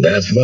That's why.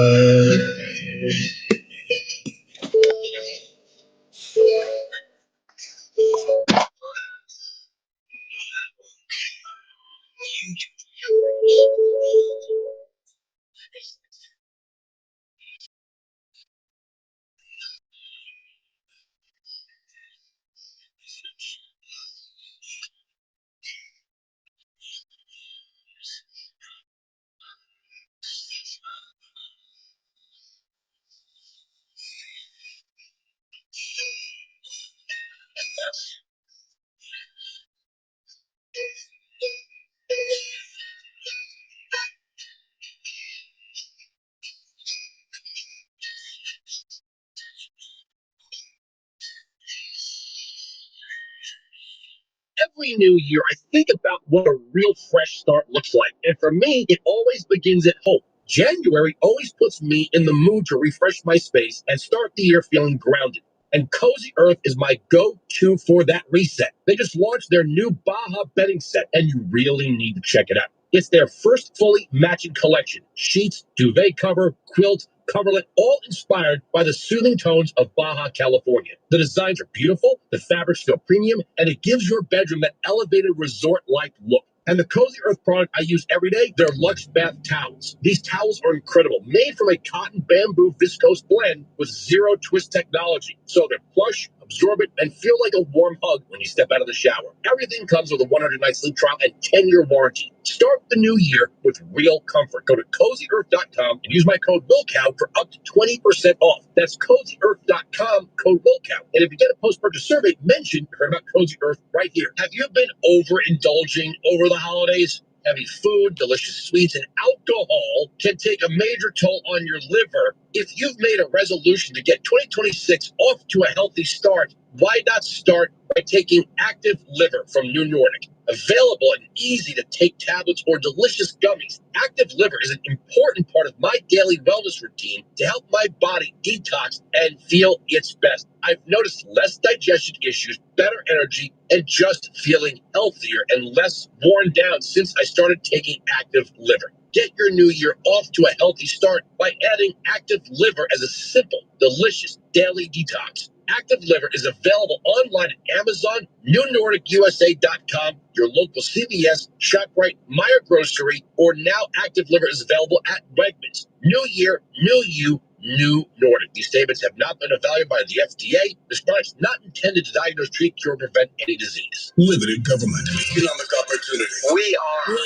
Every new year, I think about what a real fresh start looks like. And for me, it always begins at home. January always puts me in the mood to refresh my space and start the year feeling grounded. And Cozy Earth is my go-to for that reset. They just launched their new Baja bedding set, and you really need to check it out. It's their first fully matching collection. Sheets, duvet cover, quilt, coverlet, all inspired by the soothing tones of Baja California. The designs are beautiful, the fabrics feel premium, and it gives your bedroom that elevated resort-like look. And the Cozy Earth product I use every day, they're Luxe Bath Towels. These towels are incredible, made from a cotton bamboo viscose blend with zero twist technology. So they're plush, absorbent, and feel like a warm hug when you step out of the shower. Everything comes with a 100-night sleep trial and 10-year warranty. Start the new year with real comfort. Go to CozyEarth.com and use my code WILLCOW for up to 20% off. That's CozyEarth.com, code WILLCOW. And if you get a post-purchase survey, mention you heard about Cozy Earth right here. Have you been overindulging over the holidays? Heavy food, delicious sweets, and alcohol can take a major toll on your liver. If you've made a resolution to get 2026 off to a healthy start, why not start by taking Active Liver from New Nordic? Available in easy to take tablets or delicious gummies, Active Liver is an important part of my daily wellness routine to help my body detox and feel its best. I've noticed less digestion issues, better energy, and just feeling healthier and less worn down since I started taking Active Liver. Get your new year off to a healthy start by adding Active Liver as a simple, delicious daily detox. Active Liver is available online at Amazon, NewNordicUSA.com, your local CVS, ShopRite, Meijer Grocery, or now Active Liver is available at Wegmans. New year, new you, New Nordic. These statements have not been evaluated by the FDA. This product is not intended to diagnose, treat, cure, or prevent any disease. Limited government. Economic opportunity. We are.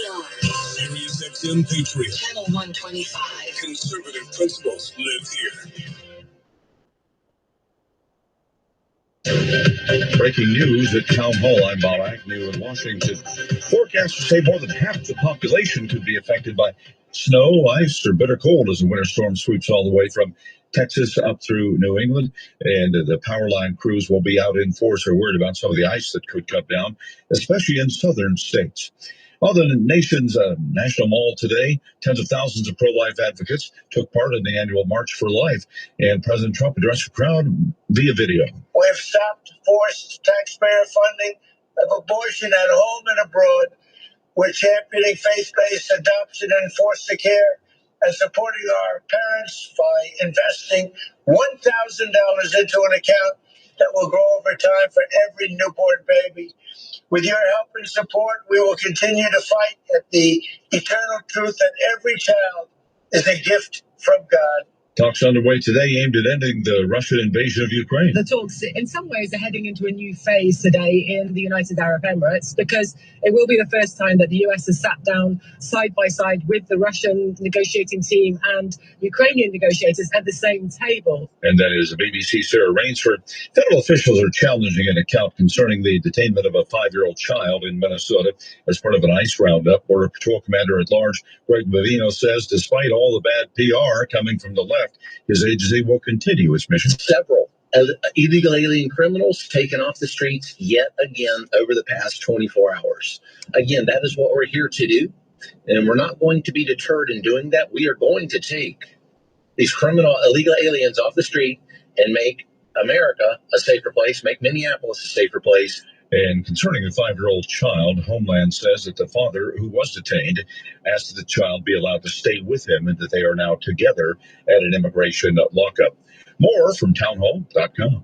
Sirius XM Patriot. Channel 125. Conservative principles live here. Breaking news at Town Hall. I'm Bob Agnew in Washington. Forecasters say more than half the population could be affected by snow, ice, or bitter cold as the winter storm sweeps all the way from Texas up through New England. And the power line crews will be out in force. Are worried about some of the ice that could come down, especially in southern states. Well, the nation's National Mall today, tens of thousands of pro-life advocates took part in the annual March for Life, and President Trump addressed the crowd via video. We've stopped forced taxpayer funding of abortion at home and abroad. We're championing faith-based adoption and foster care and supporting our parents by investing $1,000 into an account that will grow over time for every newborn baby. With your help and support, we will continue to fight at the eternal truth that every child is a gift from God. Talks underway today aimed at ending the Russian invasion of Ukraine. The talks, in some ways, are heading into a new phase today in the United Arab Emirates because it will be the first time that the US has sat down side by side with the Russian negotiating team and Ukrainian negotiators at the same table. And that is BBC Sarah Rainsford. Federal officials are challenging an account concerning the detainment of a 5-year-old child in Minnesota as part of an ICE roundup. Border Patrol Commander at Large Greg Vivino says despite all the bad PR coming from the left, his agency will continue its mission. Several illegal alien criminals taken off the streets yet again over the past 24 hours. Again, that is what we're here to do, and we're not going to be deterred in doing that. We are going to take these illegal aliens off the street and make America a safer place, make Minneapolis a safer place. And concerning a 5-year-old child, Homeland says that the father, who was detained, asked that the child be allowed to stay with him and that they are now together at an immigration lockup. More from townhall.com.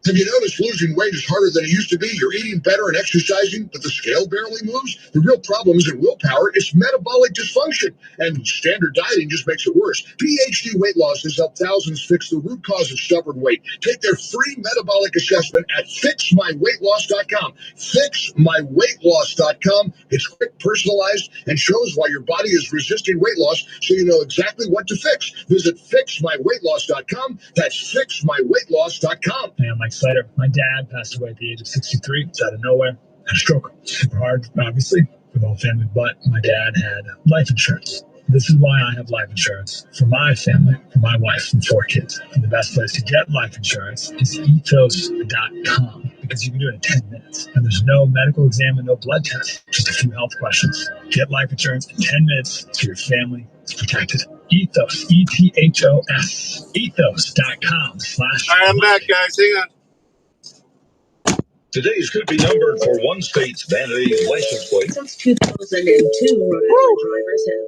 Have you noticed losing weight is harder than it used to be? You're eating better and exercising, but the scale barely moves? The real problem isn't willpower, it's metabolic dysfunction. And standard dieting just makes it worse. PhD Weight Loss has helped thousands fix the root cause of stubborn weight. Take their free metabolic assessment at fixmyweightloss.com. Fixmyweightloss.com. It's quick, personalized, and shows why your body is resisting weight loss so you know exactly what to fix. Visit fixmyweightloss.com. That's fixmyweightloss.com. Hey, I'm Mike Slater. My dad passed away at the age of 63. It's out of nowhere. Had a stroke. Super hard, obviously, for the whole family. But my dad had life insurance. This is why I have life insurance for my family, for my wife, and 4 kids. And the best place to get life insurance is ethos.com because you can do it in 10 minutes. And there's no medical exam and no blood test, just a few health questions. Get life insurance in 10 minutes so your family is protected. Ethos, ETHOS, ethos.com/. All right, I'm back, guys. Hang on. Today's could be numbered for one state's vanity license plate. Since 2002, Rhode Island drivers have.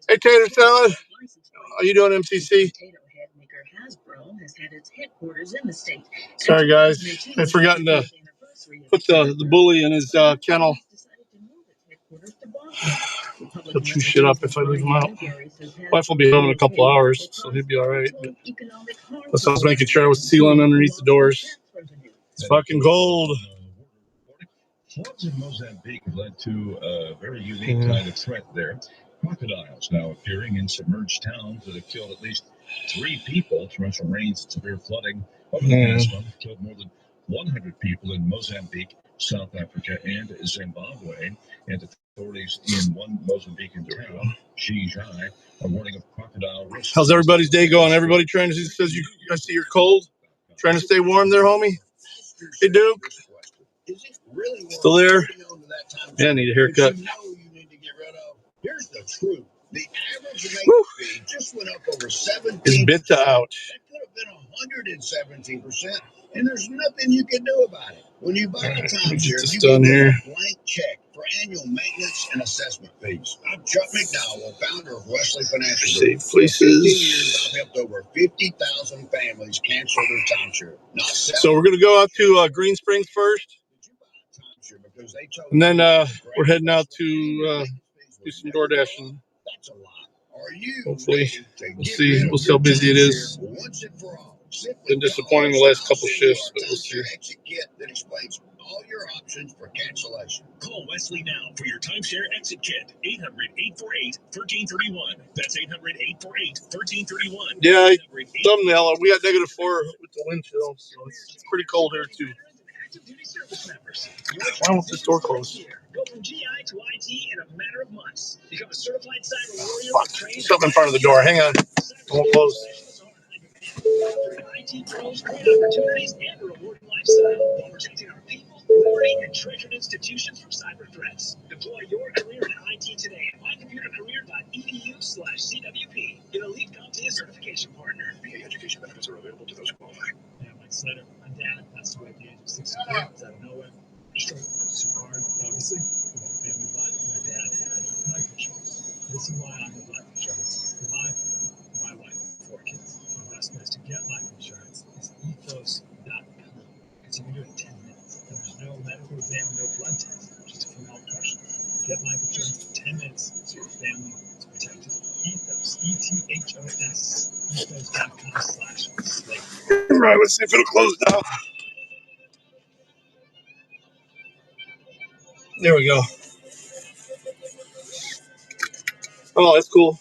Hey, Tater Salad. How you doing, MCC? Sorry, guys. I've forgotten to put the bully in his kennel. He'll chew shit up if I leave him out. Wife will be home in a couple hours, so he'll be all right. Plus, I was making sure I was sealing underneath the doors. It's fucking cold. Floods in Mozambique have led to a very unique kind of threat there. Crocodiles now appearing in submerged towns that have killed at least 3 people. Torrential rains and severe flooding over the past month killed more than 100 people in Mozambique, South Africa, and Zimbabwe. And authorities in one Mozambican town, Gijai, are warning of crocodile risk. How's everybody's day going? Everybody trying to says you. I see you're cold. Trying to stay warm there, homie. Hey, Duke. Still there? Yeah, I need a haircut. Here's the truth. The average rate fee just went up over 17%. It's bit to out. That could have been 117%, and there's nothing you can do about it. When you buy a timeshare, you get a blank check for annual maintenance and assessment fees. I'm Chuck McDowell, founder of Wesley Financial Group. Safe places. 15 years, I've helped over 50,000 families cancel their timeshare. So we're going to go out to Green Springs first, and then we're heading out to do some door dashing. Hopefully, we'll see. We'll see how busy it is. Been disappointing the last couple shifts, but we'll see. All your options for cancellation. Call Wesley now for your timeshare exit kit. 800-848-1331. That's 800-848-1331. Yeah, thumbnail. We got -4 with the wind chill, so it's pretty cold here too. Why won't this door close? Go from GI to IT in a matter of months. Become a certified cyber warrior. Fuck. Something in front of the door. Hang on. It won't close. IT pros create opportunities and a rewarding lifestyle while protecting our people, property, and treasured institutions from cyber threats. Deploy your career in IT today at mycomputercareer.edu/CWP. Get a Elite CompTIA certification partner. VA education benefits are available to those qualifying. Yeah, Mike Slater. My dad passed away at the age of 63. It's out of nowhere. Stroke. Super hard, obviously, for the whole family. But my dad had life insurance. This is why I have life insurance for my family, for my wife, and 4 kids. The best place to get life insurance is ethos.com because you can do it in 10 minutes. And there's no medical exam, no blood test, just a few health questions. Get life insurance in 10 minutes so your family is protected. Ethos. ETHOS.com/slate. Right, let's see if it'll close now. There we go. Oh, that's cool.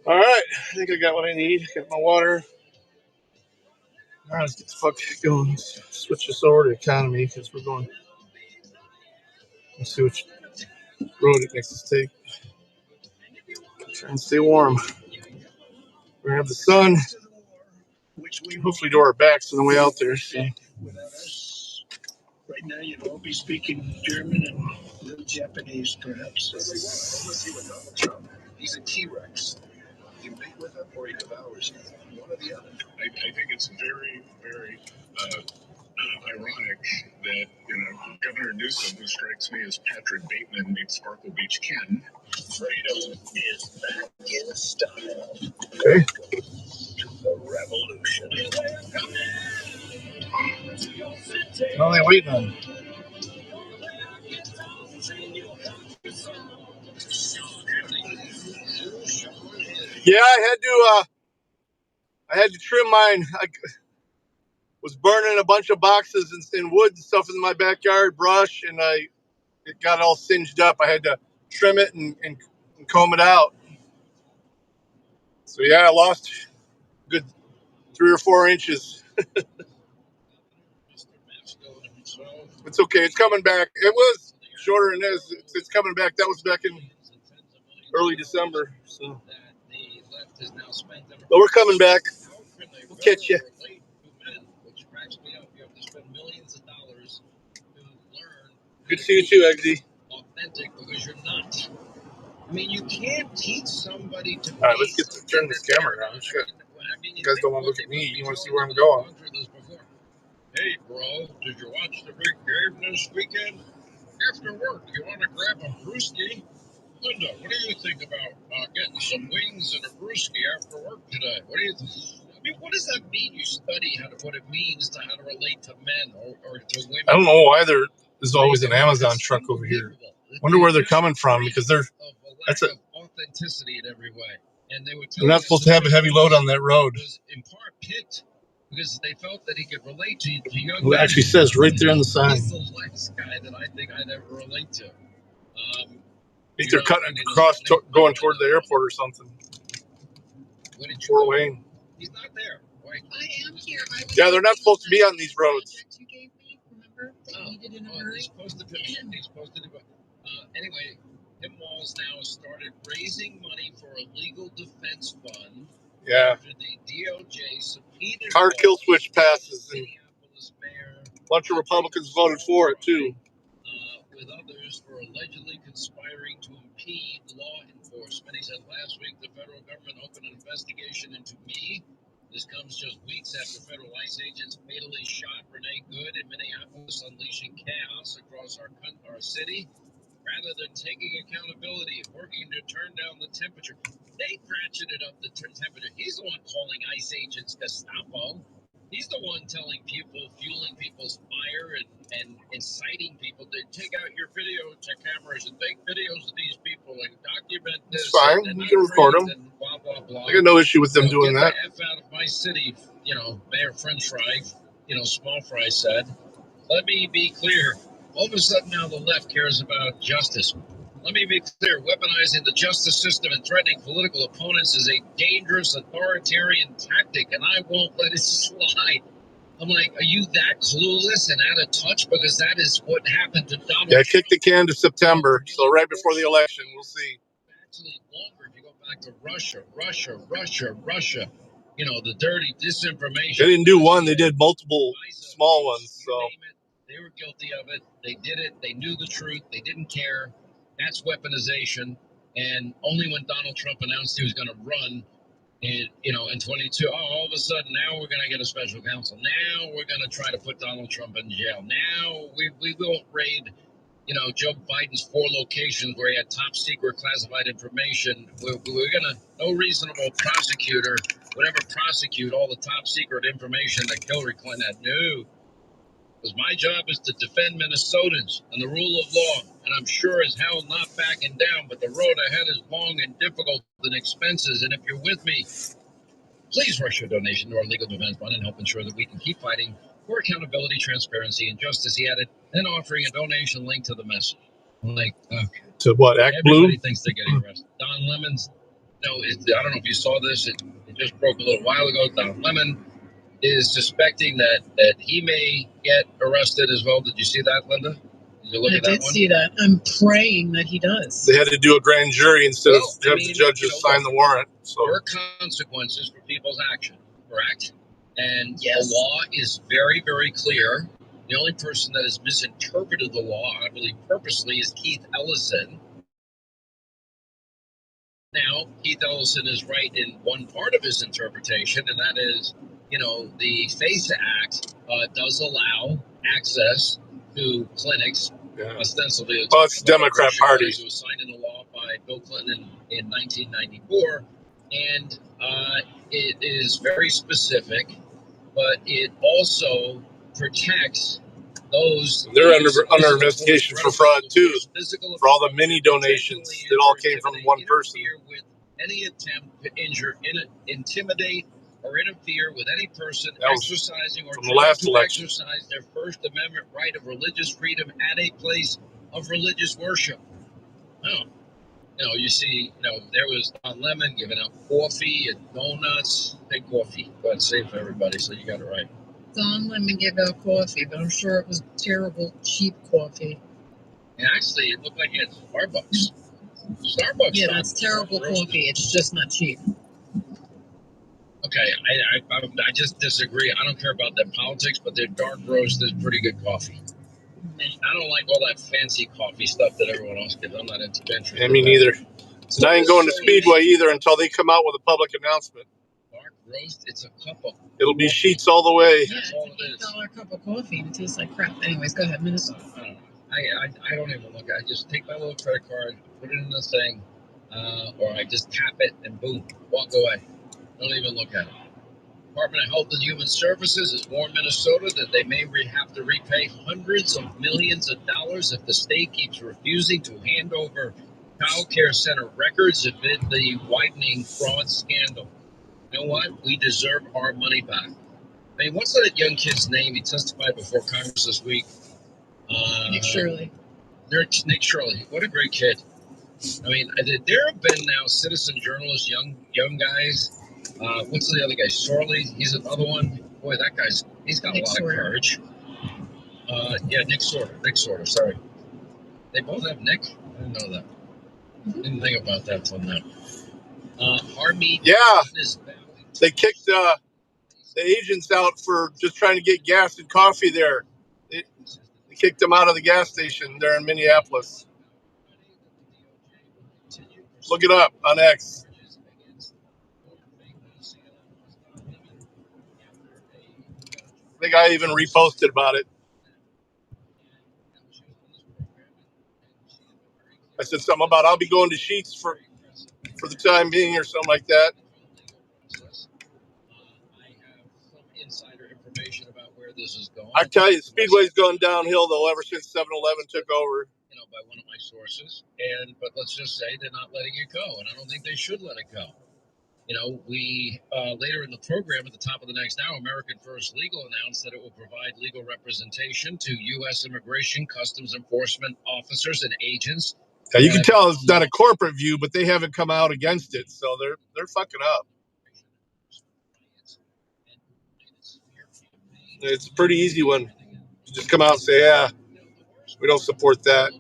All right, I think I got what I need. Got my water. All right, let's get the fuck going. Let's switch this over to economy because we're going. Let's see which road it makes us take. Try and stay warm. We're gonna have the sun. Hopefully to our backs on the way out there. So. Right now, you'd all be speaking German and a little Japanese, perhaps. Let's see what Donald Trump. He's a T-Rex. You mate with him or he devours you. One or the other. I think it's very, very ironic that Governor Newsom, who strikes me as Patrick Bateman meets Sparkle Beach Ken, freedom is back in style. Okay. The revolution. What are they waiting on? Yeah, I had to trim mine. I was burning a bunch of boxes and wood and stuff in my backyard, brush, and it got all singed up. I had to trim it and comb it out. So yeah, I lost a good 3 or 4 inches. It's okay. It's coming back. It was shorter than this. It's coming back. That was back in early December. So, but we're coming back. We'll catch you. Good to see you too, Eggsy. Authentic because you're not. I mean, you can't teach somebody to. All right, let's turn this camera around. Shit. You guys don't want to look at me. You want to see where I'm going. Hey, bro, did you watch the big game this weekend? After work, you want to grab a brewski? Linda, what do you think about getting some wings and a brewski after work today? What do you think? I mean, what does that mean? You study what it means to how to relate to men or to women. I don't know why there's always an Amazon truck over here. Wonder where they're coming from because that's a authenticity in every way. And they're not supposed to have a heavy load on that road. Was in part picked because they felt that he could relate to young men. It actually says right there on the sign. He's the last guy that I think I'd ever relate to. I think they're cutting across, going toward the airport or something. Fort Wayne. He's not there. Wait. I am here. Yeah, they're not supposed to be on these roads. You gave me, remember? He's supposed to be. Anyway, Tim Walz now has started raising money for a legal defense fund. Yeah. After the DOJ subpoenaed Car kill switch passes, and a bunch of Republicans voted for it too. With others for allegedly conspiring to impede law enforcement. He said last week the federal government opened an investigation into me. This comes just weeks after federal ICE agents fatally shot Renee Good in Minneapolis, unleashing chaos across our city. Rather than taking accountability and working to turn down the temperature, they ratcheted up the temperature. He's the one calling ICE agents Gestapo. He's the one telling people, fueling people's fire and inciting people to take out your video cameras and take videos of these people and document this. It's fine. You can record them. And blah, blah, blah. I got no issue with them doing that. Get the F out of my city, Mayor French Fry, Small Fry said. Let me be clear. All of a sudden now the left cares about justice. Let me be clear. Weaponizing the justice system and threatening political opponents is a dangerous authoritarian tactic, and I won't let it slide. I'm like, are you that clueless and out of touch? Because that is what happened to Donald Trump. Yeah, kick the can to September, so right before the election. We'll see. Actually, longer if you go back to Russia. The dirty disinformation. They didn't do one. They did multiple small ones. So they were guilty of it. They did it. They knew the truth. They didn't care. That's weaponization. And only when Donald Trump announced he was going to run in 22, all of a sudden, now we're going to get a special counsel. Now we're going to try to put Donald Trump in jail. Now we won't raid, Joe Biden's 4 locations where he had top secret classified information. We're going to, no reasonable prosecutor would ever prosecute all the top secret information that Hillary Clinton had. No. Because my job is to defend Minnesotans and the rule of law, and I'm sure as hell not backing down, but the road ahead is long and difficult and expenses, and if you're with me, please rush your donation to our Legal Defense Fund and help ensure that we can keep fighting for accountability, transparency, and justice, he added, and offering a donation link to the message. I'm like, okay. To what, Act Blue? Everybody thinks they're getting arrested. Don Lemon's, I don't know if you saw this, it just broke a little while ago. Don Lemon is suspecting that he may get arrested as well. Did you see that, Linda? Did you look at that one? I did see that. I'm praying that he does. They had to do a grand jury instead of have the judges sign the warrant. So there are consequences for people's action, correct? And the law is very, very clear. The only person that has misinterpreted the law, I believe purposely, is Keith Ellison. Now, Keith Ellison is right in one part of his interpretation, and that is, the FACE Act does allow access to clinics, ostensibly. Well, it's the Democrat Party. It was signed into law by Bill Clinton in 1994, and it is very specific, but it also protects those. They're under investigation for fraud too, for all the mini donations that all came from one person. With any attempt to injure, intimidate, or interfere with any person exercising or trying to exercise their First Amendment right of religious freedom at a place of religious worship. Oh. You see, there was Don Lemon giving out coffee and donuts. Take coffee. Go ahead, save for everybody, so you got it right. Don Lemon gave out coffee, but I'm sure it was terrible, cheap coffee. And actually, it looked like it had Starbucks. Starbucks. Yeah, that's terrible coffee. It's just not cheap. Okay, I just disagree. I don't care about their politics, but their dark roast is pretty good coffee. I don't like all that fancy coffee stuff that everyone else gets. I'm not interested. Yeah, me neither. So I ain't going to Speedway either until they come out with a public announcement. Dark roast, it's a cup of. It'll be sheets all the way. Yeah, it's $8 cup of coffee and it tastes like crap. Anyways, go ahead, Minnesota. I don't even look. I just take my little credit card, put it in the thing, or I just tap it and boom, walk away. Don't even look at it. Department of Health and Human Services has warned Minnesota that they may have to repay hundreds of millions of dollars if the state keeps refusing to hand over child care center records amid the widening fraud scandal. You know what? We deserve our money back. I mean, what's that young kid's name? He testified before Congress this week. Nick Shirley. Nick Shirley. What a great kid. I mean, there have been now citizen journalists, young guys. What's the other guy? Sorley. He's another one. Boy, he's got a lot of courage. Nick Sorter. Sorry. They both have Nick? I didn't know that. Didn't think about that till now. Army. Yeah. They kicked the agents out for just trying to get gas and coffee there. They kicked them out of the gas station there in Minneapolis. Look it up on X. I think I even reposted about it. I said something about I'll be going to Sheets for the time being or something like that. Insider information about where this is going. I tell you, Speedway's gone downhill though ever since 7-Eleven took over. By one of my sources, but let's just say they're not letting it go, and I don't think they should let it go. We later in the program at the top of the next hour, American First Legal announced that it will provide legal representation to U.S. Immigration, Customs Enforcement officers and agents. Yeah, you can tell it's not a corporate view, but they haven't come out against it, so they're fucking up. It's a pretty easy one. You just come out and say, yeah, we don't support that.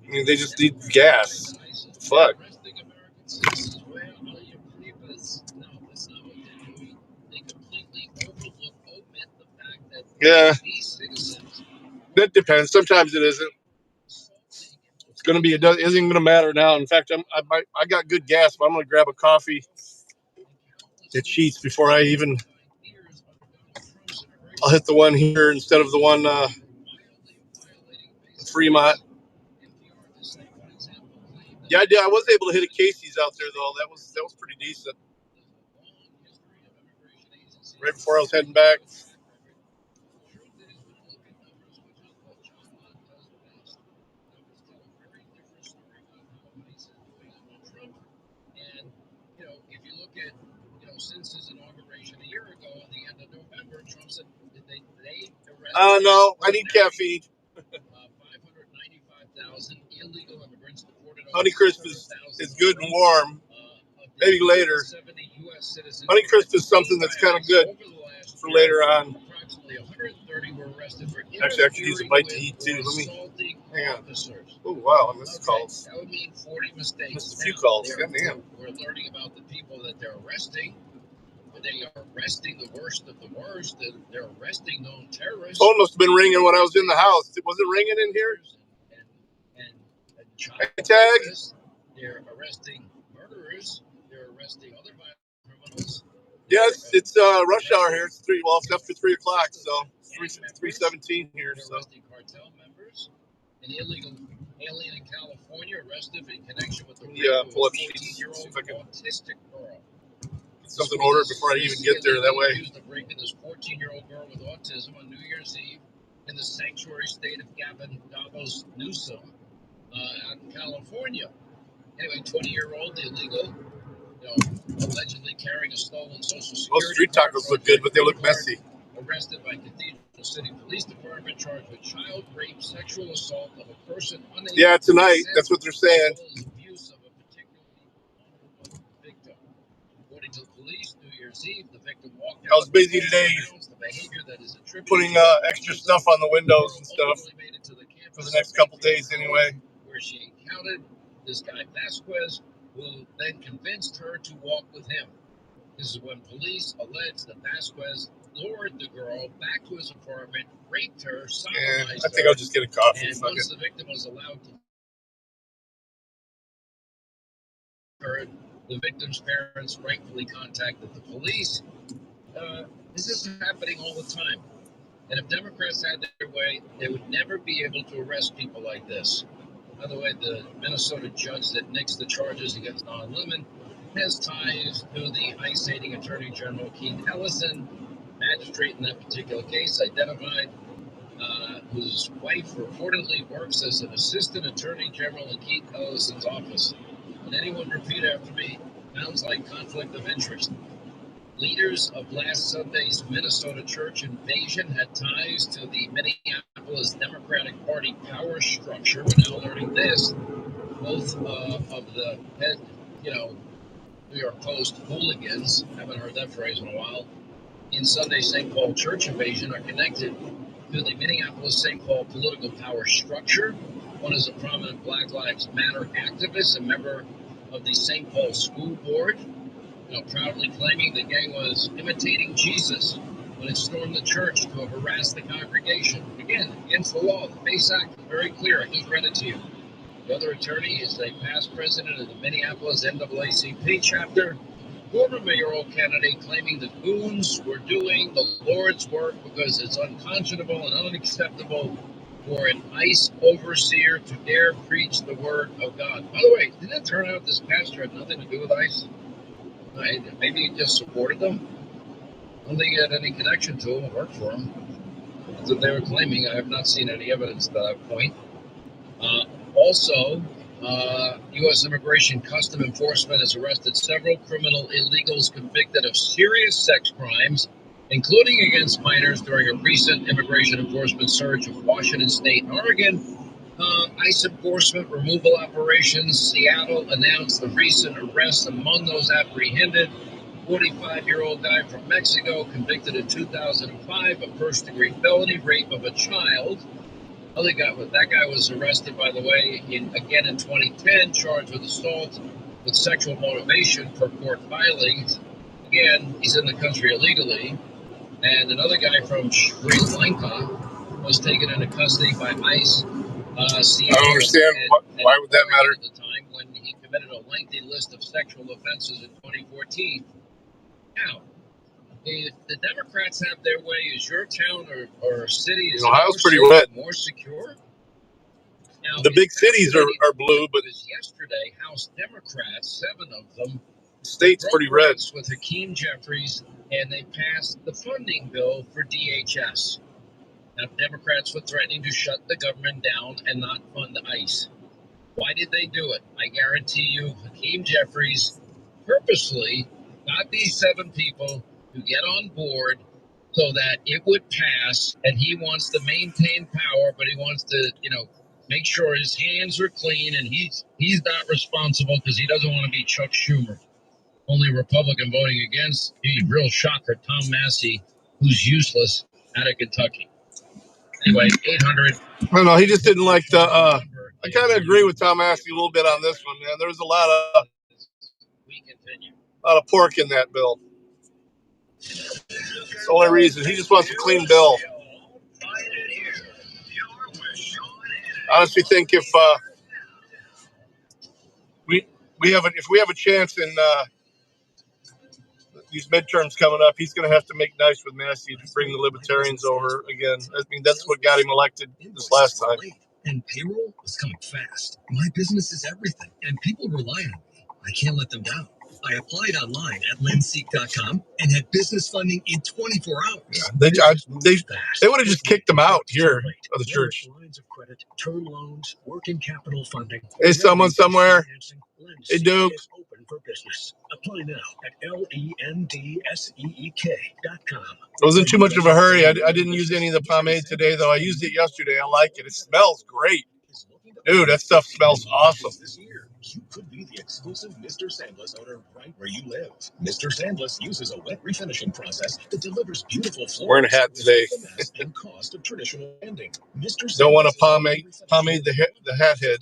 I mean, they just need gas. Fuck. Yeah. That depends. Sometimes it isn't. It's going to be, it isn't going to matter now. In fact, I got good gas, but I'm going to grab a coffee at Sheets before I'll hit the one here instead of the one Fremont. Yeah, I did. I was able to hit a Casey's out there though. That was pretty decent. Right before I was heading back. Trump said they no, I need caffeine. 595,000 illegal immigrants deported. Honeycrisp is good and warm. Maybe later. Honeycrisp is something that's kind of good for later on. Approximately 130 were arrested for actually, I could use a bite to eat too. Let me hang on. Oh wow, I missed calls. That would mean 40 mistakes. Missed a few calls. Goddamn. We're learning about the people that they're arresting. They are arresting the worst of the worst. They're arresting known terrorists. Phone must have been ringing when I was in the house. Was it ringing in here? And child tag. They're arresting murderers. They're arresting other violent criminals. Yes, it's rush hour here. It's it's after 3 o'clock, so 3:17 here. They're so arresting cartel members. An illegal alien in California arrested in connection with the rape of a 14-year-old autistic girl. Something ordered before I even get there. That way. Accused of raping this 14-year-old girl with autism on New Year's Eve in the sanctuary state of Gavin Davos Newsom, out in California. Anyway, 20-year-old illegal, allegedly carrying a stolen Social Security. Most street tacos look good, but they look messy. Arrested by Cathedral City Police Department, charged with child rape, sexual assault of a person unable. Yeah, tonight. That's what they're saying. Abuse of a particularly vulnerable victim. According to the police, New Year's Eve, the victim walked out. I was busy today putting extra stuff on the windows and stuff for the next couple days anyway. Where she encountered this guy Vasquez, who then convinced her to walk with him. This is when police alleged that Vasquez lured the girl back to his apartment, raped her, sodomized I think I'll just get a coffee. And once the victim was allowed to the victim's parents rightfully contacted the police. This is happening all the time. And if Democrats had their way, they would never be able to arrest people like this. By the way, the Minnesota judge that nixed the charges against Don Lemon has ties to the ICE-aiding Attorney General Keith Ellison, magistrate in that particular case, identified, whose wife reportedly works as an assistant attorney general in Keith Ellison's office. And anyone repeat after me, sounds like conflict of interest. Leaders of last Sunday's Minnesota church invasion had ties to the Minneapolis Democratic Party power structure. We're now learning this. Both of the head, New York Post hooligans, haven't heard that phrase in a while, in Sunday's St. Paul church invasion are connected to the Minneapolis St. Paul political power structure. One is a prominent Black Lives Matter activist, a member of the St. Paul School Board, proudly claiming the gang was imitating Jesus when it stormed the church to have harassed the congregation. Again, against the law. The Base Act is very clear. I just read it to you. The other attorney is a past president of the Minneapolis NAACP chapter, former mayoral candidate claiming the goons were doing the Lord's work because it's unconscionable and unacceptable for an ICE overseer to dare preach the word of God. By the way, didn't it turn out this pastor had nothing to do with ICE? Maybe he just supported them. I don't think he had any connection to them or worked for them. That's what they were claiming. I have not seen any evidence to that point. Also, U.S. Immigration Custom Enforcement has arrested several criminal illegals convicted of serious sex crimes, including against minors during a recent immigration enforcement surge of Washington State and Oregon. ICE enforcement removal operations. Seattle announced the recent arrest among those apprehended. 45-year-old guy from Mexico convicted in 2005 of first-degree felony rape of a child. That guy was arrested, by the way, again in 2010, charged with assault with sexual motivation per court filings. Again, he's in the country illegally. And another guy from Sri Lanka was taken into custody by ICE. I don't understand. Why would that matter? At the time when he committed a lengthy list of sexual offenses in 2014. Now, if the Democrats have their way, is your town or city Ohio's pretty red, more secure? Now, the big cities are blue, but yesterday, House Democrats, 7 of them, state's pretty red. With Hakeem Jeffries, and they passed the funding bill for DHS. Now, Democrats were threatening to shut the government down and not fund ICE. Why did they do it? I guarantee you, Hakeem Jeffries purposely got these 7 people to get on board so that it would pass, and he wants to maintain power, but he wants to, make sure his hands are clean, and he's not responsible because he doesn't want to be Chuck Schumer. Only Republican voting against. The real shocker, Tom Massey, who's useless, out of Kentucky. Anyway, 800. I don't know. He just didn't like the. I kind of agree with Tom Massey a little bit on this one, man. There's a lot of pork in that bill. It's the only reason. He just wants a clean bill. I honestly think if we have a chance in these midterms coming up, he's going to have to make nice with Massey to bring the libertarians over again. I mean, that's what got him elected this last time. And payroll is coming fast. My business is everything, and people rely on me. I can't let them down. I applied online at lenseek.com and had business funding in 24 hours. Yeah, they would have just kicked him out here of the church. Lines of credit, term loans, working capital funding. Hey, someone somewhere. Hey, Duke. Open for business. Apply now at lendsek.com. I was in too much of a hurry. I didn't use any of the pomade today, though. I used it yesterday. I like it. It smells great. Dude, that stuff smells awesome. You could be the exclusive Mr. Sandless owner right where you live. Mr. Sandless uses a wet refinishing process that delivers beautiful floors. Wearing a hat today. And cost of traditional ending. Don't want to pomade the hat head.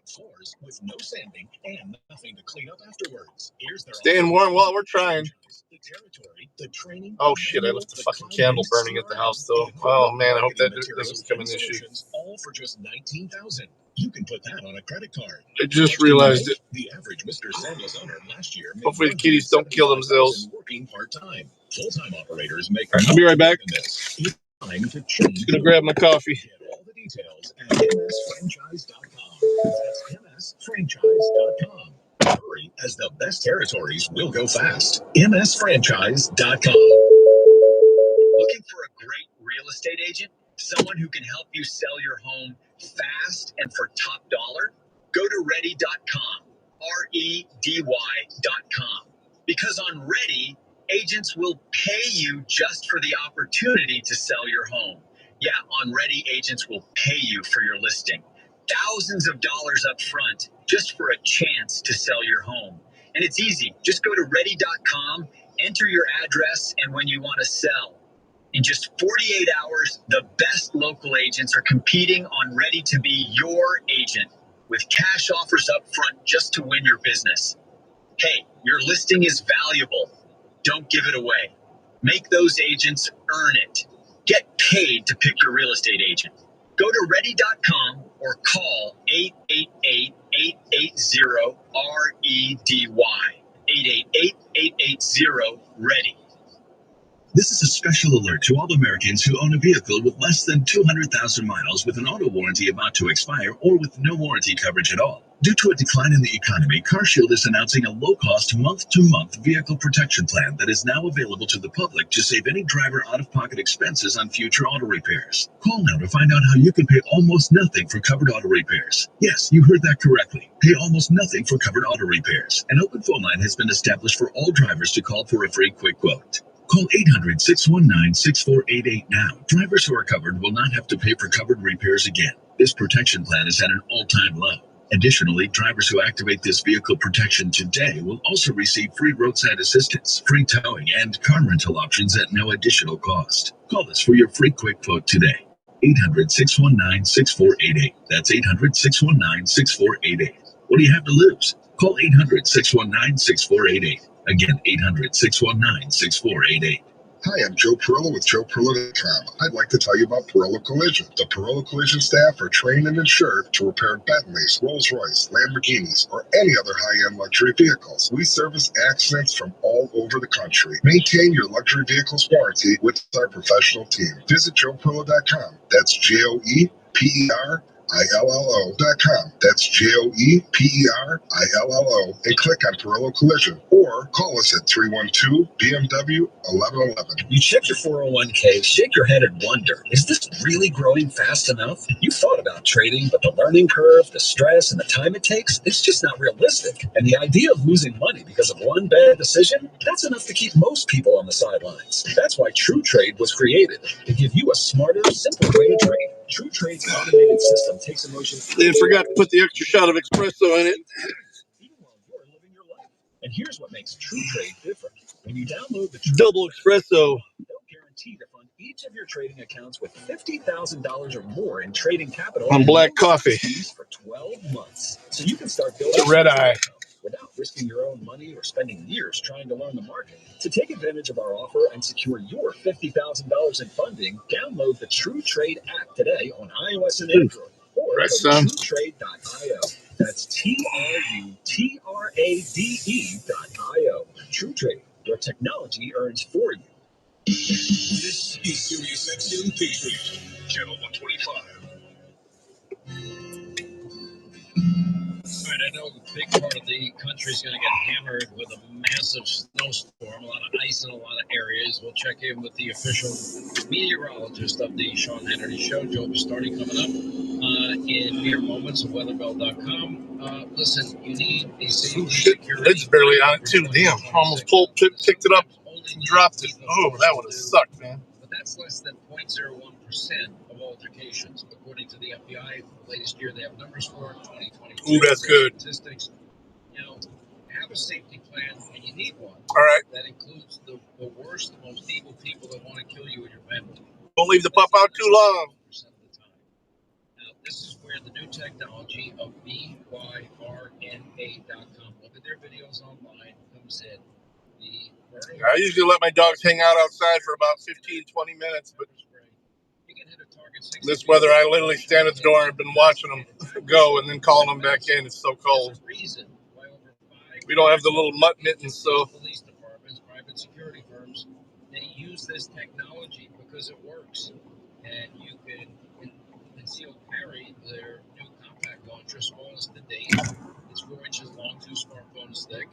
Floors with no sanding and nothing to clean up afterwards. Staying warm while we're trying. The territory, the training. Oh shit! I left the fucking candle burning at the house though. Oh man, I hope that doesn't become an issue. All for just $19,000. You can put that on a credit card. I just realized it. The average Mr. Sandless owner last year. Hopefully the kitties don't kill themselves. Working part-time. Full-time operators make. Right, I'll be right back. Time to change. Just gonna grab my coffee. Get all the details at msfranchise.com. That's msfranchise.com. Hurry, as the best territories will go fast. msfranchise.com. Looking for a great real estate agent? Someone who can help you sell your home fast and for top dollar? Go to ready.com. REDY.com. Because on Ready, agents will pay you just for the opportunity to sell your home. Yeah, on Ready, agents will pay you for your listing. Thousands of dollars up front just for a chance to sell your home. And it's easy. Just go to ready.com, enter your address, and when you want to sell. In just 48 hours, the best local agents are competing on Ready to be your agent with cash offers up front just to win your business. Hey, your listing is valuable. Don't give it away. Make those agents earn it. Get paid to pick your real estate agent. Go to ready.com or call 888-880-REDY. 888-880-READY. This is a special alert to all Americans who own a vehicle with less than 200,000 miles with an auto warranty about to expire or with no warranty coverage at all. Due to a decline in the economy, CarShield is announcing a low-cost month-to-month vehicle protection plan that is now available to the public to save any driver out-of-pocket expenses on future auto repairs. Call now to find out how you can pay almost nothing for covered auto repairs. Yes, you heard that correctly. Pay almost nothing for covered auto repairs. An open phone line has been established for all drivers to call for a free quick quote. Call 800-619-6488 now. Drivers who are covered will not have to pay for covered repairs again. This protection plan is at an all-time low. Additionally, drivers who activate this vehicle protection today will also receive free roadside assistance, free towing, and car rental options at no additional cost. Call us for your free quick quote today. 800-619-6488. That's 800-619-6488. What do you have to lose? Call 800-619-6488. Again, 800-619-6488. Hi, I'm Joe Perillo with JoePerillo.com. I'd like to tell you about Perillo Collision. The Perillo Collision staff are trained and insured to repair Bentleys, Rolls-Royce, Lamborghinis, or any other high-end luxury vehicles. We service accidents from all over the country. Maintain your luxury vehicle's warranty with our professional team. Visit JoePerillo.com. That's JoePerillo.com. JoePerillo.com. That's JoePerillo, and click on Perillo Collision, or call us at 312 BMW 1111. You check your 401k, shake your head and wonder, is this really growing fast enough? You thought about trading, but the learning curve, the stress, and the time it takes, it's just not realistic. And the idea of losing money because of one bad decision, that's enough to keep most people on the sidelines. That's why True Trade was created, to give you a smarter, simpler way to trade. True Trade's automated system takes emotion. They forgot to put the extra shot of espresso in it. Even while you're living your life. And here's what makes True Trade different. When you download the Double espresso. they'll guarantee to fund each of your trading accounts with $50,000 or more in trading capital On and black no coffee. fees for 12 months. So you can start building The red eye. without risking your own money or spending years trying to learn the market. To take advantage of our offer and secure your $50,000 in funding, download the True Trade app today on iOS and Android. Or go to TrueTrade.io. That's TrueTrade.io. True Trade, where technology earns for you. This is Sirius XM Patriot, Channel 125. All right, I know a big part of the country is going to get hammered with a massive snowstorm, a lot of ice in a lot of areas. We'll check in with the official meteorologist of the Sean Hannity Show, Joe Bastardi, coming up in mere moments of weatherbell.com. Listen, you need a safety security. It's barely on it, too. Damn. Almost picked it up and dropped it. Oh, that would have sucked, man. But that's less than 0.01% of altercations. According to the FBI, the latest year they have numbers for 2022. Ooh, that's good. Statistics. Now, have a safety plan, and you need one. All right. That includes the worst, most evil people that want to kill you and your family. Don't leave the pup out too long. Now, this is where the new technology of BYRNA.com, look at their videos online, comes in. I usually let my dogs hang out outside for about 15, 20 minutes, but this weather, I literally stand at the door and have been watching them go and then calling them back in. It's so cold. We don't have the little mutt mittens, so. Police departments, private security firms, they use this technology because it works. And you can conceal carry their new compact launcher, smallest to date. It's 4 inches long, 2 smartphones thick.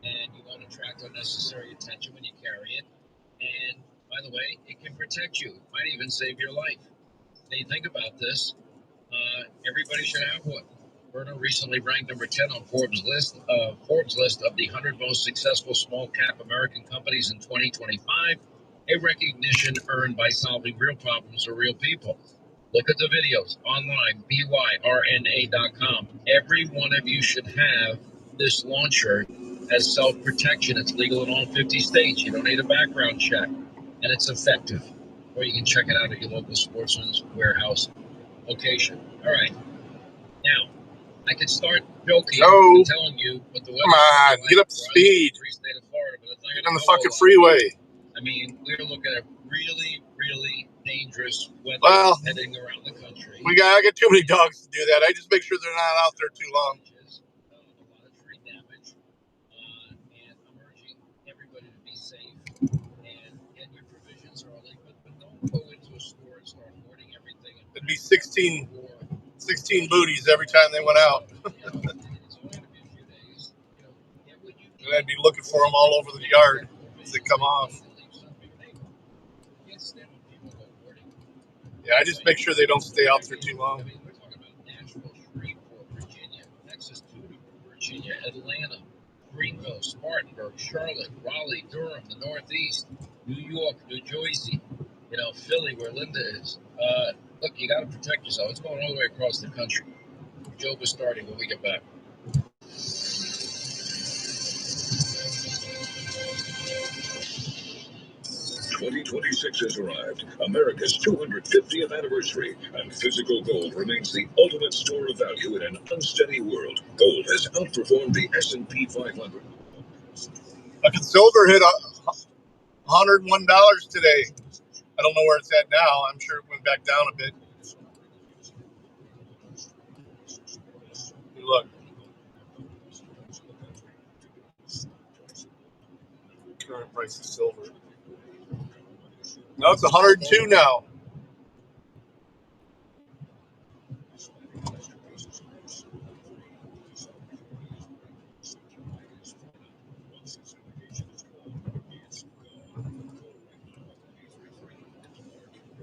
And you won't attract unnecessary attention when you carry it. And by the way, it can protect you. It might even save your life. Now you think about this, everybody should have one. Verno recently ranked number 10 on Forbes list of the 100 most successful small cap American companies in 2025, a recognition earned by solving real problems for real people. Look at the videos online, BYRNA.com. Every one of you should have this launcher as self-protection. It's legal in all 50 states. You don't need a background check, and it's effective. Or you can check it out at your local Sportsman's Warehouse location. All right. Now, I could start joking and telling you what the weather Come on, get up to speed. State of Florida, but get on the fucking freeway. I mean, we're looking at really, really dangerous weather heading around the country. I got too many dogs to do that. I just make sure they're not out there too long. A lot of tree damage, and I'm urging everybody to be safe and get your provisions early, but don't go into a store and start hoarding everything. It'd be 16 booties every time they went out. And I'd be looking for them all over the yard as they come off. Yeah, I just make sure they don't stay out there too long. We're talking about Nashville, Shreveport, Virginia, Texas, Virginia, Atlanta, Greenville, Spartanburg, Charlotte, Raleigh, Durham, the Northeast, New York, New Jersey, Philly, where Linda is. Look, you got to protect yourself. It's going all the way across the country. Joe Bastardi when we get back. 2026 has arrived, America's 250th anniversary, and physical gold remains the ultimate store of value in an unsteady world. Gold has outperformed the S&P 500. Silver hit $101 today. I don't know where it's at now. I'm sure it went back down a bit. Look. Current price of silver. No, it's 102 now.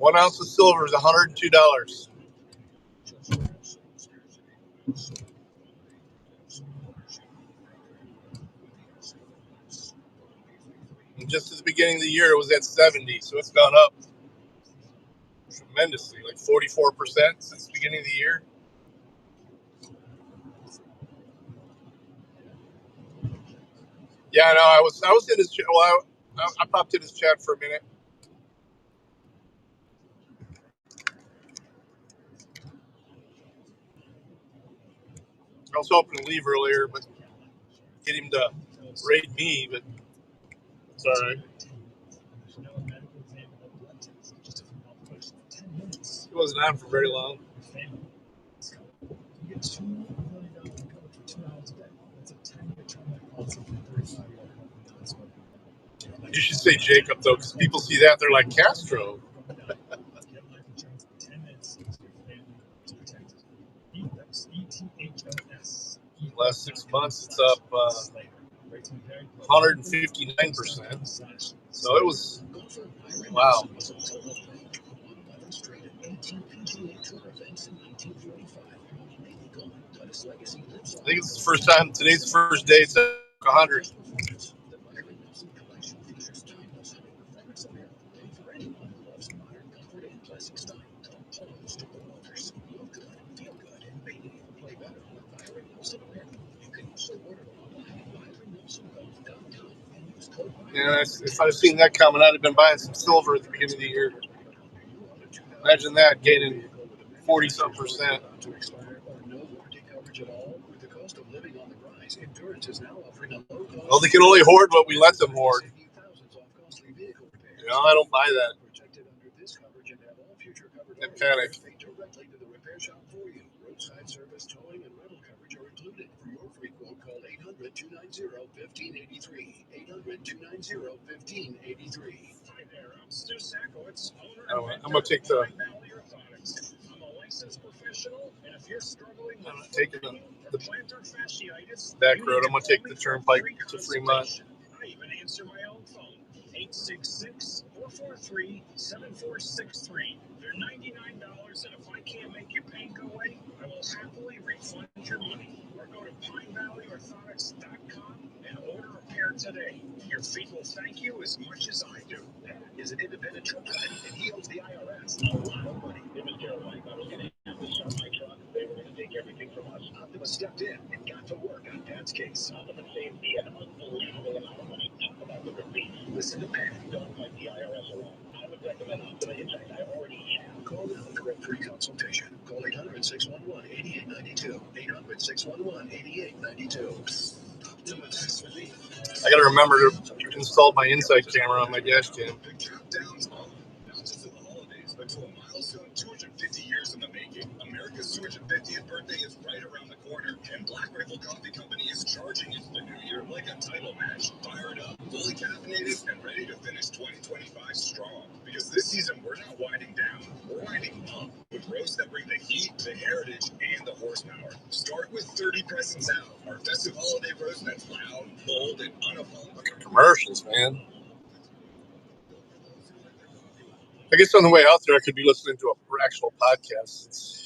1 ounce of silver is $102. And just at the beginning of the year, it was at 70, so it's gone up tremendously, like 44% since the beginning of the year. Yeah, I know. I was in his chat. Well, I popped in his chat for a minute. I was hoping to leave earlier, but get him to raid me, but it's all right. He wasn't on for very long. You should say Jacob, though, because people see that, they're like, Castro. Last 6 months, it's up 159%. So it was, wow. I think it's the first time, today's the first day it's at 100. Yeah, if I'd seen that coming, I'd have been buying some silver at the beginning of the year. Imagine that, gaining 40-something%. Well, they can only hoard what we let them hoard. I don't buy that. And panic. I'm going to take the... I'm not taking the back road. I'm going to take the turnpike to Fremont. 866-443-7463. They're $99, and if I can't make your pain go away, I will happily refund your money. Or go to PineValleyOrthotics.com and order a pair today. Your feet will thank you as much as I do. That is an independent truck guy, and he owes the IRS a lot of money. It was their life. I was going to have to start my truck. They were going to take everything from us. Optima stepped in and got to work on Pat's case. Optima saved me an unbelievable amount of money. Optima with a fee. Listen to Pat. Don't fight the IRS alone. I would recommend Optima. In fact, I already have. Call now for a free consultation. Call 800-611-8892. 800-611-8892. I got to remember to install my inside camera on my dash cam. But to a milestone 250 years in the making. America's 250th birthday is right around the corner, and Black Rifle Coffee Company is charging into the new year like a title match. Fired up, fully caffeinated, and ready to finish 2025 strong. Because this season, we're not winding down, we're winding up with roasts that bring the heat, the heritage, and the horsepower. Start with 30 presents out. Our festive holiday roast that's loud, bold, and unapologetic. Commercials, man. I guess on the way out there, I could be listening to an actual podcast.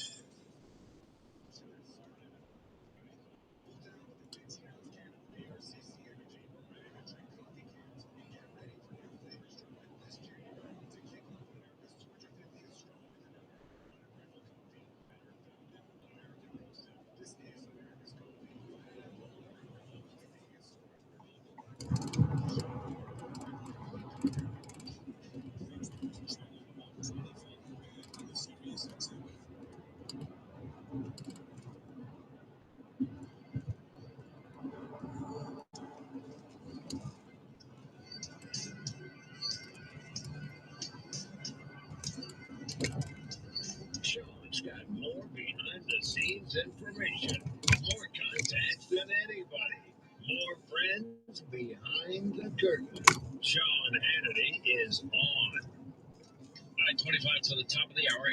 Sean's got more behind-the-scenes information, more contacts than anybody, more friends behind the curtain. Sean Hannity is on. All right, 25 to the top of the hour,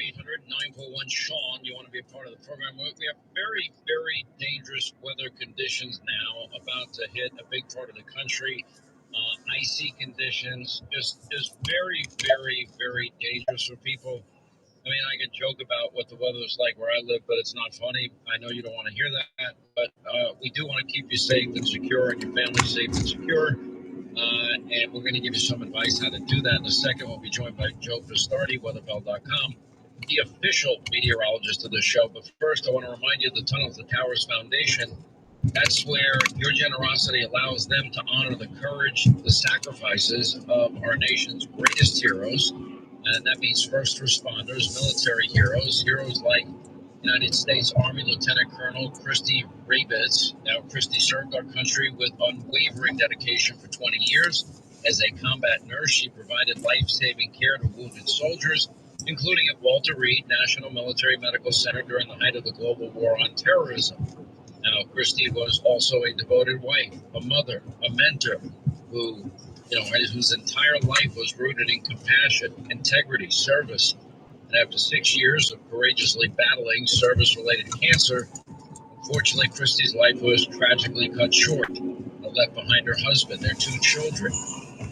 800-941-SEAN. You want to be a part of the program? We have very, very dangerous weather conditions now about to hit a big part of the country. icy conditions, just very, very, very dangerous for people. I mean, I can joke about what the weather is like where I live, but it's not funny. I know you don't want to hear that, but we do want to keep you safe and secure and your family safe and secure. And we're going to give you some advice how to do that in a second. We'll be joined by Joe Pistardi, weatherbell.com, the official meteorologist of the show. But first, I want to remind you of the Tunnels to Towers Foundation. That's where your generosity allows them to honor the courage, the sacrifices of our nation's greatest heroes. And that means first responders, military heroes, heroes like United States Army Lieutenant Colonel Christy Rabitz. Now, Christy served our country with unwavering dedication for 20 years. As a combat nurse, she provided life-saving care to wounded soldiers, including at Walter Reed National Military Medical Center during the height of the global war on terrorism. Now, Christy was also a devoted wife, a mother, a mentor, whose entire life was rooted in compassion, integrity, service. And after 6 years of courageously battling service-related cancer, unfortunately, Christy's life was tragically cut short and left behind her husband, their 2 children.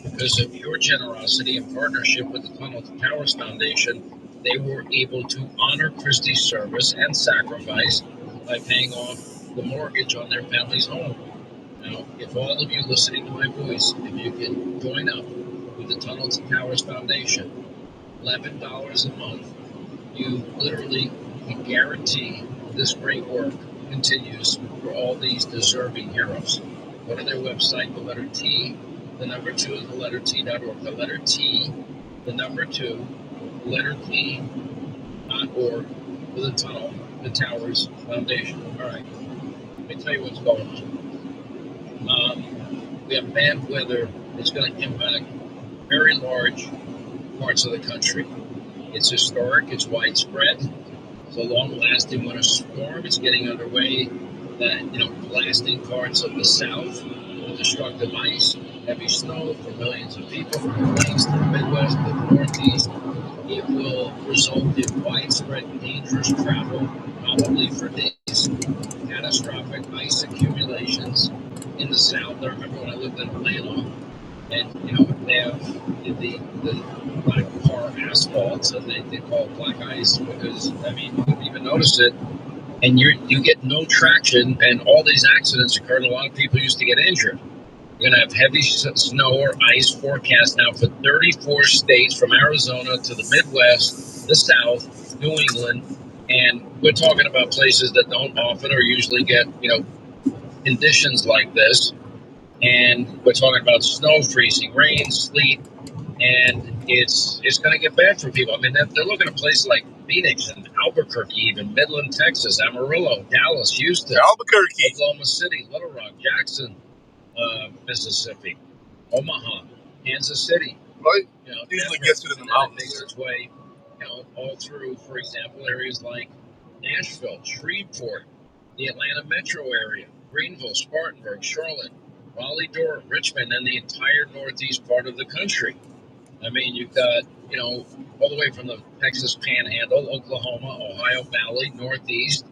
Because of your generosity and partnership with the Tunnel to Towers Foundation, they were able to honor Christy's service and sacrifice by paying off the mortgage on their family's home. Now, if all of you listening to my voice, if you can join up with the Tunnel to Towers Foundation, $11 a month, you literally can guarantee this great work continues for all these deserving heroes. Go to their website, the letter T, the number 2, the letter T.org. The letter T, the number 2, the letter T.org for the Tunnel, the Towers Foundation. All right, let me tell you what's going on. We have bad weather that's going to impact very large parts of the country. It's historic, it's widespread. It's a long-lasting winter storm. It's getting underway that, blasting parts of the south with destructive ice, heavy snow for millions of people from the plains to the Midwest to the Northeast. It will result in widespread dangerous travel, probably for days. Catastrophic ice accumulations in the south. I remember when I lived in Atlanta, and they have the black car asphalt, so they call it black ice because you wouldn't even notice it, and you get no traction, and all these accidents occur, and a lot of people used to get injured. We're going to have heavy snow or ice forecast now for 34 states, from Arizona to the Midwest, the South, New England, and we're talking about places that don't often or usually get conditions like this. And we're talking about snow, freezing rain, sleet, and it's going to get bad for people. They're looking at places like Phoenix and Albuquerque, even Midland, Texas, Amarillo, Dallas, Houston, Albuquerque, Oklahoma City, Little Rock, Jackson, Mississippi, Omaha, Kansas City. Right. Usually gets it in the mountains. It makes its way, all through, for example, areas like Nashville, Shreveport, the Atlanta metro area, Greenville, Spartanburg, Charlotte, Raleigh-Durham, Richmond, and the entire northeast part of the country. You've got, all the way from the Texas Panhandle, Oklahoma, Ohio Valley, Northeast.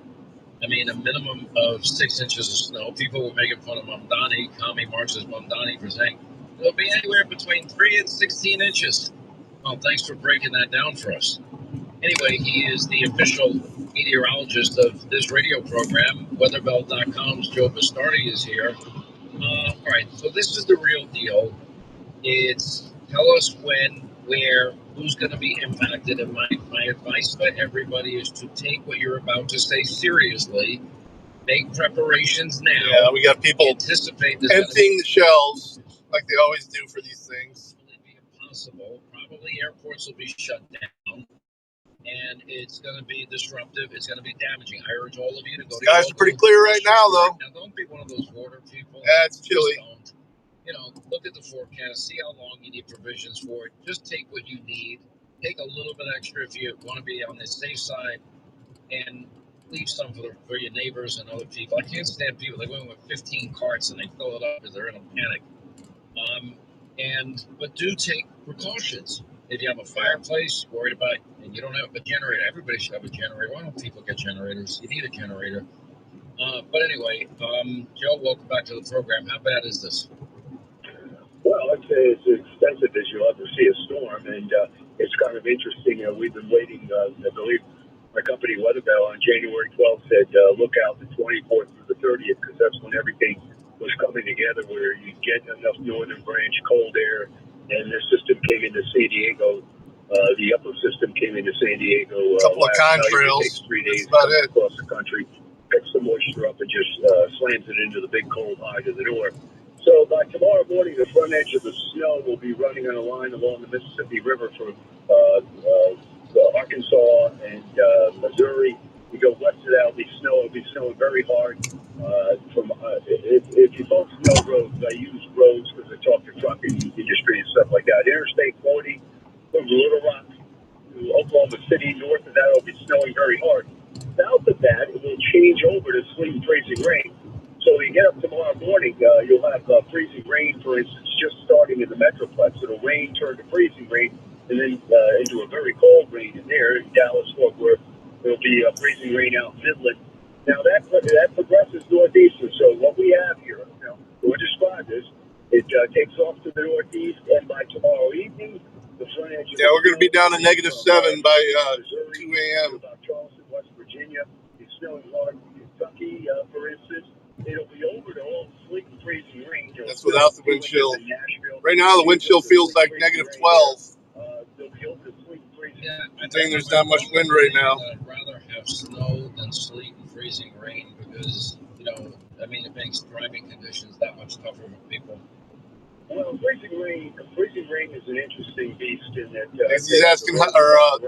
A minimum of 6 inches of snow. People were making fun of Mamdani, Kami Marx's Mamdani, for saying it'll be anywhere between 3 and 16 inches. Well, thanks for breaking that down for us. Anyway, he is the official meteorologist of this radio program. Weatherbell.com's Joe Pistardi is here. All right, so this is the real deal. It's tell us when, where, who's going to be impacted. And my advice to everybody is to take what you're about to say seriously. Make preparations now. Yeah, we got people emptying the shelves like they always do for these things. It will be impossible. Probably airports will be shut down. And it's going to be disruptive. It's going to be damaging. I urge all of you to go. The skies are pretty clear right now, though. Now, don't be one of those water people. It's chilly. Don't. Look at the forecast. See how long you need provisions for it. Just take what you need. Take a little bit extra if you want to be on the safe side, and leave some for your neighbors and other people. I can't stand people that go in with 15 carts and they fill it up because they're in a panic. But do take precautions. If you have a fireplace, worried about, and you don't have a generator, everybody should have a generator. Why don't people get generators? You need a generator. But anyway, Joe, welcome back to the program. How bad is this? Well, I'd say it's as expensive as you'll ever see a storm, and it's kind of interesting. We've been waiting. I believe my company Weather Bell on January 12th said look out the 24th through the 30th because that's when everything was coming together, where you get enough northern branch cold air, and this system came into San Diego. The upper system came into San Diego. A couple of contrails. It takes 3 days That's about to come it. across the country, picks the moisture up, and just slams it into the big cold high to the north. So by tomorrow morning, the front edge of the snow will be running on a line along the Mississippi River from Arkansas and Missouri. You go west of that, it'll be snowing very hard. If you folks know roads, I use roads because I talk to trucking industry and stuff like that. Interstate 40 from Little Rock to Oklahoma City, north of that, it'll be snowing very hard. South of that, it will change over to sleet and freezing rain. So when you get up tomorrow morning, you'll have freezing rain, for instance, just starting in the Metroplex. It'll rain, turn to freezing rain, and then into a very cold rain in there in Dallas, Fort Worth. There'll be freezing rain out in Midland. Now that progresses northeastern. So what we have here, we'll describe this. It takes off to the northeast, and by tomorrow evening, the front edge. Yeah, we're going to be down to -7 by 2 a.m. About Charleston, West Virginia. It's snowing hard in Kentucky, for instance. It'll be over to all sleet and freezing rain. That's without the wind chill. Right now, the wind chill feels like -12. They'll be over to sleet and freezing. Yeah, I think there's not much wind right now. I'd rather have snow than sleet and freezing rain because, it makes driving conditions that much tougher for people. Well, freezing rain is an interesting beast in that. He's asking,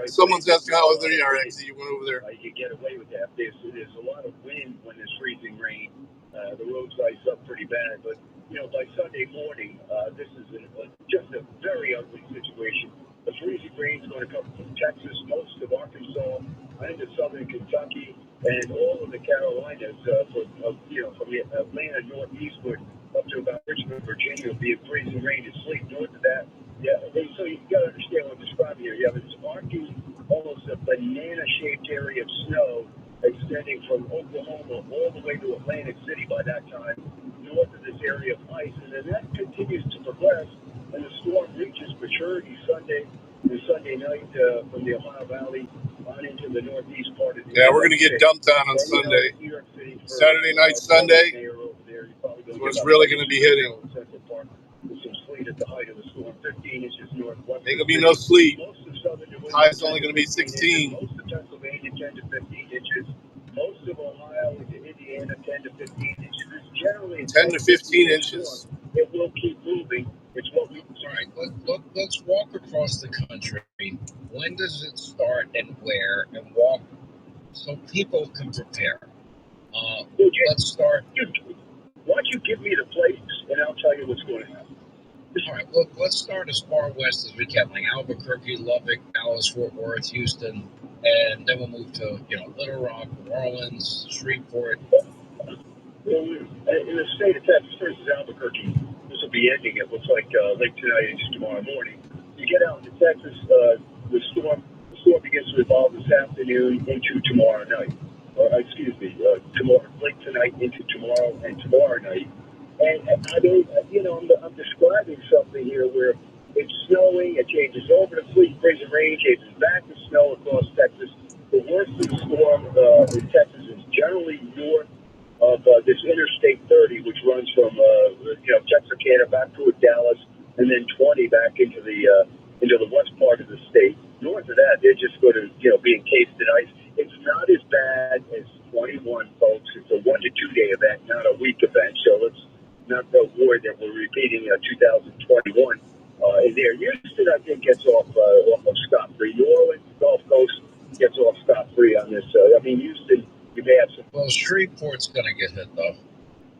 someone's asking how there you are, Exy. You went over there. You get away with that. There's a lot of wind when there's freezing rain. The roads ice up pretty bad, but by Sunday morning, this is just a very ugly situation. The freezing rain is going to come from Texas, most of Arkansas, into southern Kentucky, and all of the Carolinas, from Atlanta northeastward up to about Richmond, Virginia, will be a freezing rain and sleet. North of that, so you got to understand what I'm describing here. You have this arcing, almost a banana-shaped area of snow extending from Oklahoma all the way to Atlantic City by that time, north of this area of ice, and then that continues to progress, and the storm reaches maturity Sunday night from the Ohio Valley on into the northeast part of the we're going to get dumped on Sunday. Saturday night, Sunday, is what's really going to be hitting. With some sleet at the height of the storm, 15 inches northwest. Ain't going to be no sleet. High's only going to be 16. Most of Pennsylvania, 10 to 15 inches. Most of Ohio into Indiana, 10 to 15 inches. It's generally 10 to 15 inches. It will keep moving. It's what we. All right, let's walk across the country. When does it start and where, and walk so people can prepare? Let's start. Why don't you give me the place, and I'll tell you what's going to happen. All right, let's start as far west as we can, like Albuquerque, Lubbock, Dallas, Fort Worth, Houston, and then we'll move to Little Rock, New Orleans, Shreveport. Well, in the state of Texas, for instance, Albuquerque, this will be ending. It looks like late tonight into tomorrow morning. You get out into Texas, the storm begins to evolve this afternoon into tomorrow night. Tomorrow, late tonight into tomorrow and tomorrow night. And I mean, I'm describing something here where it's snowing, it changes over to sleet, freezing rain, changes back to snow across Texas. The worst of the storm in Texas is generally north of this Interstate 30, which runs from Texarkana back toward Dallas, and then 20 back into the west part of the state. North of that, they're just going to be encased in ice. It's not as bad as 21, folks. It's a 1 to 2 day event, not a week event. So let's not worry that we're repeating 2021 in there. Houston, I think, gets off scot-free. New Orleans, Gulf Coast gets off scot-free on this. Houston, you may have some. Well, Shreveport's going to get hit, though.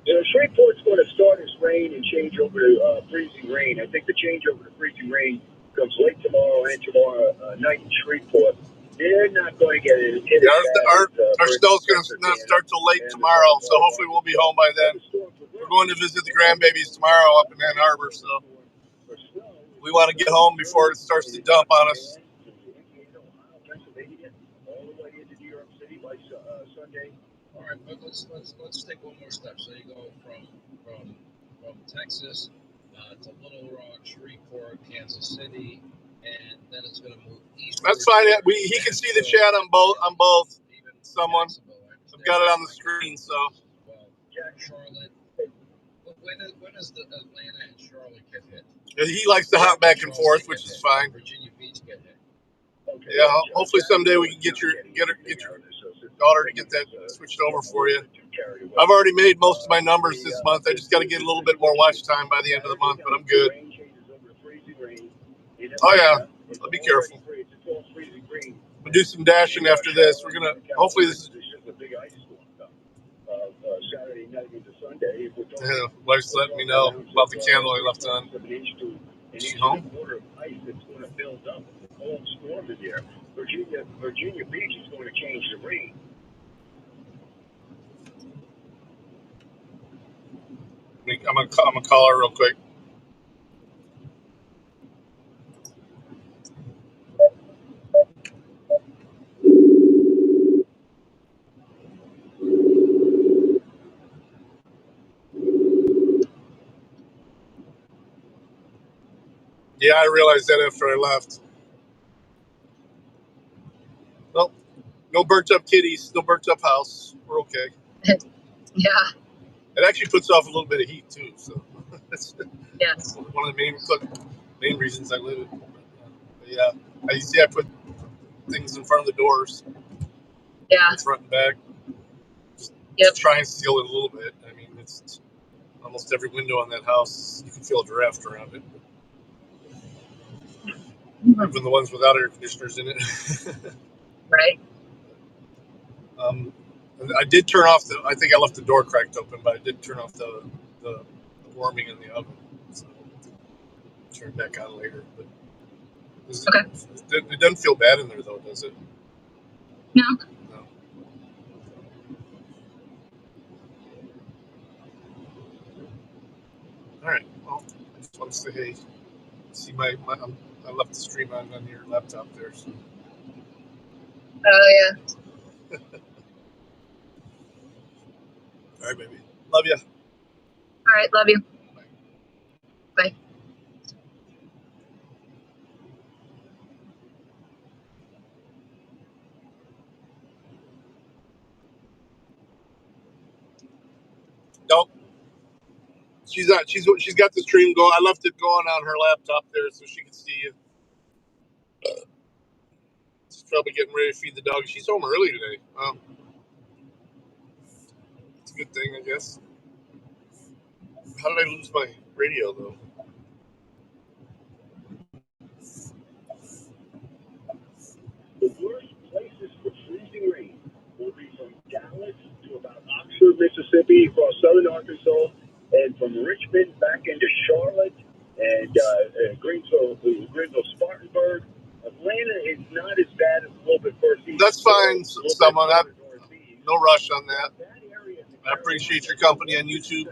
Shreveport's going to start as rain and change over to freezing rain. I think the change over to freezing rain comes late tomorrow and tomorrow night in Shreveport. They're not going to get it. Our snow's going to not start till late tomorrow, so hopefully we'll be home by then. We're going to visit the grandbabies tomorrow up in Ann Arbor, so we want to get home before it starts to dump on us. All right, but let's take one more step. So you go from Texas to Little Rock, Shreveport, Kansas City, and then it's going to move east. That's fine. He can see the chat on both. Someone, I've got it on the screen. So, well, Charlotte. When does the Atlanta and Charlotte get hit? He likes to hop back and forth, which is fine. Virginia Beach get hit. Yeah, hopefully someday we can get your daughter to get that switched over for you. I've already made most of my numbers this month. I just got to get a little bit more watch time by the end of the month, but I'm good. Oh yeah, I'll be careful. We'll do some dashing after this. We're gonna hopefully this is. Yeah, wife's letting me know about the candle I left on. Is she home? Virginia Beach is going to change the rain. I'm gonna call her real quick. Yeah, I realized that after I left. Well, no burnt up kitties, no burnt up house. We're okay. Yeah. It actually puts off a little bit of heat too, so that's Yes. one of the main reasons I live it. But yeah, I put things in front of the doors. Yeah. Front and back. Just try and seal it a little bit. I mean, it's almost every window on that house, you can feel a draft around it. Even the ones without air conditioners in it. Right. I did turn off I think I left the door cracked open, but I did turn off the warming in the oven. So I'll turn it back on later. But it doesn't feel bad in there though, does it? No. All right. Well, I just want to say, hey, see I left the stream on your laptop there. So. Oh yeah. All right, baby. Love you. All right, love you. Bye. Nope. She's got the stream going. I left it going on her laptop there so she can see you. She's probably getting ready to feed the dog. She's home early today. It's a good thing, I guess. How did I lose my radio though? The worst places for freezing rain will be from Dallas to about Oxford, Mississippi, across southern Arkansas, and from Richmond back into Charlotte and Greenville, Spartanburg. Atlanta is not as bad as a little bit first. That's fine, someone. No rush on that. I appreciate your company on YouTube.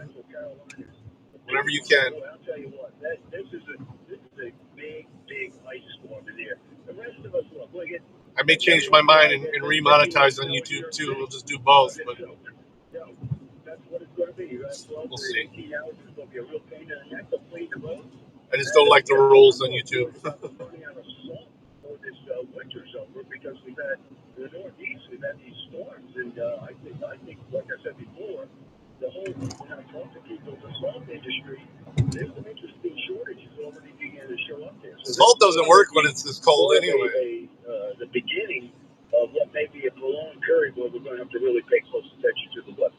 Whenever you can. I'll tell you what, this is a big ice storm in here. The rest of us, look I may change my mind and remonetize on YouTube too. We'll just do both, but that's what it's going to be. We'll see. 18 hours, it's going to be a real pain in the neck to clean the road. I just don't like the rules on YouTube. Running out of salt for this winter's over because we've had the Northeast, we've had these storms, and I think, like I said before, the whole when I talk to people in the salt industry, there's some interesting shortages already beginning to show up there. So salt doesn't work when it's this cold anyway. The beginning of what may be a prolonged period where we're going to have to really pay close attention to the weather.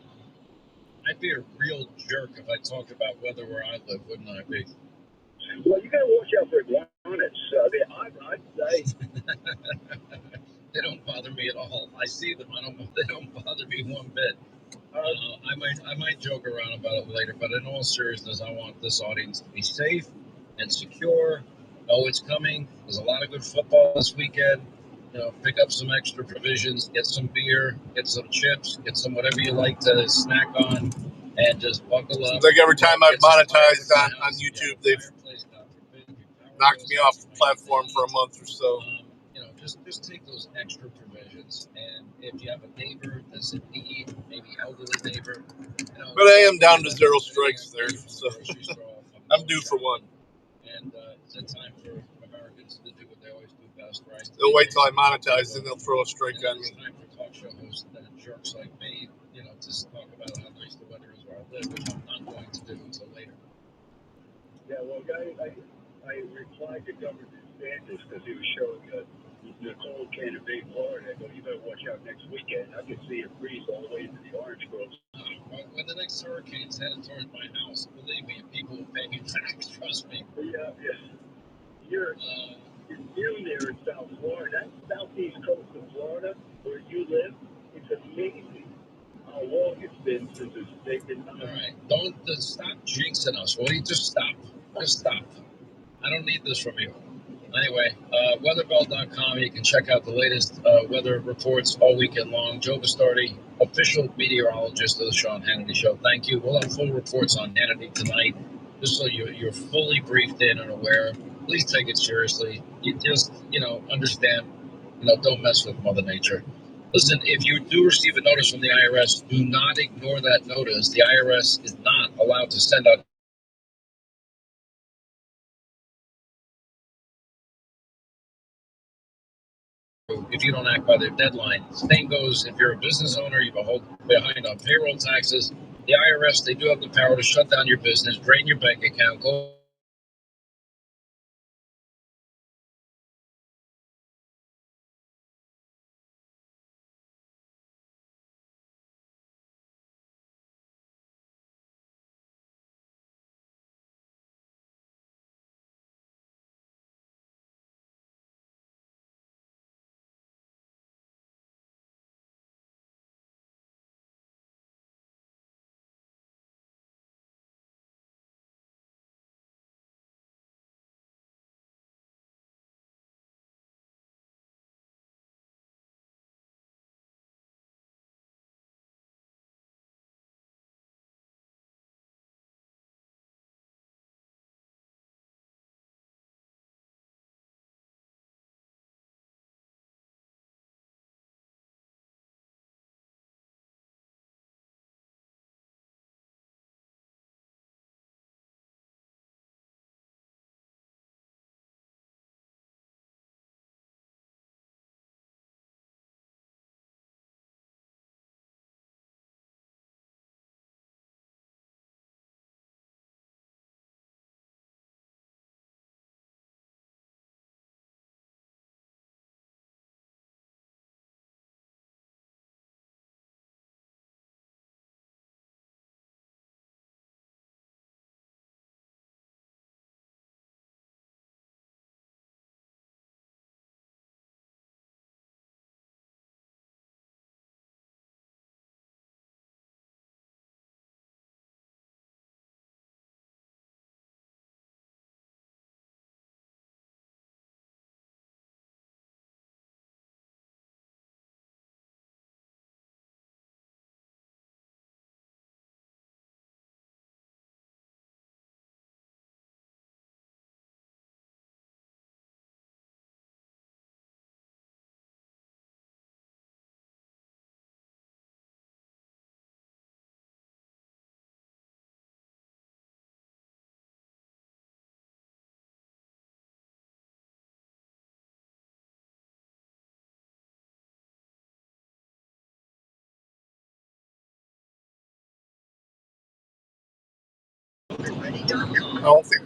I'd be a real jerk if I talked about weather where I live, wouldn't I be? Well, you got to watch out for iguanas. They don't bother me at all. I see them. They don't bother me one bit. I might joke around about it later, but in all seriousness, I want this audience to be safe and secure. Know it's coming. There's a lot of good football this weekend. Pick up some extra provisions, get some beer, get some chips, get some whatever you like to snack on, and just buckle up. Like every time I've monetized on YouTube, they've knocked me off the platform for a month or so. Just take those extra provisions, and if you have a neighbor that's in need, maybe elderly neighbor. But I am down to 0 strikes there, so I'm due for one. And it's a time for Americans to do what they always do best, right? They'll wait till I monetize, then they'll throw a strike on me. It's time for talk show hosts that are jerks like me, to talk about how nice the weather is where I live, which I'm not going to do until later. Yeah, well, I replied to Governor DeSantis because he was showing Nicole can't invade Florida. I go, you better watch out next weekend. I can see it freeze all the way into the orange groves. When the next hurricane's headed towards my house, believe me, people will pay me back. Trust me. Yeah. You're new there in South Florida. That southeast coast of Florida, where you live, it's amazing how long it's been since they've been. All right, don't stop jinxing us. Will you just stop? Just stop. I don't need this from you. Anyway, weatherbell.com. You can check out the latest weather reports all weekend long. Joe Bastardi, official meteorologist of the Sean Hannity Show. Thank you. We'll have full reports on Hannity tonight, just so you're fully briefed in and aware. Please take it seriously. You just, understand, don't mess with Mother Nature. Listen, if you do receive a notice from the IRS, do not ignore that notice. The IRS is not allowed to send out if you don't act by their deadline. Same goes if you're a business owner, you're behind on payroll taxes. The IRS, they do have the power to shut down your business, drain your bank account, go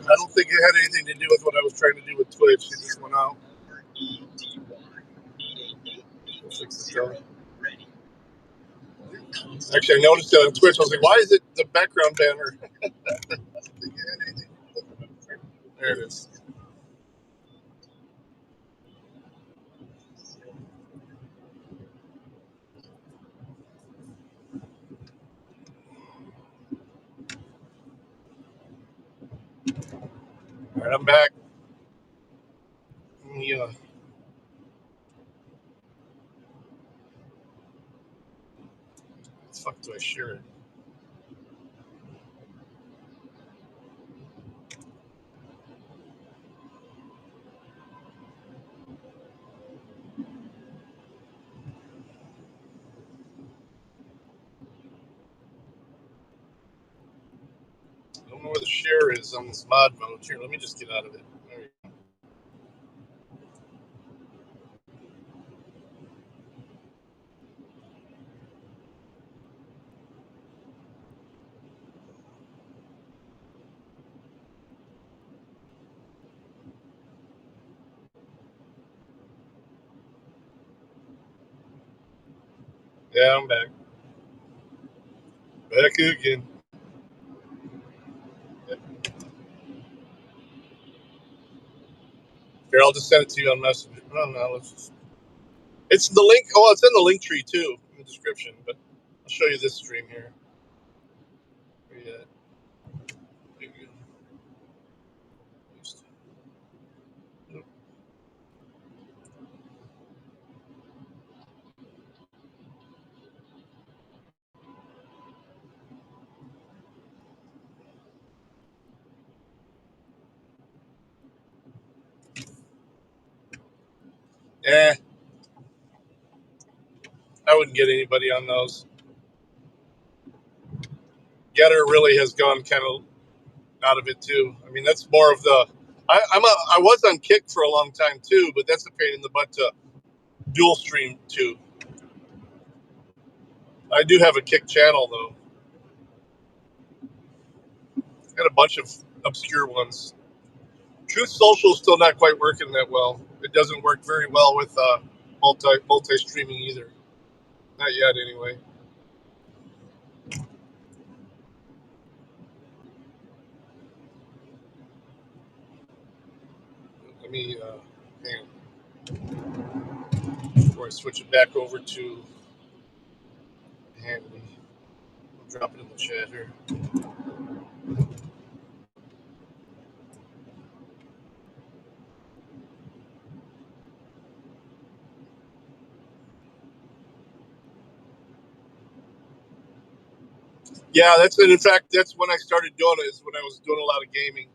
I don't think it had anything to do with what I was trying to do with Twitch. It just went out. Actually, I noticed it on Twitch. I was like, why is it the background banner? There it is. All right, I'm back. Yeah. The fuck do I share it? don't know where the share is on this mod mode. Here, let me just get out of it. There you go. Yeah, I'm back. Back again. Here, I'll just send it to you on Messenger. Oh, no, let's just... It's the link. Oh, it's in the link tree too, in the description. But I'll show you this stream here. Where you at? There you go. Eh, I wouldn't get anybody on those. Getter really has gone kind of out of it too. I mean, that's more of the. I was on Kick for a long time too, but that's a pain in the butt to dual stream too. I do have a Kick channel though. Got a bunch of obscure ones. Truth Social is still not quite working that well. It doesn't work very well with multi streaming either. Not yet, anyway. Let me hang on. Before I switch it back over to Handy. I'll drop it in the chat here. Yeah, in fact, that's when I started doing it, is when I was doing a lot of gaming.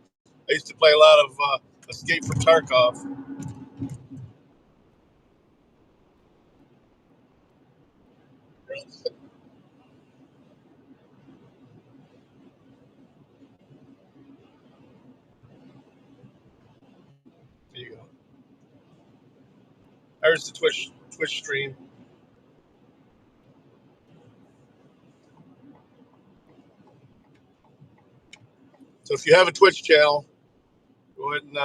I used to play a lot of Escape from Tarkov. There you go. There's the Twitch stream. So if you have a Twitch channel, go ahead and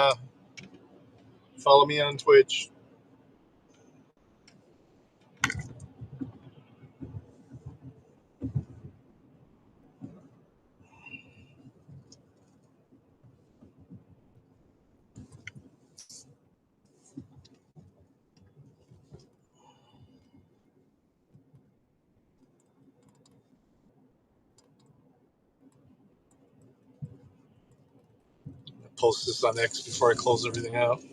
follow me on Twitch. I'll post this on X before I close everything out.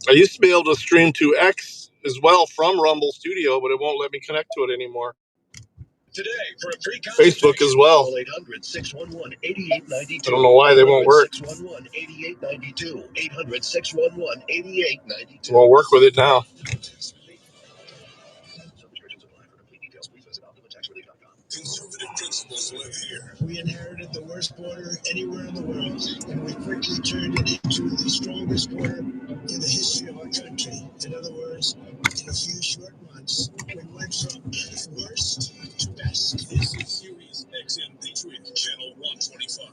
I used to be able to stream to X as well from Rumble Studio, but it won't let me connect to it anymore. Today for a free Facebook as well. 800-611-8892. I don't know why they won't work. 611-8892. 800-611-8892. Won't work with it now. Conservative principles live here. We inherited the worst border anywhere in the world, and we quickly turned it into the strongest border in the history of our country. In other words, in a few short months, we went from worst to best. This is Sirius XM Patriot, Channel 125.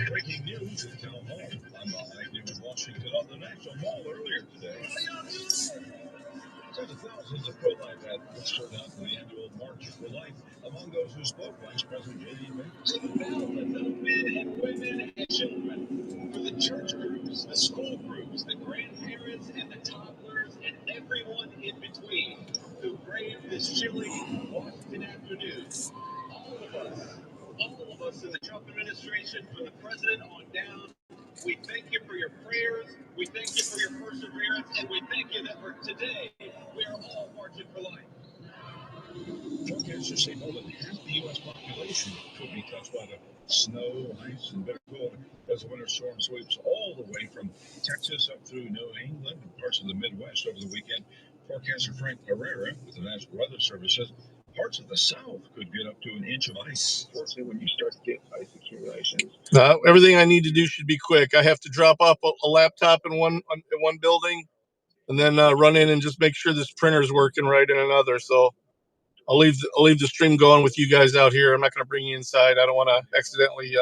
Breaking news at Town Hall. I'm Bob Agnew in Washington on the National Mall earlier today. Tens of thousands of pro-life advocates showed up for the annual March for Life. Among those who spoke, Vice President J.D. Vance. For the men and women and children, for the church groups, the school groups, the grandparents and the toddlers, and everyone in between who braved this chilly Washington afternoon. All of us in the Trump administration, from the president on down, we thank you for your prayers, we thank you for your perseverance, and we thank you that for today, we are all marching for life. Forecasters say more than half the U.S. population could be touched by the snow, ice, and bitter cold as the winter storm sweeps all the way from Texas up through New England and parts of the Midwest over the weekend. Forecaster Frank Herrera with the National Weather Service says parts of the South could get up to an inch of ice. Fortunately, when you start to get ice accumulations, Everything I need to do should be quick. I have to drop off a laptop in one building, and then run in and just make sure this printer is working right in another. So I'll leave the stream going with you guys out here. I'm not going to bring you inside. I don't want to accidentally.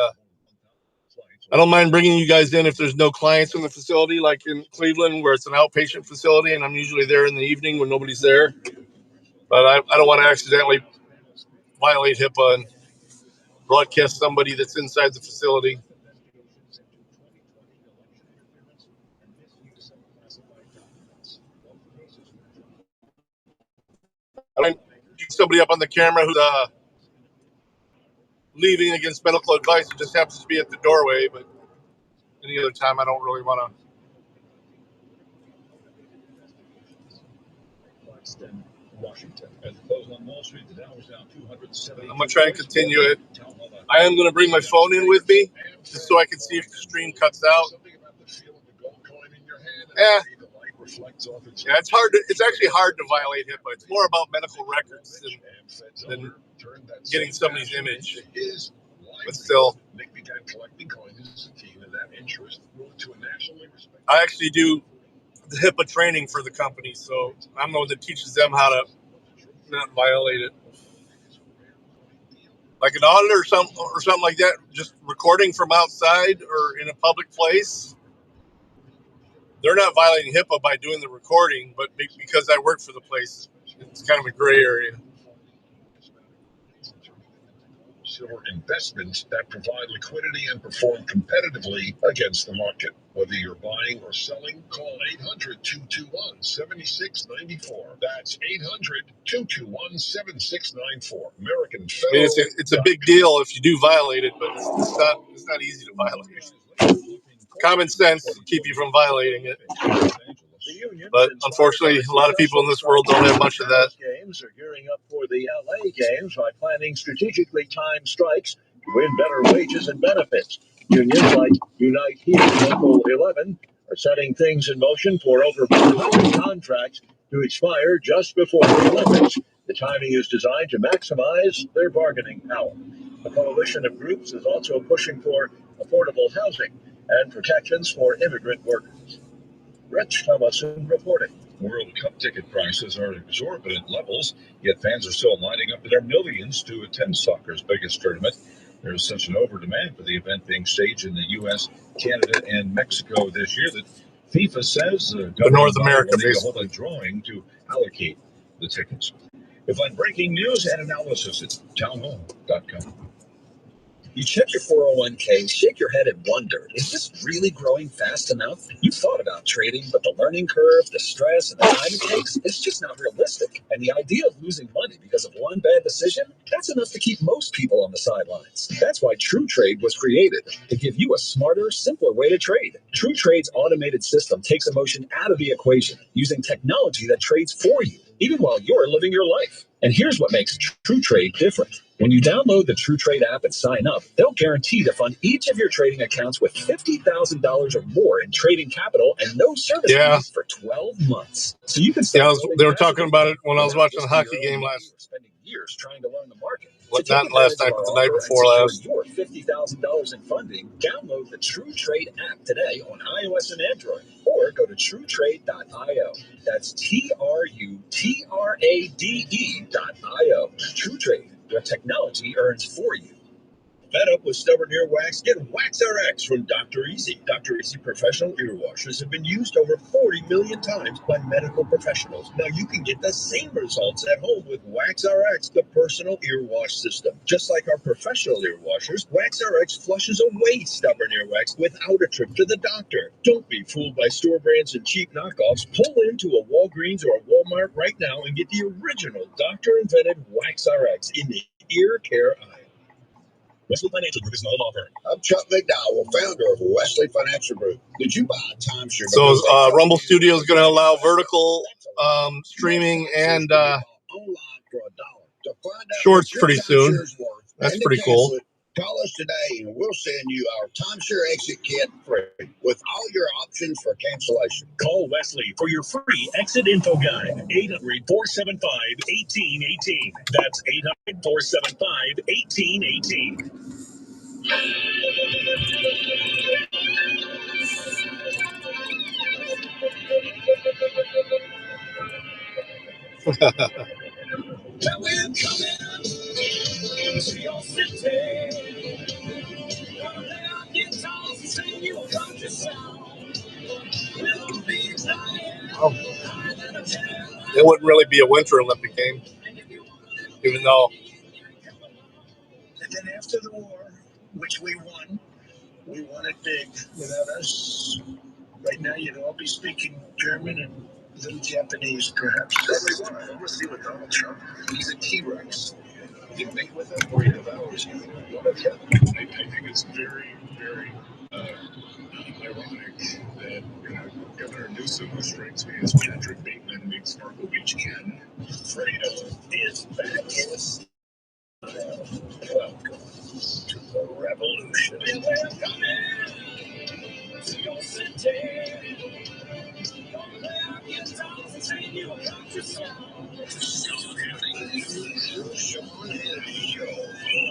I don't mind bringing you guys in if there's no clients in the facility, like in Cleveland, where it's an outpatient facility, and I'm usually there in the evening when nobody's there. But I don't want to accidentally violate HIPAA and broadcast somebody that's inside the facility. I don't get somebody up on the camera who's leaving against medical advice. It just happens to be at the doorway, but any other time, I don't really want to. Washington. At the close on Wall Street, the Dow was down 270. I'm going to try and continue it. I am going to bring my phone in with me just so I can see if the stream cuts out. Yeah, it's hard. It's actually hard to violate HIPAA. It's more about medical records than getting somebody's image. But still, I actually do the HIPAA training for the company, so I'm the one that teaches them how to not violate it. Like an audit or something like that, just recording from outside or in a public place, they're not violating HIPAA by doing the recording, but because I work for the place, it's kind of a gray area. For investments that provide liquidity and perform competitively against the market. Whether you're buying or selling, call 800-221-7694. That's 800-221-7694. American Federal. I mean, it's a big deal if you do violate it, but it's not easy to violate. Common sense will keep you from violating it. But unfortunately, a lot of people in this world don't have much of that. Games are gearing up for the LA games by planning strategically timed strikes to win better wages and benefits. Unions like Unite Here Local 11 are setting things in motion for over 100 contracts to expire just before the Olympics. The timing is designed to maximize their bargaining power. The coalition of groups is also pushing for affordable housing and protections for immigrant workers. Rich Thomason reporting. World Cup ticket prices are at exorbitant levels, yet fans are still lining up their millions to attend soccer's biggest tournament. There's such an overdemand for the event being staged in the U.S., Canada, and Mexico this year that FIFA says the North America will hold a drawing to allocate the tickets. You'll find breaking news and analysis at townhall.com. You check your 401k, shake your head and wonder, is this really growing fast enough? You've thought about trading, but the learning curve, the stress, and the time it takes, it's just not realistic. And the idea of losing money because of one bad decision, that's enough to keep most people on the sidelines. That's why True Trade was created, to give you a smarter, simpler way to trade. True Trade's automated system takes emotion out of the equation, using technology that trades for you, even while you're living your life. And here's what makes True Trade different. When you download the True Trade app and sign up, they'll guarantee to fund each of your trading accounts with $50,000 or more in trading capital and no service fees for 12 months. So you can start. They were talking about it when I was watching the hockey game last. Spending years trying to learn the market. Not last night, but the night before last. Your $50,000 in funding. Download the True Trade app today on iOS and Android, or go to TrueTrade.io. That's TrueTrade.io. True Trade, where technology earns for you. Fed up with stubborn earwax? Get WaxRx from Dr. Easy. Dr. Easy professional ear washers have been used over 40 million times by medical professionals. Now you can get the same results at home with WaxRx, the personal ear wash system. Just like our professional ear washers, WaxRx flushes away stubborn earwax without a trip to the doctor. Don't be fooled by store brands and cheap knockoffs. Pull into a Walgreens or a Walmart right now and get the original doctor-invented WaxRx in the ear care aisle. Wesley Financial Group is not a law firm. I'm Chuck McDowell, founder of Wesley Financial Group. Did you buy a timeshare? So Rumble Studio is going to allow vertical streaming and online for $1. shorts pretty soon. That's pretty cool. Call us today and we'll send you our timeshare exit kit free with all your options for cancellation. Call Wesley for your free exit info guide. 800-475-1818. That's 800-475-1818. We're coming to your city. Gonna lay our guitars and sing you a country song. We'll be flying higher than a tail. It wouldn't really be a Winter Olympic game, even though. And then after the war, which we won it big. Without us, right now you'd all be speaking German and a little Japanese, perhaps. I want to see with Donald Trump. He's a T-Rex. You mate with him or he devours you. I think it's very, very ironic that Governor Newsom, who strikes me as Patrick Bateman meets Marco Beach Ken, Fredo is back in his welcome to the revolution. We're coming to your city. Gonna lay our guitars and sing you a country song. Sean Hannity Show.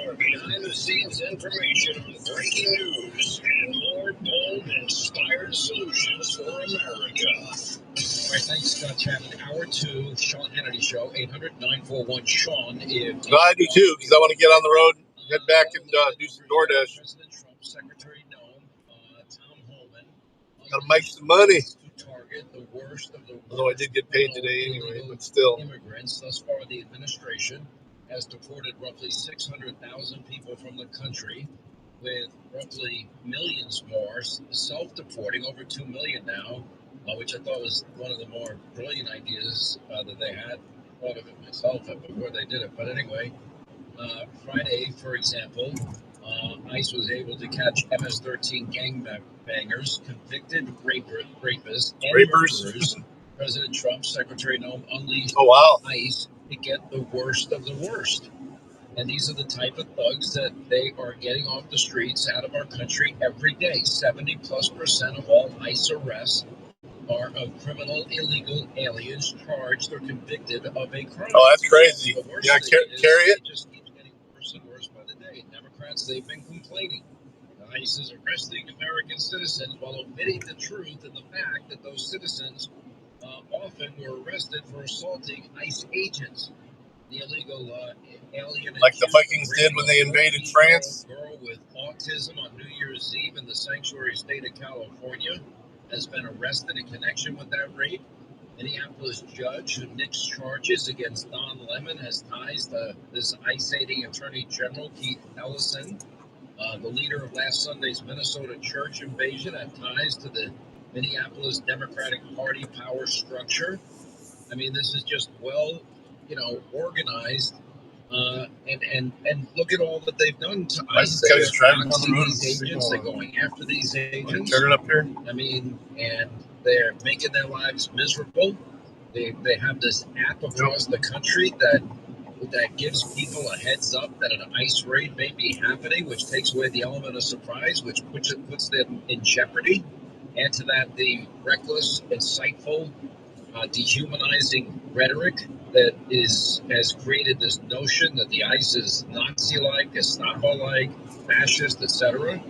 More behind-the-scenes information, breaking news, and more bold, inspired solutions for America. All right, thanks, Chapman. Hour 2, Sean Hannity Show, 800-941-SEAN. No, I do too, because I want to get on the road, head back and do some DoorDash. President Trump, Secretary Noem, Tom Homan. Gotta make some money. To target the worst of the Although I did get paid today anyway, but still. Immigrants. Thus far, the administration has deported roughly 600,000 people from the country, with roughly millions more self-deporting, over 2 million now, which I thought was one of the more brilliant ideas that they had. Thought of it myself before they did it. But anyway, Friday, for example, ICE was able to catch MS-13 gangbangers, convicted rapists, and murderers. President Trump, Secretary Noem unleashed ICE to get the worst of the worst. And these are the type of thugs that they are getting off the streets out of our country every day. 70+% of all ICE arrests are of criminal illegal aliens charged or convicted of a crime. Oh, that's crazy. Yeah, carry it. It just keeps getting worse and worse by the day. Democrats, they've been complaining. ICE is arresting American citizens while omitting the truth and the fact that those citizens often were arrested for assaulting ICE agents. The illegal alien, like the Vikings did when they invaded France. Girl with autism on New Year's Eve in the sanctuary state of California has been arrested in connection with that rape. Minneapolis judge who nixed charges against Don Lemon has ties to this ICE-aiding Attorney General Keith Ellison. The leader of last Sunday's Minnesota church invasion had ties to the Minneapolis Democratic Party power structure. I mean, this is just organized, and look at all that they've done to ICE. They're going after these agents. Turn it up here. I mean, and they're making their lives miserable. They have this app across the country that gives people a heads up that an ICE raid may be happening, which takes away the element of surprise, which puts them in jeopardy. Add to that the reckless, insightful, dehumanizing rhetoric that has created this notion that the ICE is Nazi-like, Gestapo-like, fascist, etc.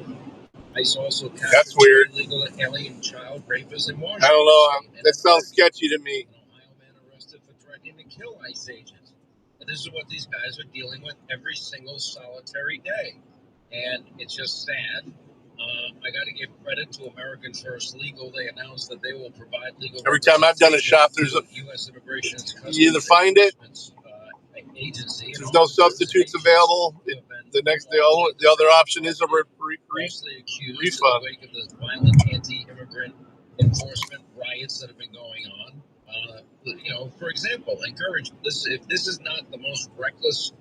ICE also captured illegal alien child rapists in Washington. I don't know. That sounds sketchy to me. An Ohio man arrested for threatening to kill ICE agents. And this is what these guys are dealing with every single solitary day. And it's just sad. I got to give credit to American First Legal. They announced that they will provide legal. Every time I've done a shop, there's a U.S. Immigration and Customs you either find it. Agency. There's no substitutes available. The other option is a refund. In the wake of the violent anti-immigrant enforcement riots that have been going on. For example, if this is not the most reckless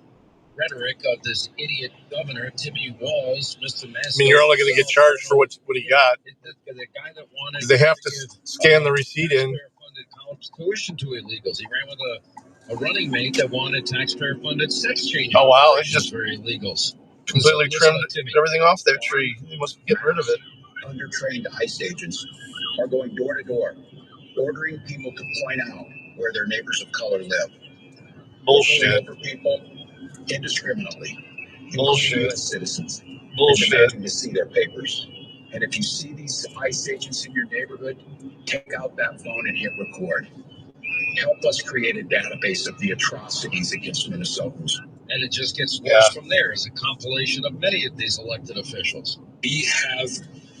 rhetoric of this idiot governor, Timmy Walz, Mr. Massey. I mean, you're only going to get charged for what he got. The guy that wanted they have to scan the receipt in. Funded college tuition to illegals. He ran with a A running mate that wanted taxpayer-funded sex change. Oh wow! It's just for illegals. Completely trimmed everything off that tree. They must be getting rid of it. Undertrained ICE agents are going door to door, ordering people to point out where their neighbors of color live. Bullshit. Over people indiscriminately, Bullshit. U.S. citizens, Bullshit. demanding to see their papers. And if you see these ICE agents in your neighborhood, take out that phone and hit record. Help us create a database of the atrocities against Minnesotans. And it just gets worse from there as a compilation of many of these elected officials. We have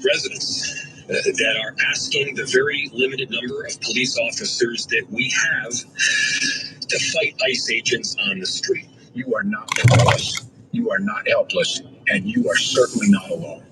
residents that are asking the very limited number of police officers that we have to fight ICE agents on the street. You are not powerless, you are not helpless, and you are certainly not alone.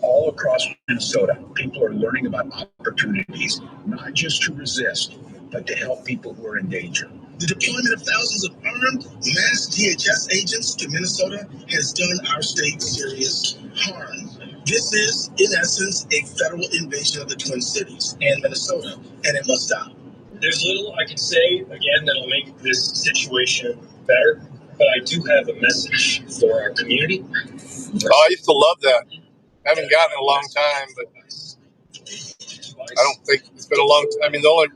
All across Minnesota, people are learning about opportunities, not just to resist, but to help people who are in danger. The deployment of thousands of armed, masked DHS agents to Minnesota has done our state serious harm. This is, in essence, a federal invasion of the Twin Cities and Minnesota, and it must stop. There's little I can say, again, that'll make this situation better, but I do have a message for our community. Oh, I used to love that. I haven't gotten it in a long time, but I don't think it's been a long time. I mean, the only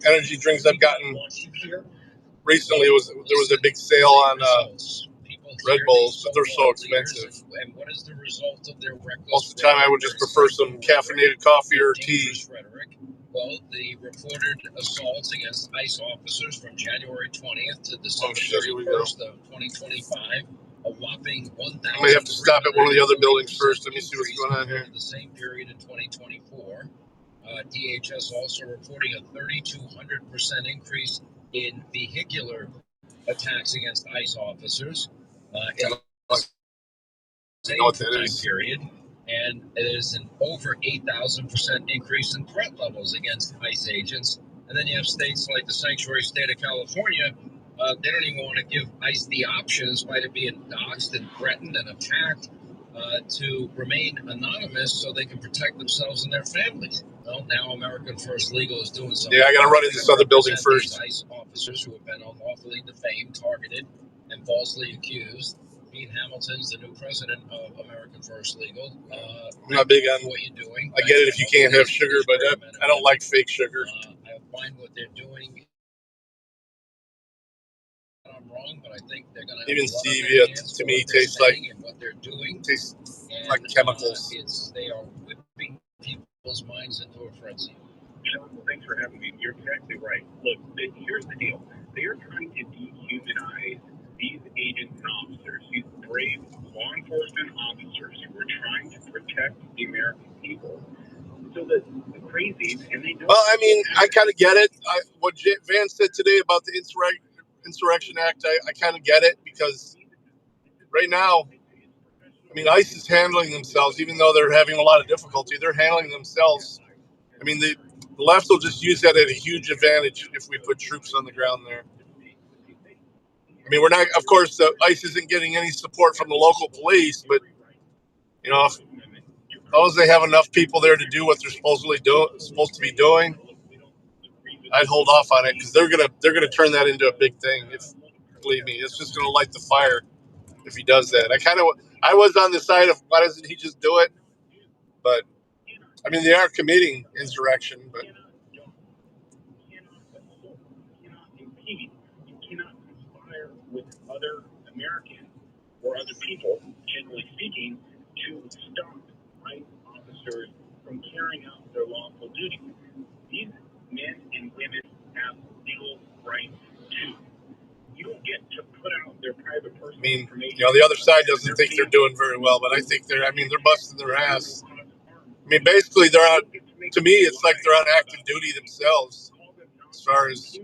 energy drinks I've gotten recently was there was a big sale on Red Bulls, but they're so expensive. And what is the result of their reckless? Most of the time, I would just prefer some caffeinated coffee or tea. Well, the reported assaults against ICE officers from January 20th to December 31st of 2025, a whopping 1,000. I may have to stop at one of the other buildings first. Let me see what's going on here. The same period in 2024, DHS also reporting a 3,200% increase in vehicular attacks against ICE officers in the same time period. And there's an over 8,000% increase in threat levels against ICE agents. And then you have states like the sanctuary state of California. They don't even want to give ICE the option, in spite of being doxxed and threatened and attacked, to remain anonymous so they can protect themselves and their families. Well, now American First Legal is doing something. Yeah, I got to run into this other building first. ICE officers who have been unlawfully defamed, targeted, and falsely accused. Dean Hamilton's the new president of American First Legal. I'm not big on what you're doing. I get it if you can't have sugar, but I don't like fake sugar. I find what they're doing. I'm wrong, but I think they're going to. Even stevia to me tastes like what they're doing. Tastes like chemicals. They are whipping people's minds into a frenzy. Sean, thanks for having me. You're exactly right. Look, here's the deal. They are trying to dehumanize these agents and officers, these brave law enforcement officers who are trying to protect the American people. So the crazies, and they don't. Well, I mean, I kind of get it. What Van said today about the Insurrection Act, I kind of get it, because right now, I mean, ICE is handling themselves, even though they're having a lot of difficulty. They're handling themselves. I mean, the left will just use that at a huge advantage if we put troops on the ground there. I mean, we're not, of course, the ICE isn't getting any support from the local police, but, you know, as long as they have enough people there to do what they're supposed to be doing, I'd hold off on it, because they're gonna turn that into a big thing. Believe me, it's just gonna light the fire if he does that. I was on the side of why doesn't he just do it? But I mean, they are committing insurrection, but. You cannot conspire with other Americans or other people, generally speaking, to stop ICE officers from carrying out their lawful duty. These men and women have legal rights too. You don't get to put out their private personal information. You know, the other side doesn't think they're doing very well, but I think they're busting their ass. I mean, basically, to me, it's like they're on active duty themselves as far as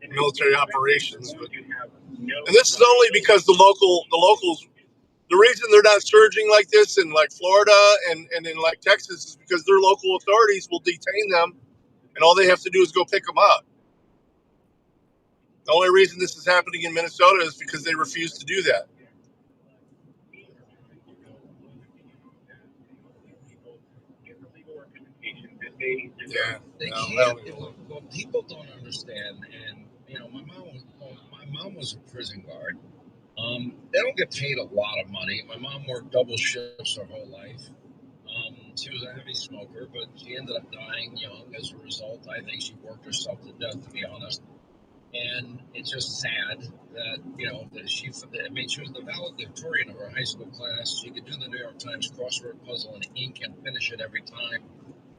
military operations. And this is only because the locals, the reason they're not surging like this in like Florida and in like Texas is because their local authorities will detain them, and all they have to do is go pick them up. The only reason this is happening in Minnesota is because they refuse to do that. What people don't understand, and my mom was a prison guard. They don't get paid a lot of money. My mom worked double shifts her whole life. She was a heavy smoker, but she ended up dying young as a result. I think she worked herself to death, to be honest. And it's just sad that, that she was the valedictorian of her high school class. She could do the New York Times crossword puzzle in ink and finish it every time.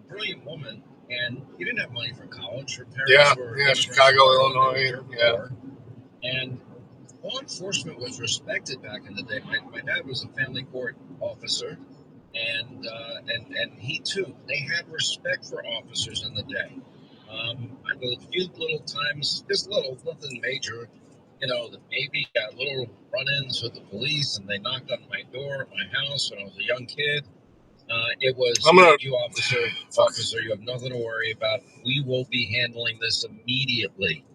Brilliant woman. And she didn't have money for college. Her parents were Chicago, Illinois. Yeah. And law enforcement was respected back in the day. My dad was a family court officer, and he too. They had respect for officers in the day. I know a few little times, just little, nothing major. That maybe got little run-ins with the police, and they knocked on my door at my house when I was a young kid. It was, you officer, you have nothing to worry about. We will be handling this immediately.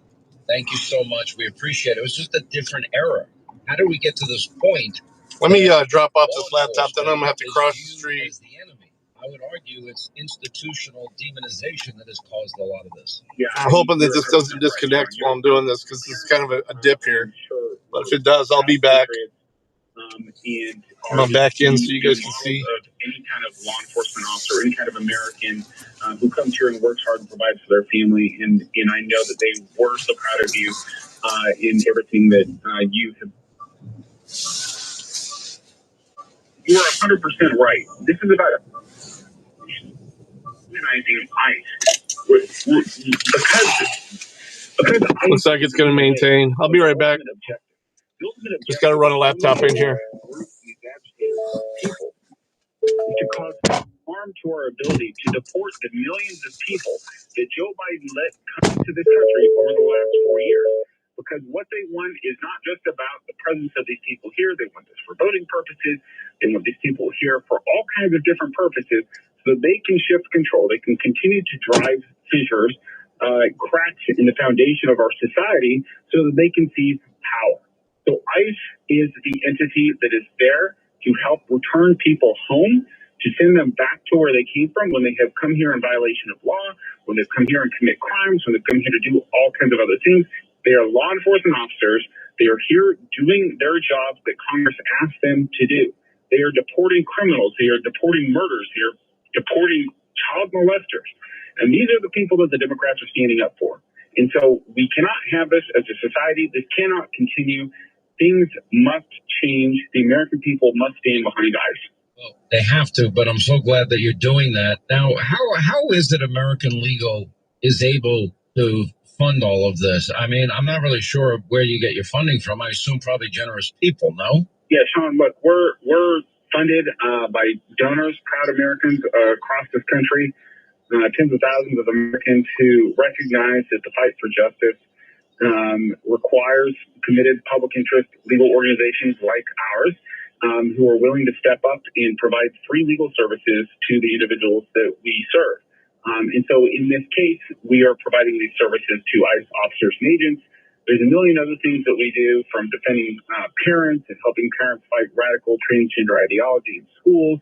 Thank you so much. We appreciate it. It was just a different era. How did we get to this point? Let me drop off this laptop, then I'm going to have to cross the street. As the enemy. I would argue it's institutional demonization that has caused a lot of this. Yeah, I'm hoping that this doesn't disconnect while I'm doing this, because this is kind of a dip here. But if it does, I'll be back. I'm going back in so you guys can see. Any kind of law enforcement officer, any kind of American who comes here and works hard and provides for their family. And I know that they were so proud of you in everything that you have. You are 100% right. This is about organizing ICE. Because looks like it's going to maintain. I'll be right back. Just got to run a laptop in here. To cause harm to our ability to deport the millions of people that Joe Biden let come to this country over the last 4 years. Because what they want is not just about the presence of these people here. They want this for voting purposes. They want these people here for all kinds of different purposes so that they can shift control. They can continue to drive fissures, cracks in the foundation of our society so that they can seize power. So ICE is the entity that is there to help return people home, to send them back to where they came from when they have come here in violation of law, when they've come here and commit crimes, when they've come here to do all kinds of other things. They are law enforcement officers. They are here doing their jobs that Congress asked them to do. They are deporting criminals. They are deporting murders. They are deporting child molesters. And these are the people that the Democrats are standing up for. And so we cannot have this as a society. This cannot continue. Things must change. The American people must stand behind ICE. Well, they have to, but I'm so glad that you're doing that. Now, how is it American Legal is able to fund all of this? I mean, I'm not really sure where you get your funding from. I assume probably generous people, no? Yeah, Sean, look, we're funded by donors, proud Americans across this country, tens of thousands of Americans who recognize that the fight for justice requires committed public interest legal organizations like ours, who are willing to step up and provide free legal services to the individuals that we serve. And so in this case, we are providing these services to ICE officers and agents. There's a million other things that we do, from defending parents and helping parents fight radical transgender ideology in schools,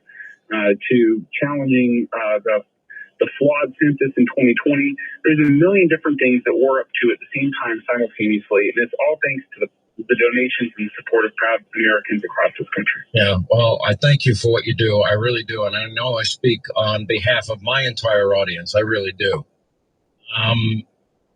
to challenging the flawed census in 2020. There's a million different things that we're up to at the same time simultaneously. And it's all thanks to the donations and support of proud Americans across this country. Yeah, well, I thank you for what you do. I really do. And I know I speak on behalf of my entire audience. I really do.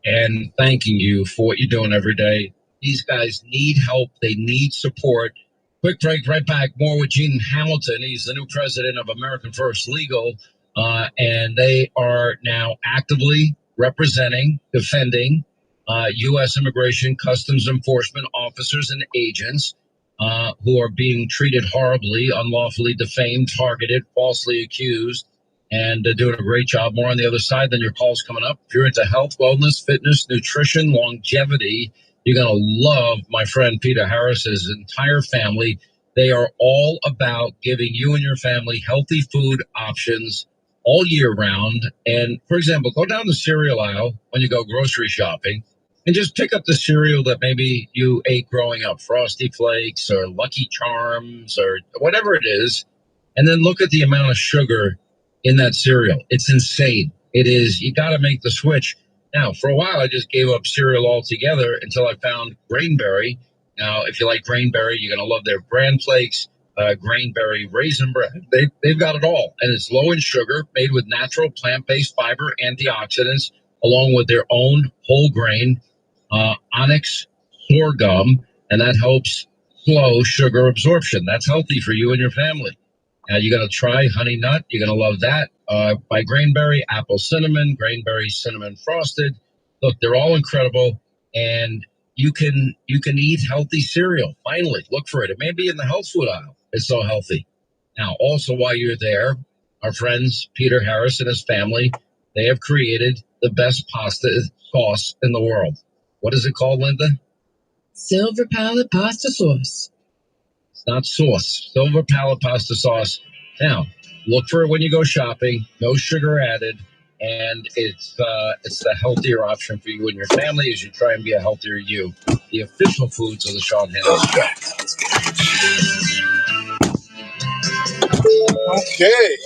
And thanking you for what you're doing every day. These guys need help. They need support. Quick break, right back. More with Gene Hamilton. He's the new president of American First Legal. And they are now actively representing, defending U.S. immigration, customs enforcement officers and agents who are being treated horribly, unlawfully defamed, targeted, falsely accused, and doing a great job. More on the other side. Then your call's coming up. If you're into health, wellness, fitness, nutrition, longevity, you're going to love my friend Peter Harris's entire family. They are all about giving you and your family healthy food options all year round. And for example, go down the cereal aisle when you go grocery shopping and just pick up the cereal that maybe you ate growing up, Frosty Flakes or Lucky Charms or whatever it is. And then look at the amount of sugar in that cereal. It's insane. It is. You got to make the switch. Now, for a while, I just gave up cereal altogether until I found Grainberry. Now, if you like Grainberry, you're going to love their bran flakes, Grainberry raisin bread. They've got it all, and it's low in sugar, made with natural plant-based fiber, antioxidants, along with their own whole grain onyx sorghum, and that helps slow sugar absorption. That's healthy for you and your family. You're going to try Honey Nut. You're going to love that. By Grainberry, apple cinnamon, Grainberry cinnamon frosted. Look, they're all incredible, and you can eat healthy cereal. Finally, look for it. It may be in the health food aisle. It's so healthy. Now, also while you're there, our friends Peter Harris and his family, they have created the best pasta sauce in the world. What is it called, Linda? Silver Palette Pasta Sauce. It's not sauce. Silver Palette Pasta Sauce. Now, look for it when you go shopping. No sugar added, and it's the healthier option for you and your family as you try and be a healthier you. The official foods of the Sean Hannity. Okay.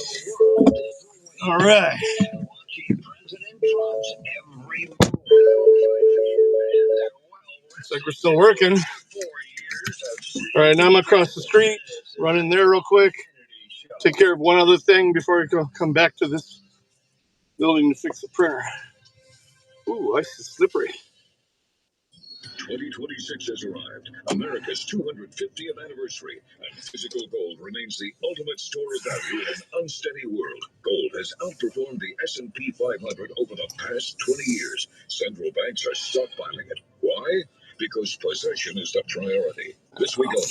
All right. Looks like we're still working. All right, now I'm across the street, run in there real quick, take care of one other thing before I come back to this building to fix the printer. Ooh, ice is slippery. 2026 has arrived, America's 250th anniversary, and physical gold remains the ultimate store of value in an unsteady world. Gold has outperformed the S&P 500 over the past 20 years. Central banks are stockpiling it. Why? Because possession is the priority. This week only,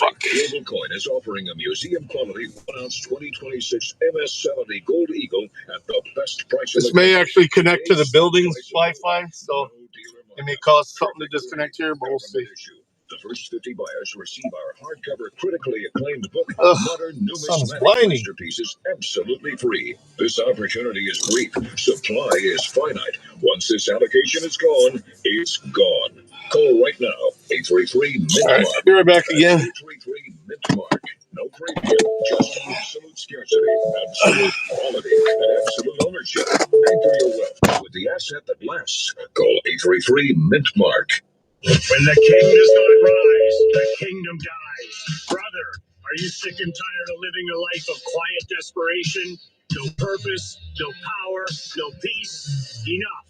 Global Coin is offering a museum-quality 1-ounce 2026 MS-70 Gold Eagle at the best price. This may actually connect to the building's Wi-Fi, so it may cause something to disconnect here, but we'll see. The first 50 buyers receive our hardcover, critically acclaimed book, Modern Numismatic Masterpieces, absolutely free. This opportunity is brief. Supply is finite. Once this allocation is gone, it's gone. Call right now, 833-MINT-MARK. All right, be right back again. 833-MINT-MARK. No premium, just absolute scarcity, absolute quality, and absolute ownership. Anchor your wealth with the asset that lasts. Call 833-MINT-MARK. When the king does not rise, the kingdom dies. Brother, are you sick and tired of living a life of quiet desperation? No purpose, no power, no peace? Enough.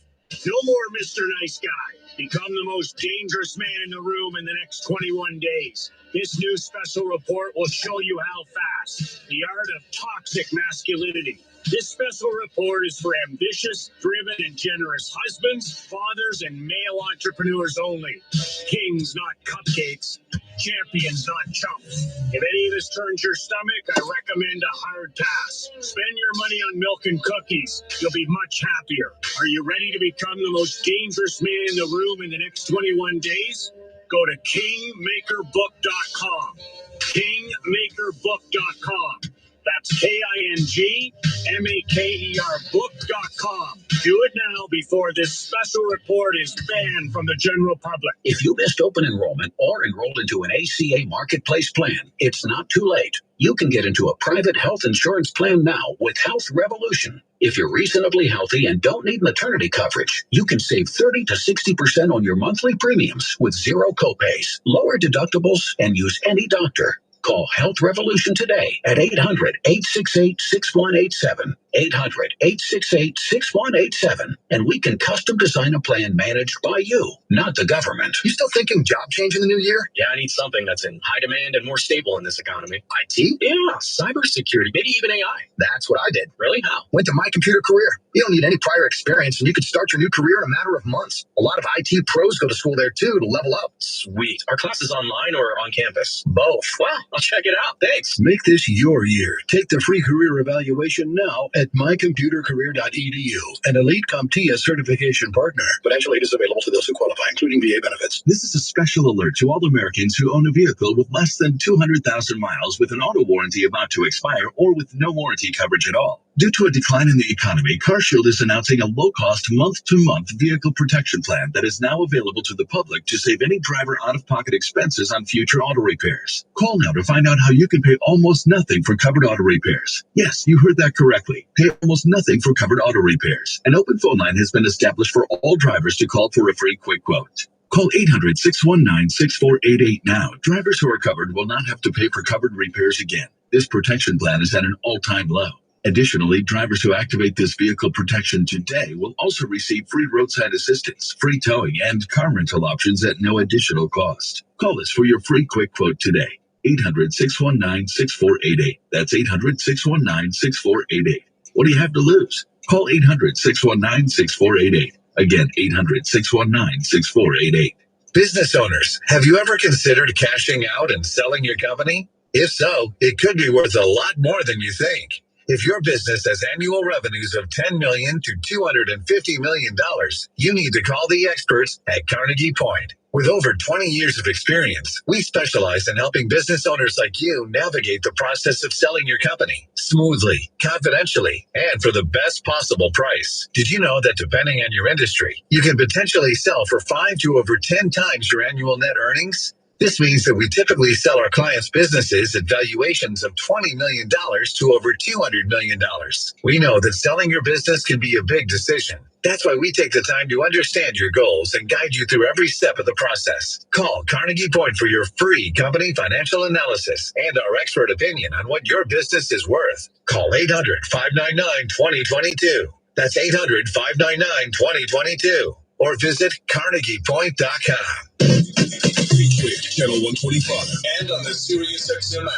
No more Mr. Nice Guy. Become the most dangerous man in the room in the next 21 days. This new special report will show you how fast. The art of toxic masculinity. This special report is for ambitious, driven, and generous husbands, fathers, and male entrepreneurs only. Kings, not cupcakes. Champions, not chumps. If any of this turns your stomach, I recommend a hard pass. Spend your money on milk and cookies. You'll be much happier. Are you ready to become the most dangerous man in the room in the next 21 days? Go to kingmakerbook.com. Kingmakerbook.com. That's KINGMAKER book.com. Do it now before this special report is banned from the general public. If you missed open enrollment or enrolled into an ACA Marketplace plan, it's not too late. You can get into a private health insurance plan now with Health Revolution. If you're reasonably healthy and don't need maternity coverage, you can save 30 to 60% on your monthly premiums with zero copays, lower deductibles, and use any doctor. Call Health Revolution today at 800-868-6187, 800-868-6187, and we can custom design a plan managed by you, not the government. You still thinking job change in the new year? Yeah, I need something that's in high demand and more stable in this economy. IT? Yeah, cybersecurity, maybe even AI. That's what I did. Really? How? Went to My Computer Career. You don't need any prior experience, and you could start your new career in a matter of months. A lot of IT pros go to school there, too, to level up. Sweet. Are classes online or on campus? Both. Wow, I'll check it out. Thanks. Make this your year. Take the free career evaluation now at mycomputercareer.edu, an elite CompTIA certification partner. Financial aid is available to those who qualify, including VA benefits. This is a special alert to all Americans who own a vehicle with less than 200,000 miles with an auto warranty about to expire or with no warranty coverage at all. Due to a decline in the economy, CarShield is announcing a low-cost month-to-month vehicle protection plan that is now available to the public to save any driver out-of-pocket expenses on future auto repairs. Call now to find out how you can pay almost nothing for covered auto repairs. Yes, you heard that correctly. Pay almost nothing for covered auto repairs. An open phone line has been established for all drivers to call for a free quick quote. Call 800-619-6488 now. Drivers who are covered will not have to pay for covered repairs again. This protection plan is at an all-time low. Additionally, drivers who activate this vehicle protection today will also receive free roadside assistance, free towing, and car rental options at no additional cost. Call us for your free quick quote today. 800-619-6488. That's 800-619-6488. What do you have to lose? Call 800-619-6488. Again, 800-619-6488. Business owners, have you ever considered cashing out and selling your company? If so, it could be worth a lot more than you think. If your business has annual revenues of $10 million to $250 million, you need to call the experts at Carnegie Point. With over 20 years of experience, we specialize in helping business owners like you navigate the process of selling your company smoothly, confidentially, and for the best possible price. Did you know that depending on your industry, you can potentially sell for 5 to over 10 times your annual net earnings? This means that we typically sell our clients' businesses at valuations of $20 million to over $200 million. We know that selling your business can be a big decision. That's why we take the time to understand your goals and guide you through every step of the process. Call Carnegie Point for your free company financial analysis and our expert opinion on what your business is worth. Call 800-599-2022. That's 800-599-2022. Or visit CarnegiePoint.com. Channel 125 and on the SiriusXM app.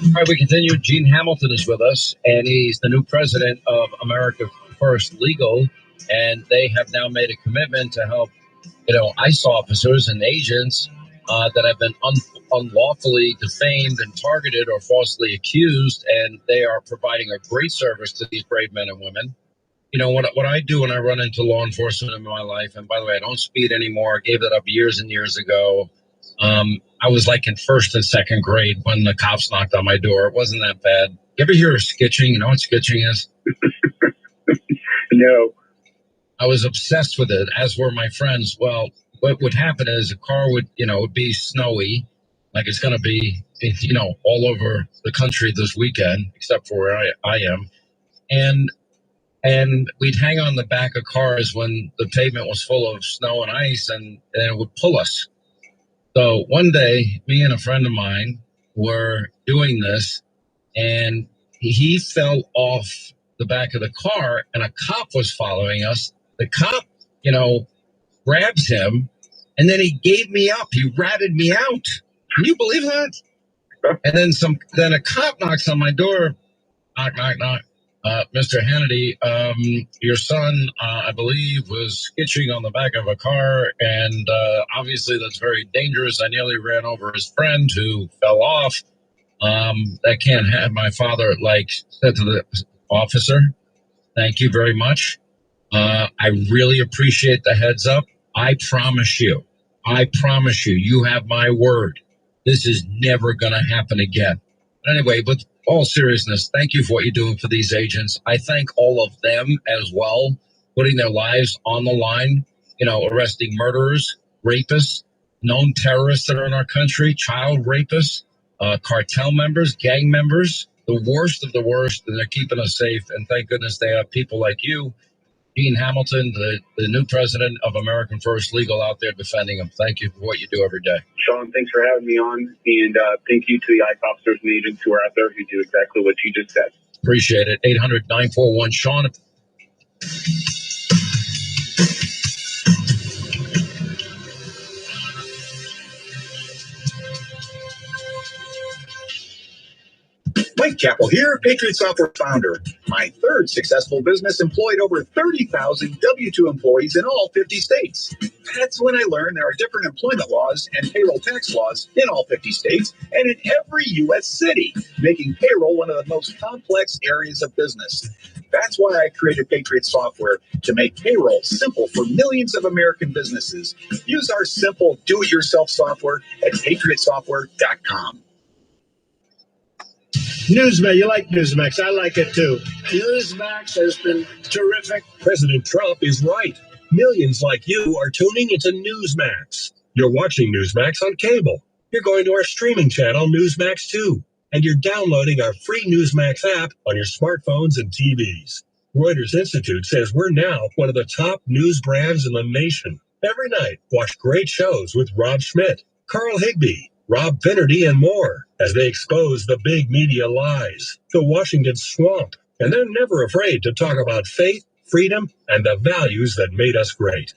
All right, we continue. Gene Hamilton is with us, and he's the new president of America First Legal, and they have now made a commitment to help, ICE officers and agents that have been unlawfully defamed and targeted or falsely accused, and they are providing a great service to these brave men and women. What I do when I run into law enforcement in my life, and by the way, I don't speed anymore. I gave that up years and years ago. I was like in first and second grade when the cops knocked on my door. It wasn't that bad. You ever hear of skitching? You know what skitching is? No. I was obsessed with it, as were my friends. Well, what would happen is a car would, it would be snowy, like it's going to be, all over the country this weekend, except for where I am. And we'd hang on the back of cars when the pavement was full of snow and ice, and it would pull us. So one day, me and a friend of mine were doing this, and he fell off the back of the car, and a cop was following us. The cop, grabs him, and then he gave me up. He ratted me out. Can you believe that? And then a cop knocks on my door. Knock, knock, knock. Mr. Hannity, your son, I believe, was skitching on the back of a car, and obviously that's very dangerous. I nearly ran over his friend who fell off. That can't have. My father, said to the officer, "Thank you very much. I really appreciate the heads up. I promise you, you have my word. This is never going to happen again." Anyway, but all seriousness, thank you for what you're doing for these agents. I thank all of them as well, putting their lives on the line, arresting murderers, rapists, known terrorists that are in our country, child rapists, cartel members, gang members, the worst of the worst, and they're keeping us safe. And thank goodness they have people like you, Gene Hamilton, the new president of American First Legal, out there defending them. Thank you for what you do every day. Sean, thanks for having me on, and thank you to the ICE officers and agents who are out there who do exactly what you just said. Appreciate it. 800-941-SEAN. Mike Chappell here, Patriot Software founder. My third successful business employed over 30,000 W-2 employees in all 50 states. That's when I learned there are different employment laws and payroll tax laws in all 50 states and in every U.S. city, making payroll one of the most complex areas of business. That's why I created Patriot Software, to make payroll simple for millions of American businesses. Use our simple do-it-yourself software at patriotsoftware.com. Newsmax, you like Newsmax? I like it too. Newsmax has been terrific. President Trump is right. Millions like you are tuning into Newsmax. You're watching Newsmax on cable. You're going to our streaming channel, Newsmax 2. And you're downloading our free Newsmax app on your smartphones and TVs. Reuters Institute says we're now one of the top news brands in the nation. Every night, watch great shows with Rob Schmidt, Carl Higbie, Rob Finnerty, and more as they expose the big media lies, the Washington swamp. And they're never afraid to talk about faith, freedom, and the values that made us great.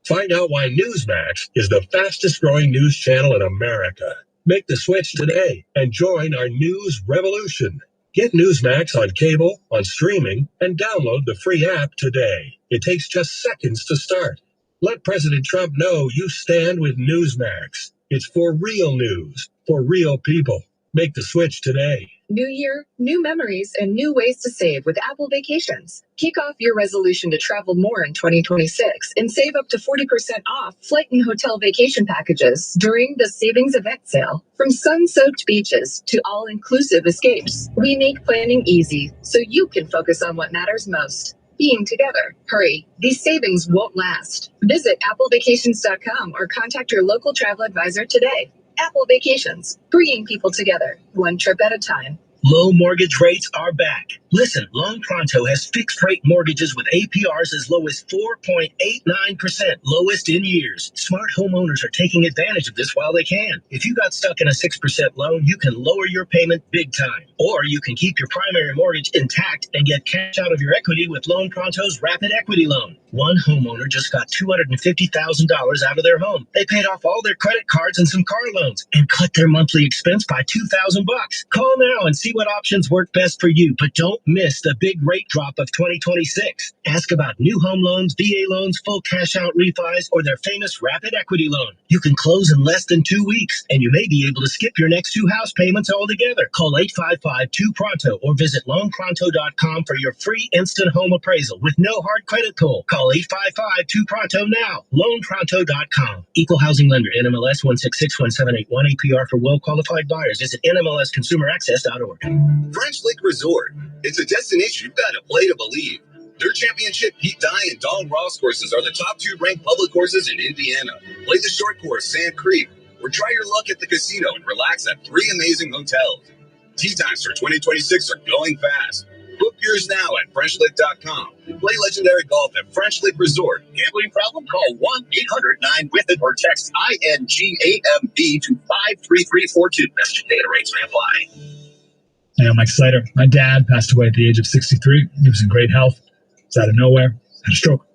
Find out why Newsmax is the fastest growing news channel in America. Make the switch today and join our news revolution. Get Newsmax on cable, on streaming, and download the free app today. It takes just seconds to start. Let President Trump know you stand with Newsmax. It's for real news, for real people. Make the switch today. New year, new memories, and new ways to save with Apple Vacations. Kick off your resolution to travel more in 2026 and save up to 40% off flight and hotel vacation packages during the Savings Event Sale. From sun-soaked beaches to all-inclusive escapes, we make planning easy so you can focus on what matters most. Being together. Hurry, these savings won't last. Visit applevacations.com or contact your local travel advisor today. Apple Vacations, bringing people together, one trip at a time. Low mortgage rates are back. Listen, Loan Pronto has fixed rate mortgages with APRs as low as 4.89%, lowest in years. Smart homeowners are taking advantage of this while they can. If you got stuck in a 6% loan, you can lower your payment big time. Or you can keep your primary mortgage intact and get cash out of your equity with Loan Pronto's Rapid Equity Loan. One homeowner just got $250,000 out of their home. They paid off all their credit cards and some car loans and cut their monthly expense by $2,000. Call now and see what options work best for you, but don't miss the big rate drop of 2026. Ask about new home loans, VA loans, full cash out refis, or their famous Rapid Equity Loan. You can close in less than 2 weeks, and you may be able to skip your next 2 house payments altogether. Call 855-2PRONTO or visit loanpronto.com for your free instant home appraisal with no hard credit pull. Call 855-2PRONTO now. Loanpronto.com. Equal housing lender, NMLS 1661781, APR for well-qualified buyers. Visit NMLSconsumeraccess.org. French Lake Resort. It's a destination you've got to play to believe. Their championship Pete Dye and Don Ross courses are the top 2 ranked public courses in Indiana. Play the short course, Sand Creek, or try your luck at the casino and relax at 3 amazing hotels. Tee times for 2026 are going fast. Book yours now at FrenchLick.com. Play legendary golf at French Lake Resort. Gambling problem? Call 1-800-9-WITH-IT or text INGAMB to 53342. Message data rates may apply. I'm Mike Slater. My dad passed away at the age of 63. He was in great health. Was out of nowhere, had a stroke.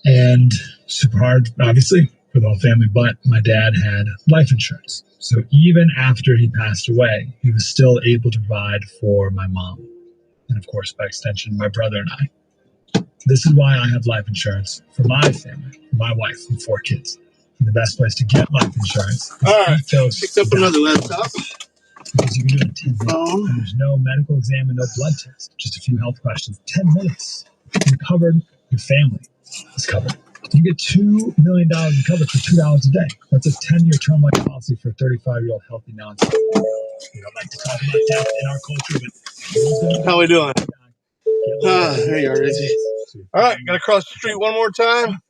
And super hard, obviously, for the whole family. But my dad had life insurance. So even after he passed away, he was still able to provide for my mom. And of course, by extension, my brother and I. This is why I have life insurance for my family, for my wife, and 4 kids. And the best place to get life insurance is all right, picked up another laptop. Because you can do it in 10 minutes. And there's no medical exam and no blood test. Just a few health questions. 10 minutes. You're covered. Your family is covered. You get $2 million in coverage for $2 a day. That's a 10-year term life policy for a 35-year-old healthy non-smoker. We don't like to talk about death in our culture, but how we doing? There you are, Izzy. All right, gotta cross the street one more time.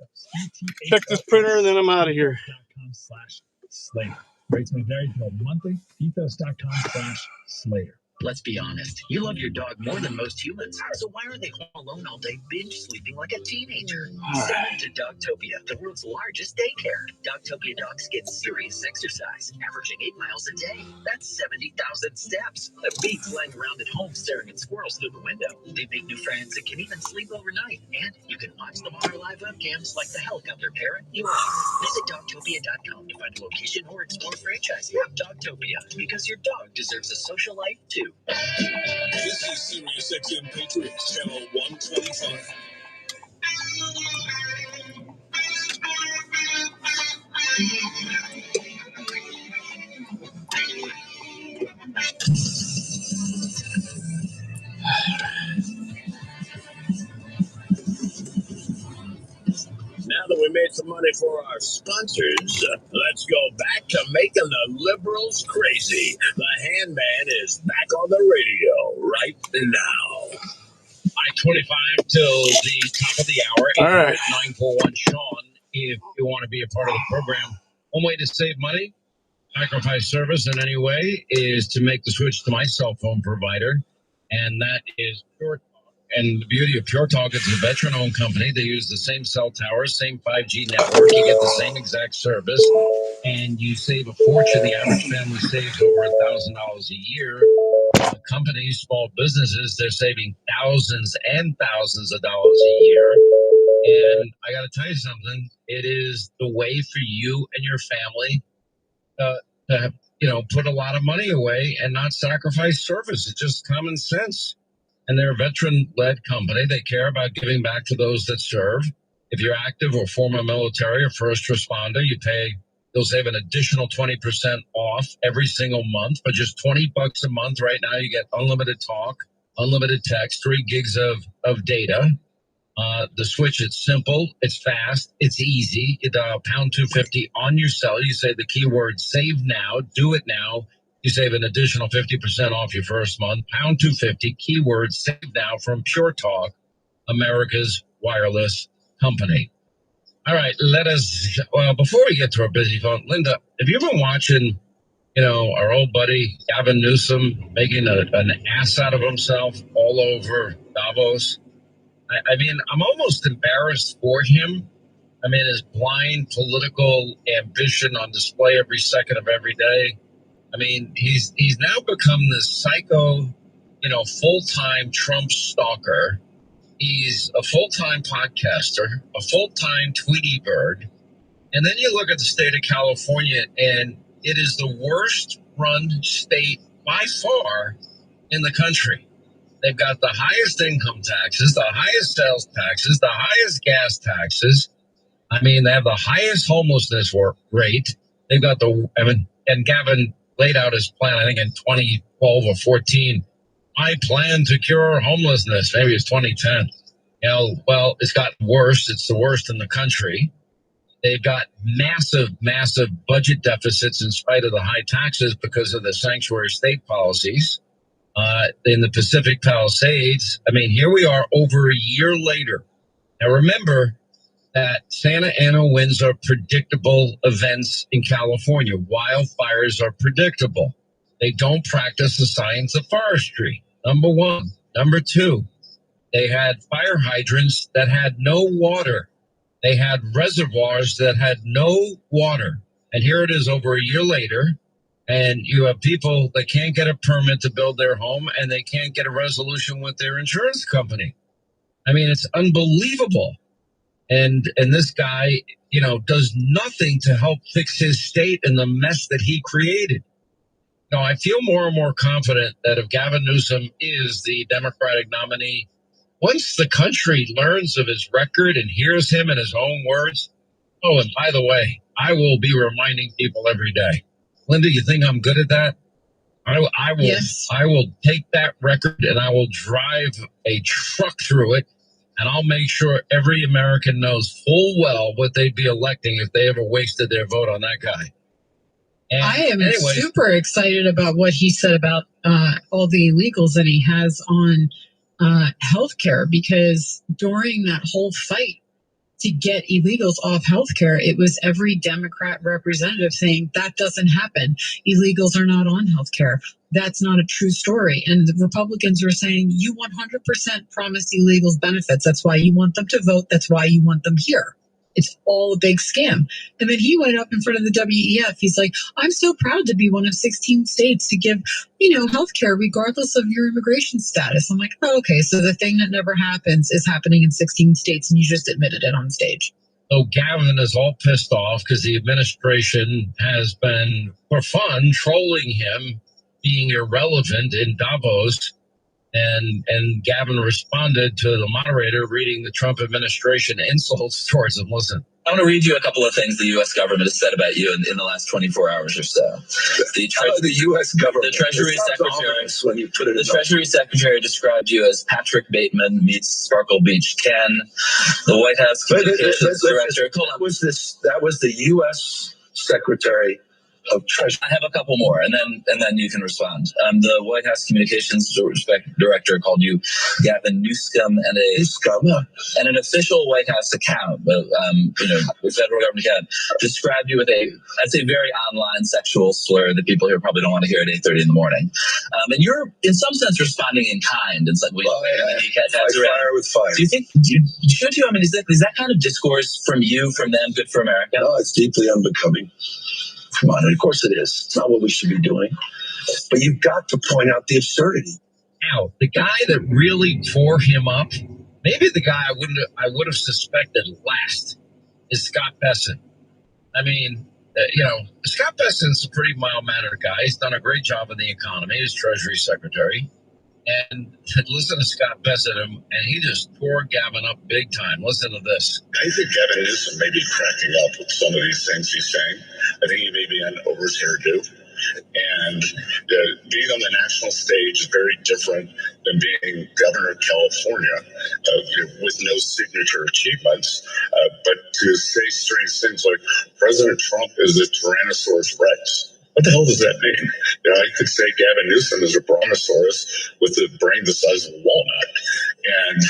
Check this printer, and then I'm out of here. ethos.com/Slater. Rates may vary for monthly. ethos.com/Slater. Let's be honest, you love your dog more than most humans, so why are they home alone all day binge sleeping like a teenager? Send them to Dogtopia, the world's largest daycare. Dogtopia dogs get serious exercise, averaging 8 miles a day. That's 70,000 steps. That beats laying around at home staring at squirrels through the window. They make new friends and can even sleep overnight. And you can watch them on our live webcams like the helicopter parent you are. Visit Dogtopia.com to find a location or explore franchise. Dogtopia, because your dog deserves a social life too. you. This is Sirius XM Patriots, Channel 125. Now that we made some money for our sponsors, let's go back to making the liberals crazy. The Handman is back on the radio right now. I-25 till the top of the hour. All right. 941 Sean, if you want to be a part of the program. One way to save money, sacrifice service in any way, is to make the switch to my cell phone provider, and that is Pure Talk. And the beauty of Pure Talk, it's a veteran-owned company. They use the same cell towers, same 5G network. You get the same exact service, and you save a fortune. The average family saves over $1,000 a year. Companies, small businesses, they're saving thousands and thousands of dollars a year. And I got to tell you something. It is the way for you and your family to put a lot of money away and not sacrifice service. It's just common sense. And they're a veteran-led company. They care about giving back to those that serve. If you're active or former military or first responder, you'll save an additional 20% off every single month. For just $20 a month right now, you get unlimited talk, unlimited text, 3 gigs of data. The switch, it's simple, it's fast, it's easy. You dial pound 250 on your cell. You say the keyword save now, do it now. You save an additional 50% off your first month. Pound 250, keyword save now from Pure Talk, America's wireless company. All right, before we get to our busy phone, Linda, have you been watching, our old buddy Gavin Newsom making an ass out of himself all over Davos? I mean, I'm almost embarrassed for him. I mean, his blind political ambition on display every second of every day. I mean, he's now become this psycho, full-time Trump stalker. He's a full-time podcaster, a full-time Tweety bird. And then you look at the state of California, and it is the worst-run state by far in the country. They've got the highest income taxes, the highest sales taxes, the highest gas taxes. I mean, they have the highest homelessness rate. They've got and Gavin laid out his plan, I think in 2012 or 14. I plan to cure homelessness. Maybe it's 2010. Well, it's gotten worse. It's the worst in the country. They've got massive, massive budget deficits in spite of the high taxes because of the sanctuary state policies. In the Pacific Palisades, I mean, here we are over a year later. Now, remember that Santa Ana winds are predictable events in California. Wildfires are predictable. They don't practice the science of forestry, number one. Number two, they had fire hydrants that had no water. They had reservoirs that had no water. And here it is over a year later. And you have people that can't get a permit to build their home, and they can't get a resolution with their insurance company. I mean, it's unbelievable. And this guy, does nothing to help fix his state and the mess that he created. I feel more and more confident that if Gavin Newsom is the Democratic nominee, once the country learns of his record and hears him in his own words, oh, and by the way, I will be reminding people every day. Linda, you think I'm good at that? I will. Yes. I will take that record and I will drive a truck through it, and I'll make sure every American knows full well what they'd be electing if they ever wasted their vote on that guy. And I am super excited about what he said about all the illegals that he has on healthcare, because during that whole fight to get illegals off healthcare, it was every Democrat representative saying that doesn't happen. Illegals are not on healthcare. That's not a true story. And the Republicans were saying, you 100% promised illegals benefits. That's why you want them to vote. That's why you want them here. It's all a big scam. And then he went up in front of the WEF. He's like, I'm so proud to be one of 16 states to give, healthcare regardless of your immigration status. I'm like, oh, okay, so the thing that never happens is happening in 16 states, and you just admitted it on stage. So Gavin is all pissed off because the administration has been, for fun, trolling him being irrelevant in Davos. And Gavin responded to the moderator reading the Trump administration insults towards him. Listen. I want to read you a couple of things the U.S. government has said about you in the last 24 hours or so. The U.S. government. The Treasury Secretary. When you put it the Treasury Secretary described you as Patrick Bateman meets Sparkle Beach Ken. The White House Communications Director. That was the U.S. Secretary of Treasury. I have a couple more, and then you can respond. The White House Communications Director called you Gavin Newsom, and an official White House account, the federal government account, described you with I'd say very online sexual slur that people here probably don't want to hear at 8:30 in the morning. And you're in some sense responding in kind. It's like fire with fire. Do you think? Should you? I mean, is that kind of discourse from you, from them, good for America? No, it's deeply unbecoming. Come on, of course it is. It's not what we should be doing. But you've got to point out the absurdity. Now, the guy that really tore him up, maybe the guy I would have suspected last, is Scott Bessent. I mean, Scott Bessent's a pretty mild-mannered guy. He's done a great job in the economy as Treasury Secretary. And listen to Scott Bessent, and he just tore Gavin up big time. Listen to this. I think Gavin Newsom may be cracking up with some of these things he's saying. I think he may be on over his hairdo. And being on the national stage is very different than being governor of California with no signature achievements. But to say strange things like President Trump is a Tyrannosaurus Rex. What the hell does that mean? I could say Gavin Newsom is a brontosaurus with a brain the size of a walnut. And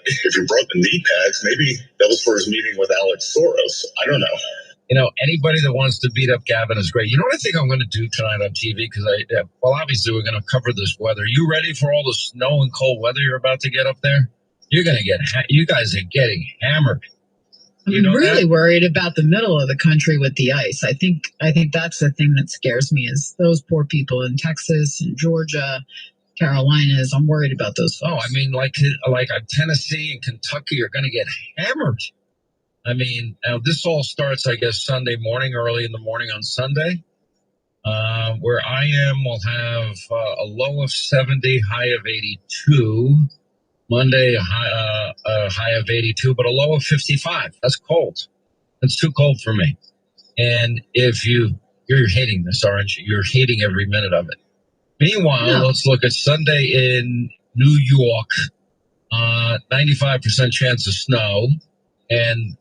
if you brought the knee pads, maybe that was for his meeting with Alex Soros. I don't know. Anybody that wants to beat up Gavin is great. You know what I think I'm going to do tonight on TV? Because obviously we're going to cover this weather. You ready for all the snow and cold weather you're about to get up there? You guys are getting hammered. I'm really worried about the middle of the country with the ice. I think that's the thing that scares me is those poor people in Texas and Georgia, Carolinas. I'm worried about those folks. Oh, I mean, like Tennessee and Kentucky are going to get hammered. I mean, now this all starts, I guess, Sunday morning, early in the morning on Sunday. Where I am, we'll have a low of 70, high of 82. Monday, a high of 82, but a low of 55. That's cold. That's too cold for me. And if you're hating this, aren't you? You're hating every minute of it. Meanwhile, Let's look at Sunday in New York. 95% chance of snow. And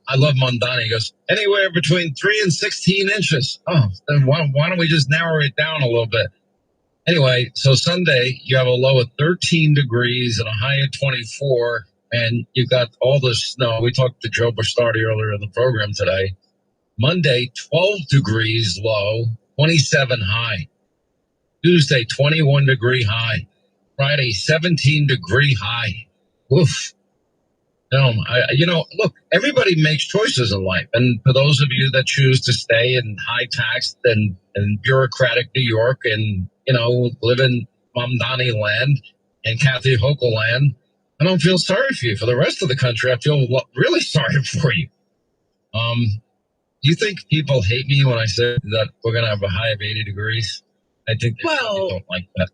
I love Mondani. He goes, anywhere between 3 and 16 inches. Oh, then why don't we just narrow it down a little bit? Anyway, so Sunday, you have a low of 13 degrees and a high of 24, and you got all the snow. We talked to Joe Bastardi earlier in the program today. Monday, 12 degrees low, 27 high. Tuesday, 21 degree high. Friday, 17 degree high. Woof. Look, everybody makes choices in life. And for those of you that choose to stay in high taxed and bureaucratic New York and, live in Mamdani land and Kathy Hochul land, I don't feel sorry for you. For the rest of the country, I feel really sorry for you. Do you think people hate me when I say that we're going to have a high of 80 degrees? I think they don't like that.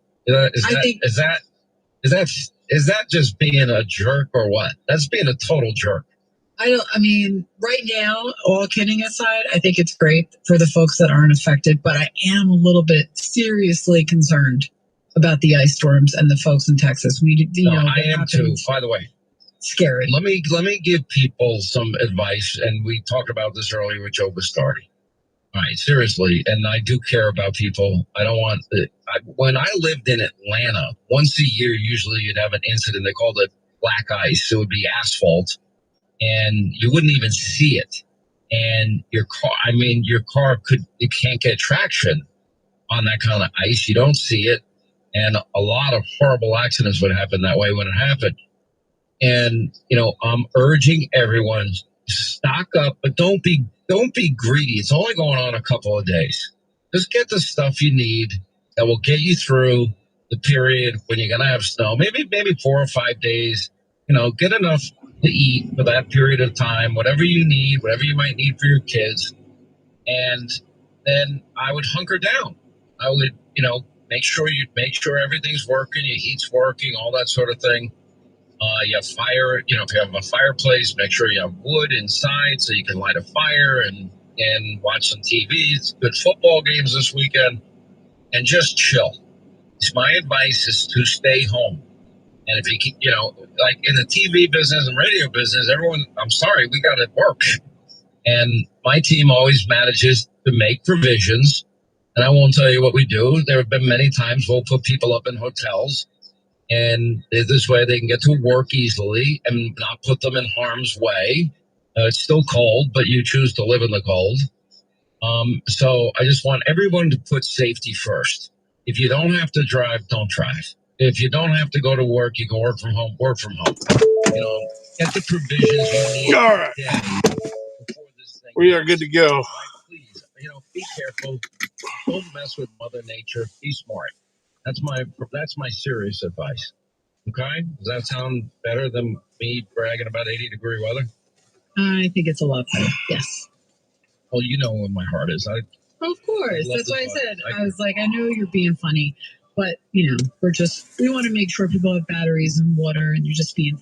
Is that just being a jerk or what? That's being a total jerk. Right now, all kidding aside, I think it's great for the folks that aren't affected, but I am a little bit seriously concerned about the ice storms and the folks in Texas. I am too, by the way. Scary. Let me give people some advice, and we talked about this earlier with Joe Bastardi. All right, seriously, and I do care about people. I don't want when I lived in Atlanta, once a year, usually you'd have an incident. They called it black ice. It would be asphalt, and you wouldn't even see it. And your car can't get traction on that kind of ice. You don't see it, and a lot of horrible accidents would happen that way when it happened. And I'm urging everyone, stock up, but don't be greedy. It's only going on a couple of days. Just get the stuff you need that will get you through the period when you're going to have snow. Maybe 4 or 5 days. Get enough to eat for that period of time, whatever you need, whatever you might need for your kids. And then I would hunker down. I would, make sure everything's working, your heat's working, all that sort of thing. You have fire, if you have a fireplace, make sure you have wood inside so you can light a fire and watch some TVs. Good football games this weekend, and just chill. My advice is to stay home. And if you keep, like in the TV business and radio business, I'm sorry, we got to work. And my team always manages to make provisions. And I won't tell you what we do. There have been many times we'll put people up in hotels, and this way they can get to work easily and not put them in harm's way. It's still cold, but you choose to live in the cold. So I just want everyone to put safety first. If you don't have to drive, don't drive. If you don't have to go to work, you can work from home, work from home. Get the provisions you need. All right. We are good to go. Please, be careful. Don't mess with Mother Nature. Be smart. That's my serious advice. Okay? Does that sound better than me bragging about 80-degree weather? I think it's a lot better. Yes. Well, you know where my heart is. Of course. That's why I said. I was like, I know you're being funny, but we want to make sure people have batteries and water, and you're just being.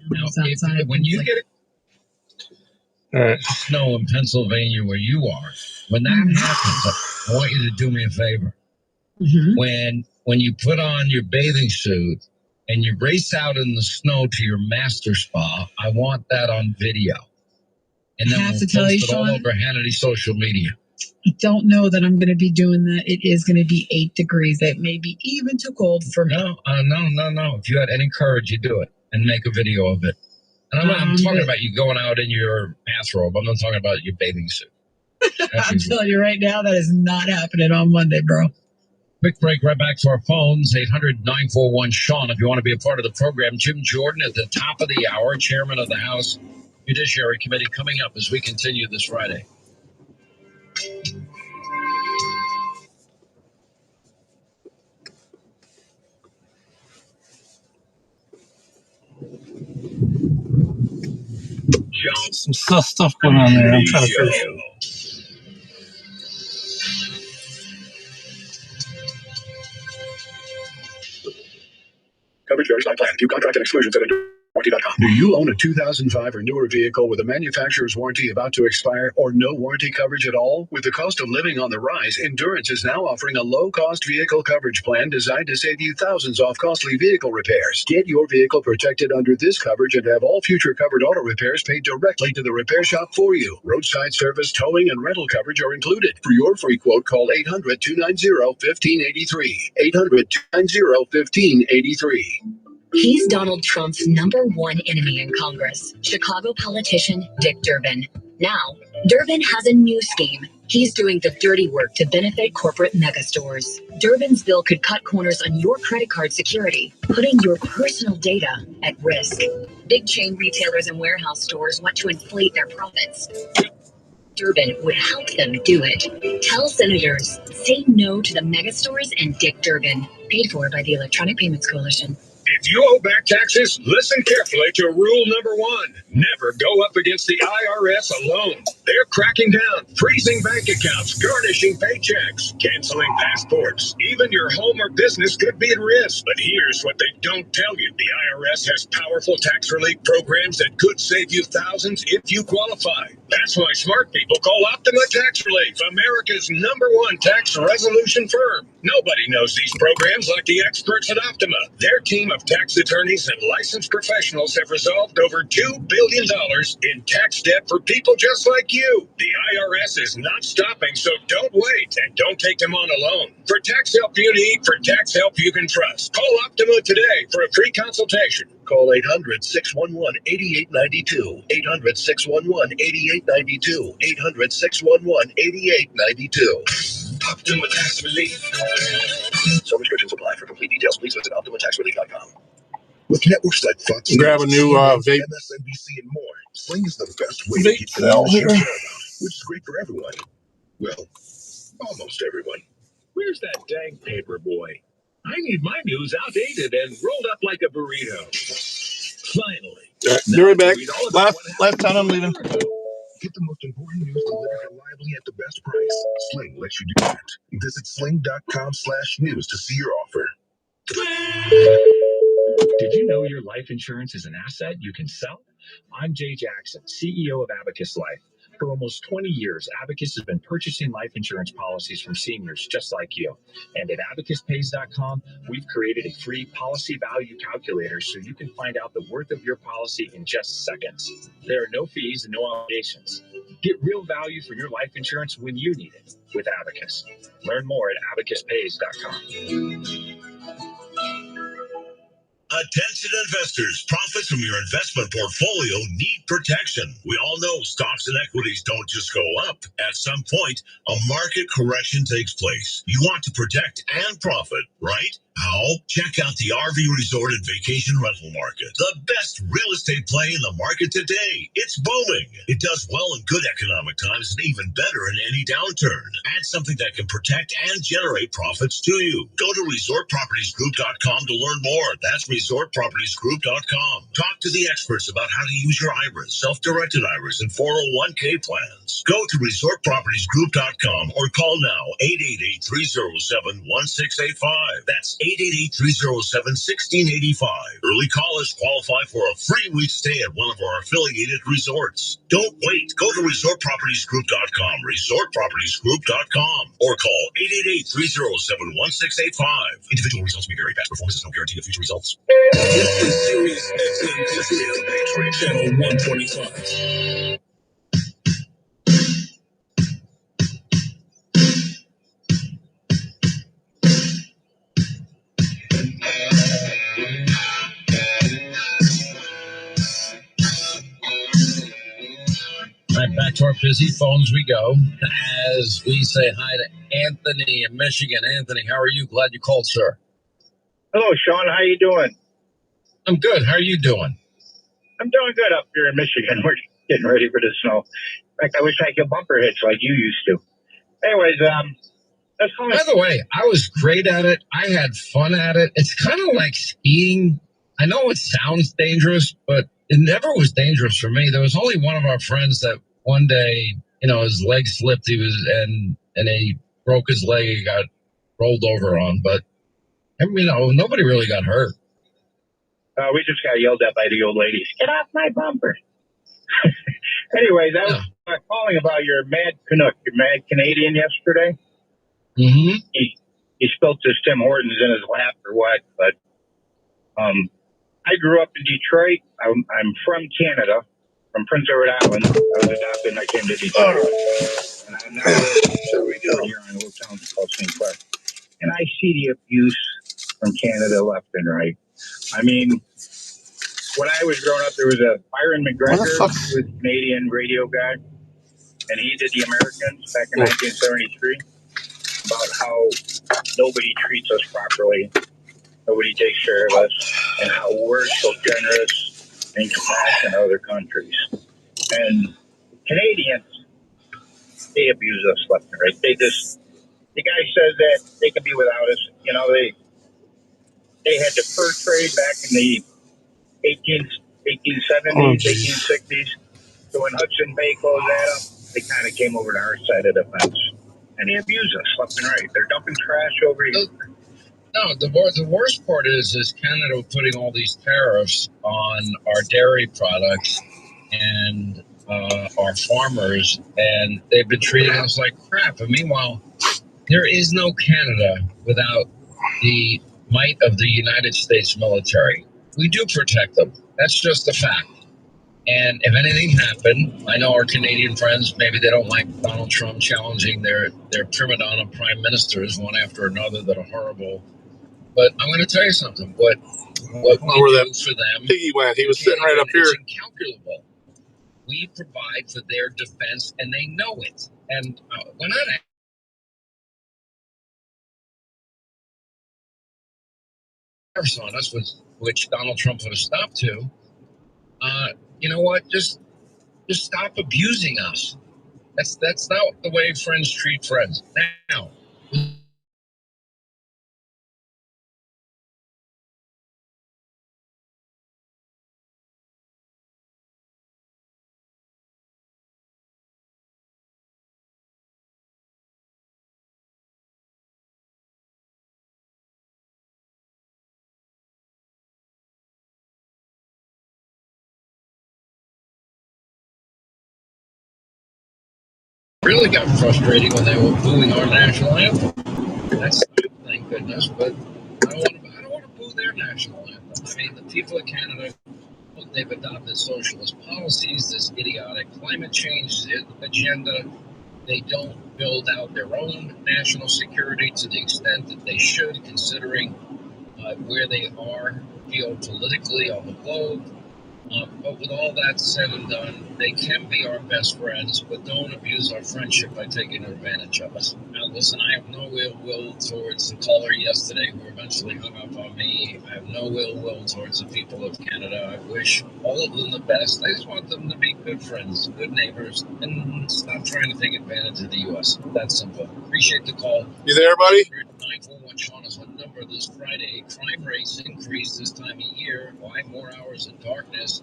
When you get snow in Pennsylvania where you are, when that happens, I want you to do me a favor. Mm-hmm. When you put on your bathing suit and you race out in the snow to your master spa, I want that on video. And then we'll post it all over Hannity social media. I don't know that I'm going to be doing that. It is going to be 8 degrees. That may be even too cold for me. No. If you had any courage, you do it and make a video of it. And I'm talking about you going out in your bathrobe. I'm not talking about your bathing suit. I'm telling you right now, that is not happening on Monday, bro. Quick break, right back to our phones, 800-941-SEAN. If you want to be a part of the program, Jim Jordan at the top of the hour, chairman of the House Judiciary Committee, coming up as we continue this Friday. Some stuff going on there. I'm trying to figure it out. Coverage varies by plan. View contract and exclusions at inDOCtriNATIONlive.com. Do you own a 2005 or newer vehicle with a manufacturer's warranty about to expire or no warranty coverage at all? With the cost of living on the rise, Endurance is now offering a low-cost vehicle coverage plan designed to save you thousands off costly vehicle repairs. Get your vehicle protected under this coverage and have all future covered auto repairs paid directly to the repair shop for you. Roadside service, towing, and rental coverage are included. For your free quote, call 800-290-1583. 800-290-1583. He's Donald Trump's #1 enemy in Congress, Chicago politician Dick Durbin. Now, Durbin has a new scheme. He's doing the dirty work to benefit corporate megastores. Durbin's bill could cut corners on your credit card security, putting your personal data at risk. Big chain retailers and warehouse stores want to inflate their profits. Durbin would help them do it. Tell senators, say no to the megastores and Dick Durbin. Paid for by the Electronic Payments Coalition. If you owe back taxes, listen carefully to rule number 1. Never go up against the IRS alone. They're cracking down, freezing bank accounts, garnishing paychecks, canceling passports. Even your home or business could be at risk. But here's what they don't tell you. The IRS has powerful tax relief programs that could save you thousands if you qualify. That's why smart people call Optima Tax Relief, America's #1 tax resolution firm. Nobody knows these programs like the experts at Optima. Their team of tax attorneys and licensed professionals have resolved over $2 billion in tax debt for people just like you. The IRS is not stopping, so don't wait and don't take them on alone. For tax help you need, for tax help you can trust, call Optima today for a free consultation. Call 800-611-8892. 800-611-8892. 800-611-8892. Optima Tax Relief. Some restrictions apply. For complete details, please visit OptimaTaxRelief.com. With networks like Fox, grab a new vape. MSNBC, and more, Sling is the best way to keep the news you care about, which is great for everyone. Well, almost everyone. Where's that dang paper boy? I need my news outdated and rolled up like a burrito. Finally. Be right back. Last time I'm leaving. Get the most important news delivered reliably at the best price. Sling lets you do that. Visit sling.com/news to see your offer. Did you know your life insurance is an asset you can sell? I'm Jay Jackson, CEO of Abacus Life. For almost 20 years, Abacus has been purchasing life insurance policies from seniors just like you. And at abacuspays.com, we've created a free policy value calculator so you can find out the worth of your policy in just seconds. There are no fees and no obligations. Get real value for your life insurance when you need it with Abacus. Learn more at abacuspays.com. Attention investors, profits from your investment portfolio need protection. We all know stocks and equities don't just go up. At some point, a market correction takes place. You want to protect and profit, right? How? Check out the RV resort and vacation rental market. The best real estate play in the market today. It's booming. It does well in good economic times and even better in any downturn. Add something that can protect and generate profits to you. Go to resortpropertiesgroup.com to learn more. That's resortpropertiesgroup.com. Talk to the experts about how to use your IRAs, self-directed IRAs, and 401k plans. Go to resortpropertiesgroup.com or call now 888-307-1685. That's 888-307-1685. Early callers qualify for a free week stay at one of our affiliated resorts. Don't wait. Go to resortpropertiesgroup.com, resortpropertiesgroup.com, or call 888-307-1685. Individual results may vary. Past performance is no guarantee of future results. This is Sirius XM Channel 125. Right, back to our busy phones we go as we say hi to Anthony in Michigan. Anthony, how are you? Glad you called, sir. Hello, Sean. How you doing? I'm good. How are you doing? I'm doing good up here in Michigan. We're getting ready for the snow. In fact, I wish I could bumper hitch like you used to. Anyways, that's calling. By the way, I was great at it. I had fun at it. It's kind of like skiing. I know it sounds dangerous, but it never was dangerous for me. There was only one of our friends that one day, his leg slipped. And he broke his leg. He got rolled over on, but nobody really got hurt. We just got yelled at by the old ladies. Get off my bumper. Anyways, I was calling about your mad Canuck, your mad Canadian yesterday. Mm-hmm. He spilled his Tim Hortons in his lap or what, but I grew up in Detroit. I'm from Canada, from Prince Edward Island. I was adopted and I came to Detroit. And I'm now here in a little town called St. Clair. And I see the abuse from Canada left and right. I mean, when I was growing up, there was a Byron McGregor, who was a Canadian radio guy, and he did The Americans back in 1973, about how nobody treats us properly, nobody takes care of us, and how we're so generous and compassionate in other countries. And Canadians, they abuse us left and right. The guy says that they can be without us. They had the fur trade back in the 1870s, 1860s. So when Hudson Bay closed that up, they kind of came over to our side of the fence. And they abuse us left and right. They're dumping trash over here. No, the worst part is Canada putting all these tariffs on our dairy products and our farmers, and they've been treating us like crap. And meanwhile, there is no Canada without the might of the United States military. We do protect them. That's just a fact. And if anything happened, I know our Canadian friends, maybe they don't like Donald Trump challenging their prima donna prime ministers one after another that are horrible. But I'm going to tell you something. What we do for them, Piggy went. He was sitting right up here. It's incalculable. We provide for their defense, and they know it. And when I on us, which Donald Trump put a stop to, you know what? Just stop abusing us. That's not the way friends treat friends. Now, Really got frustrating when they were booing our national anthem. That's good, thank goodness, but I don't want to boo their national anthem. I mean, the people of Canada, look, they've adopted socialist policies, this idiotic climate change agenda. They don't build out their own national security to the extent that they should, considering where they are geopolitically on the globe. But with all that said and done, they can be our best friends, but don't abuse our friendship by taking advantage of us. Now, listen, I have no ill will towards the caller yesterday who eventually hung up on me. I have no ill will towards the people of Canada. I wish all of them the best. I just want them to be good friends, good neighbors, and stop trying to take advantage of the U.S. That's simple. Appreciate the call. You there, buddy? 941 Sean is on number this Friday. Crime rates increase this time of year. 5 more hours in darkness.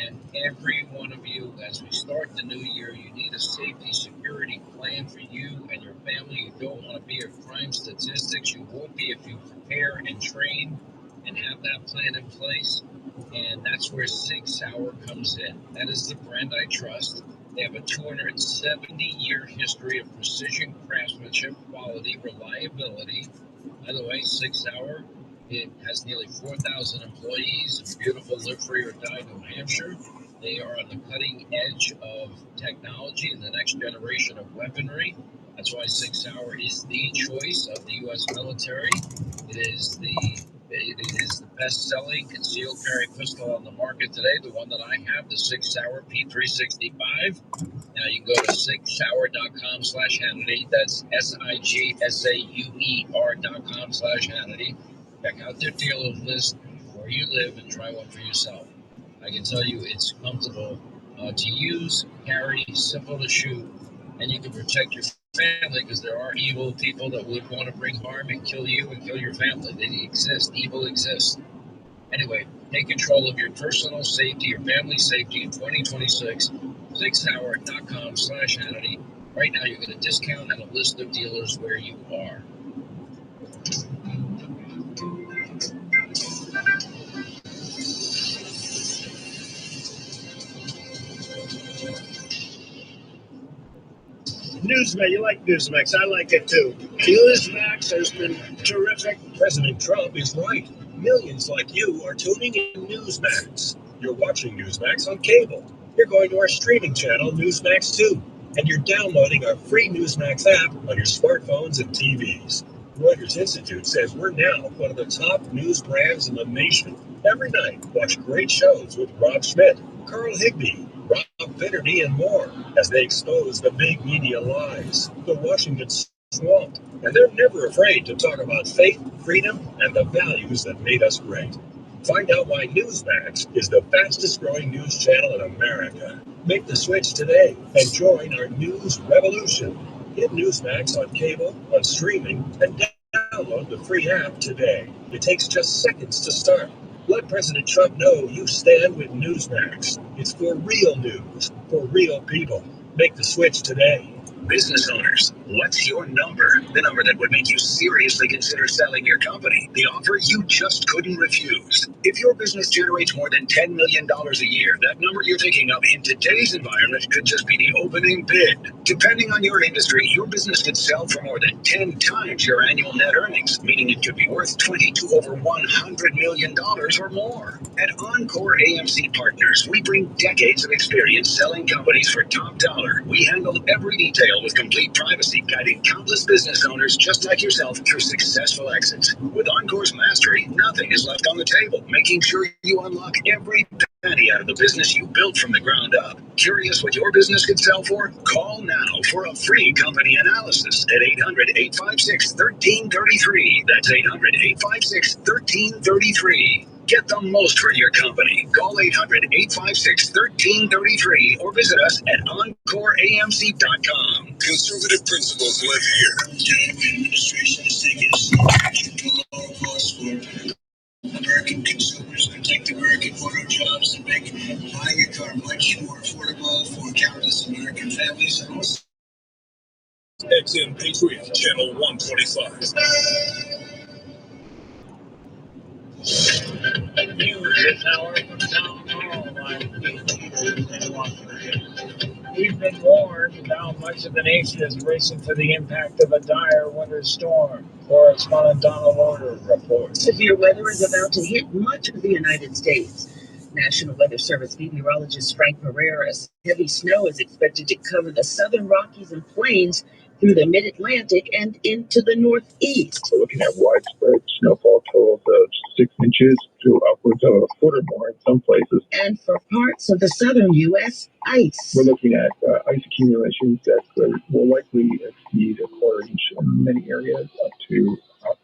And every one of you, as we start the new year, you need a safety security plan for you and your family. You don't want to be a crime statistics. You won't be if you prepare and train and have that plan in place. And that's where Sig Sauer comes in. That is the brand I trust. They have a 270-year history of precision craftsmanship, quality, reliability. By the way, Sig Sauer, it has nearly 4,000 employees in beautiful Live Free or Die, New Hampshire. They are on the cutting edge of technology and the next generation of weaponry. That's why Sig Sauer is the choice of the U.S. military. It is the best-selling concealed carry pistol on the market today. The one that I have, the Sig Sauer P365. Now you can go to sigsauer.com/Hannity. That's SIGSAUER.com/Hannity. Check out their dealer list where you live and try one for yourself. I can tell you it's comfortable to use, carry, simple to shoot, and you can protect your family because there are evil people that would want to bring harm and kill you and kill your family. They exist. Evil exists. Anyway, take control of your personal safety, your family safety in 2026. sigsauer.com/Hannity. Right now, you get a discount and a list of dealers where you are. Newsmax, you like Newsmax. I like it too. Newsmax has been terrific. President Trump is right. Millions like you are tuning in Newsmax. You're watching Newsmax on cable. You're going to our streaming channel, Newsmax 2. And you're downloading our free Newsmax app on your smartphones and TVs. Reuters Institute says we're now one of the top news brands in the nation. Every night, watch great shows with Rob Schmidt, Carl Higbie, Rob Finnerty, and more as they expose the big media lies, the Washington swamp, and they're never afraid to talk about faith, freedom, and the values that made us great. Find out why Newsmax is the fastest growing news channel in America. Make the switch today and join our news revolution. Get Newsmax on cable, on streaming, and download the free app today. It takes just seconds to start. Let President Trump know you stand with Newsmax. It's for real news, for real people. Make the switch today. Business owners, what's your number? The number that would make you seriously consider selling your company. The offer you just couldn't refuse. If your business generates more than $10 million a year, that number you're thinking of in today's environment could just be the opening bid. Depending on your industry, your business could sell for more than 10 times your annual net earnings, meaning it could be worth $20 to over $100 million or more. At Encore AMC Partners, we bring decades of experience selling companies for top dollar. We handle every detail with complete privacy, guiding countless business owners just like yourself through successful exits. With Encore's mastery, nothing is left on the table, making sure you unlock every penny out of the business you built from the ground up. Curious what your business could sell for? Call now for a free company analysis at 800-856-1333. That's 800-856-1333. Get the most for your company. Call 800-856-1333 or visit us at EncoreAMC.com. Conservative principles live here. The administration is taking a slow action to lower costs for American consumers, protect American auto jobs, and make buying a car much more affordable for countless American families and also XM Patriot, Channel 125. News this hour from Town Hall. I'm Keith Peters in Washington. We've been warned. Now much of the nation is bracing for the impact of a dire winter storm. Correspondent Donald Order reports. Severe weather is about to hit much of the United States. National Weather Service meteorologist Frank Pereira says heavy snow is expected to cover the southern Rockies and Plains through the mid-Atlantic and into the Northeast. We're looking at widespread snowfall totals of 6 inches to upwards of a foot or more in some places. And for parts of the southern U.S., ice. We're looking at ice accumulations that will likely exceed a quarter inch in many areas, up to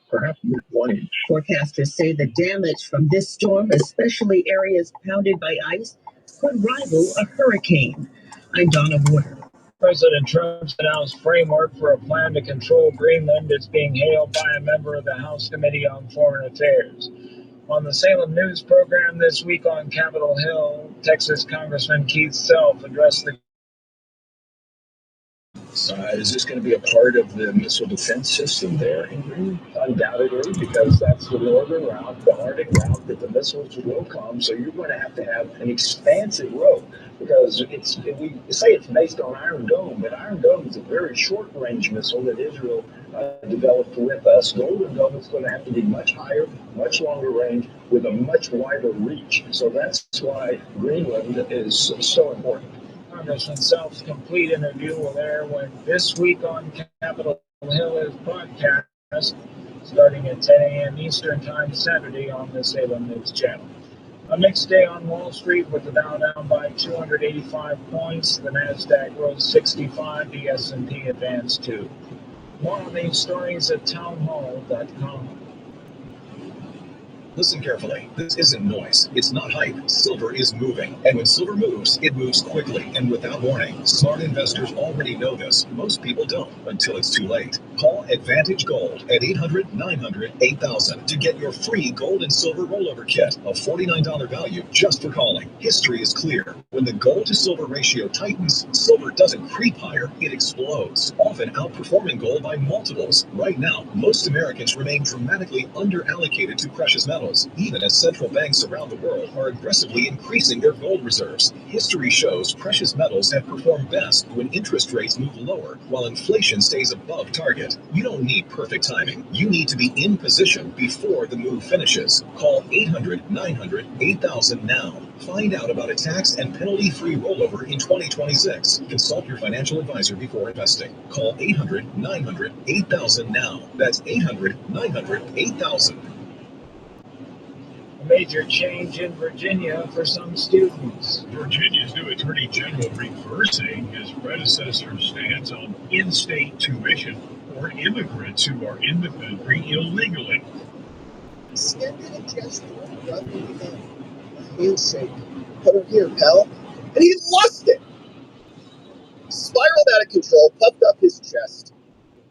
perhaps even 1 inch. Forecasters say the damage from this storm, especially areas pounded by ice, could rival a hurricane. I'm Donna Warder. President Trump's announced framework for a plan to control Greenland is being hailed by a member of the House Committee on Foreign Affairs. On the Salem News program this week on Capitol Hill, Texas Congressman Keith Self addressed the Is this going to be a part of the missile defense system there? undoubtedly, because that's the northern route, the Arctic route that the missiles will come. So you're going to have an expansive road, because we say it's based on Iron Dome, but Iron Dome is a very short-range missile that Israel developed with us. Golden Dome is going to have to be much higher, much longer range, with a much wider reach. So that's why Greenland is so important. Congressman Self's complete interview will air this week on Capitol Hill is broadcast starting at 10 a.m. Eastern Time Saturday on the Salem News Channel. A mixed day on Wall Street with the Dow down by 285 points, the Nasdaq rose 65, the S&P advanced 2. More on these stories at townhall.com. Listen carefully. This isn't noise. It's not hype. Silver is moving. And when silver moves, it moves quickly and without warning. Smart investors already know this. Most people don't until it's too late. Call Advantage Gold at 800-900-8000 to get your free gold and silver rollover kit, a $49 value just for calling. History is clear. When the gold to silver ratio tightens, silver doesn't creep higher, it explodes, often outperforming gold by multiples. Right now, most Americans remain dramatically underallocated to precious metals, even as central banks around the world are aggressively increasing their gold reserves. History shows precious metals have performed best when interest rates move lower while inflation stays above target. You don't need perfect timing. You need to be in position before the move finishes. Call 800-900-8000 now. Find out about a tax and penalty-free rollover in 2026. Consult your financial advisor before investing. Call 800-900-8000 now. That's 800-900-8000. A major change in Virginia for some students. Virginia's new Attorney General reversing his predecessor's stance on in-state tuition for immigrants who are in the country illegally. Extended a gesture rather than a handshake. Come over here, pal. And he lost it. Spiraled out of control, puffed up his chest,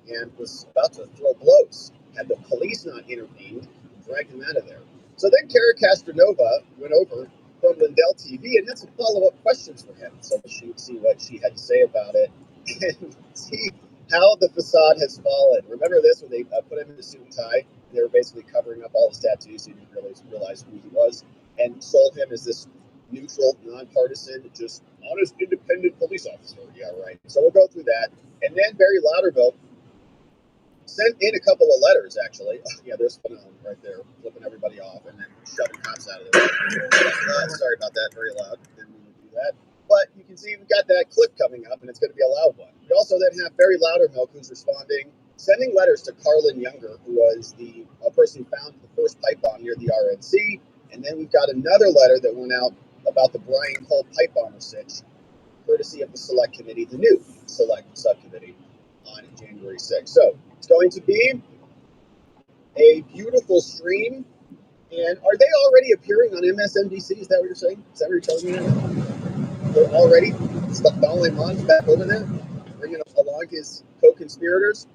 and was about to throw blows. Had the police not intervened, dragged him out of there. So then Kara Castronova went over from Lindell TV and had some follow-up questions for him. So she would see what she had to say about it and see how the facade has fallen. Remember this, when they put him in a suit and tie? They were basically covering up all his tattoos so you didn't really realize who he was, and sold him as this neutral, nonpartisan, just honest, independent police officer. Yeah, right. So we'll go through that. And then Barry Loudermilk sent in a couple of letters, actually. Yeah, there's one right there, flipping everybody off and then shoving cops out of the way. Sorry about that, very loud. Didn't mean to do that. But you can see we've got that clip coming up, and it's going to be a loud one. We also then have Barry Loudermilk, who's responding, sending letters to Carlin Younger, who was the person who found the first pipe bomb near the RNC. And then we've got another letter that went out about the Brian Cole pipe bomber sitch, courtesy of the Select Committee, the new Select Subcommittee, on January 6th. So it's going to be a beautiful stream. And are they already appearing on MSNBC? Is that what you're saying? Is that what you're telling me right now? They're already following Mon's back over there, bringing along his co-conspirators.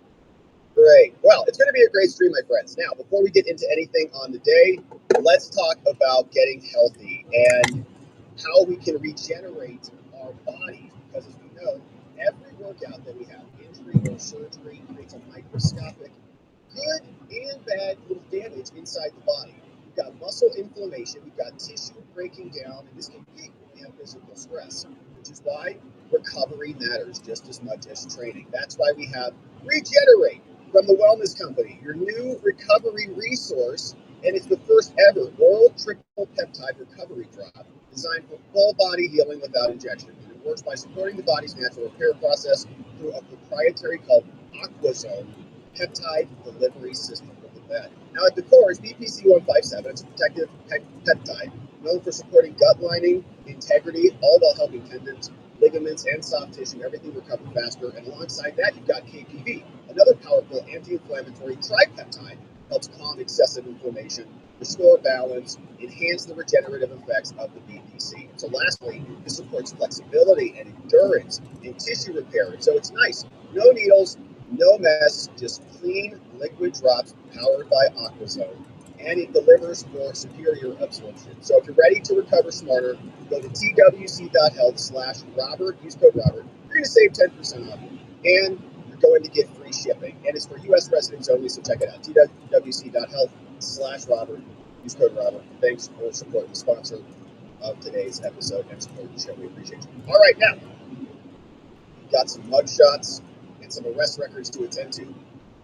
Great. Well, it's going to be a great stream, my friends. Now, before we get into anything on the day, let's talk about getting healthy and how we can regenerate our bodies. Because as we know, every workout that we have, injury or surgery, creates a microscopic, good and bad little damage inside the body. We've got muscle inflammation, we've got tissue breaking down, and this can peak when we have physical stress, which is why recovery matters just as much as training. That's why we have Regenerate from the Wellness Company, your new recovery resource, and it's the first ever oral triple peptide recovery drop designed for full body healing without injection. And it works by supporting the body's natural repair process through a proprietary called Aquazone peptide delivery system. Look at that. Now at the core is BPC-157. It's a protective peptide known for supporting gut lining, integrity, all while helping tendons, ligaments, and soft tissue, everything recover faster. And alongside that, you've got KPV, another powerful anti-inflammatory tripeptide, helps calm excessive inflammation, restore balance, enhance the regenerative effects of the BPC. And so lastly, this supports flexibility and endurance and tissue repair. So it's nice. No needles, no mess, just clean liquid drops powered by Aquazone. And it delivers for superior absorption. So if you're ready to recover smarter, go to twc.health/Robert, use code Robert. You're going to save 10% off. And you're going to get free shipping. And it's for U.S. residents only, so check it out. twc.health/Robert, use code Robert. Thanks for supporting the sponsor of today's episode and supporting the show. We appreciate you. All right, now, we've got some mug shots and some arrest records to attend to.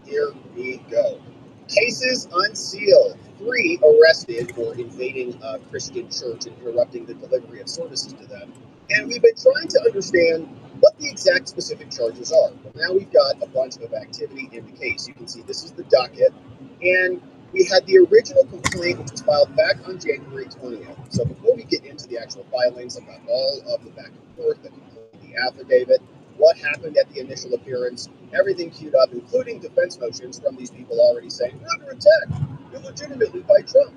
Here we go. Cases unsealed. 3 arrested for invading a Christian church and interrupting the delivery of services to them. And we've been trying to understand what the exact specific charges are. Well, now we've got a bunch of activity in the case. You can see this is the docket. And we had the original complaint, which was filed back on January 20th. So before we get into the actual filings, I've got all of the back and forth, the affidavit, what happened at the initial appearance, everything queued up, including defense motions from these people already saying, we're under attack illegitimately by Trump.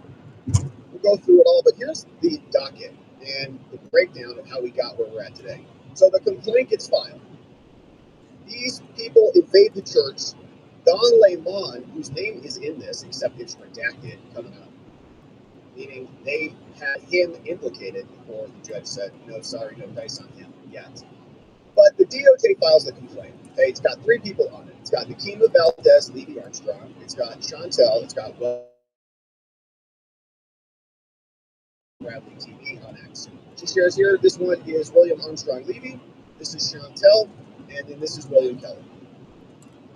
We'll go through it all, but here's the docket and the breakdown of how we got where we're at today. So the complaint gets filed. These people invade the church. Don Lemon, whose name is in this, except it's redacted, coming up, meaning they had him implicated before the judge said, no, sorry, no dice on him yet. But the DOJ files the complaint. Okay, it's got 3 people on it. It's got Nikema Valdez, Levy Armstrong. It's got Chantel. It's got Bradley TV on X. She shares here. This one is William Armstrong Levy. This is Chantel, and then this is William Kelly.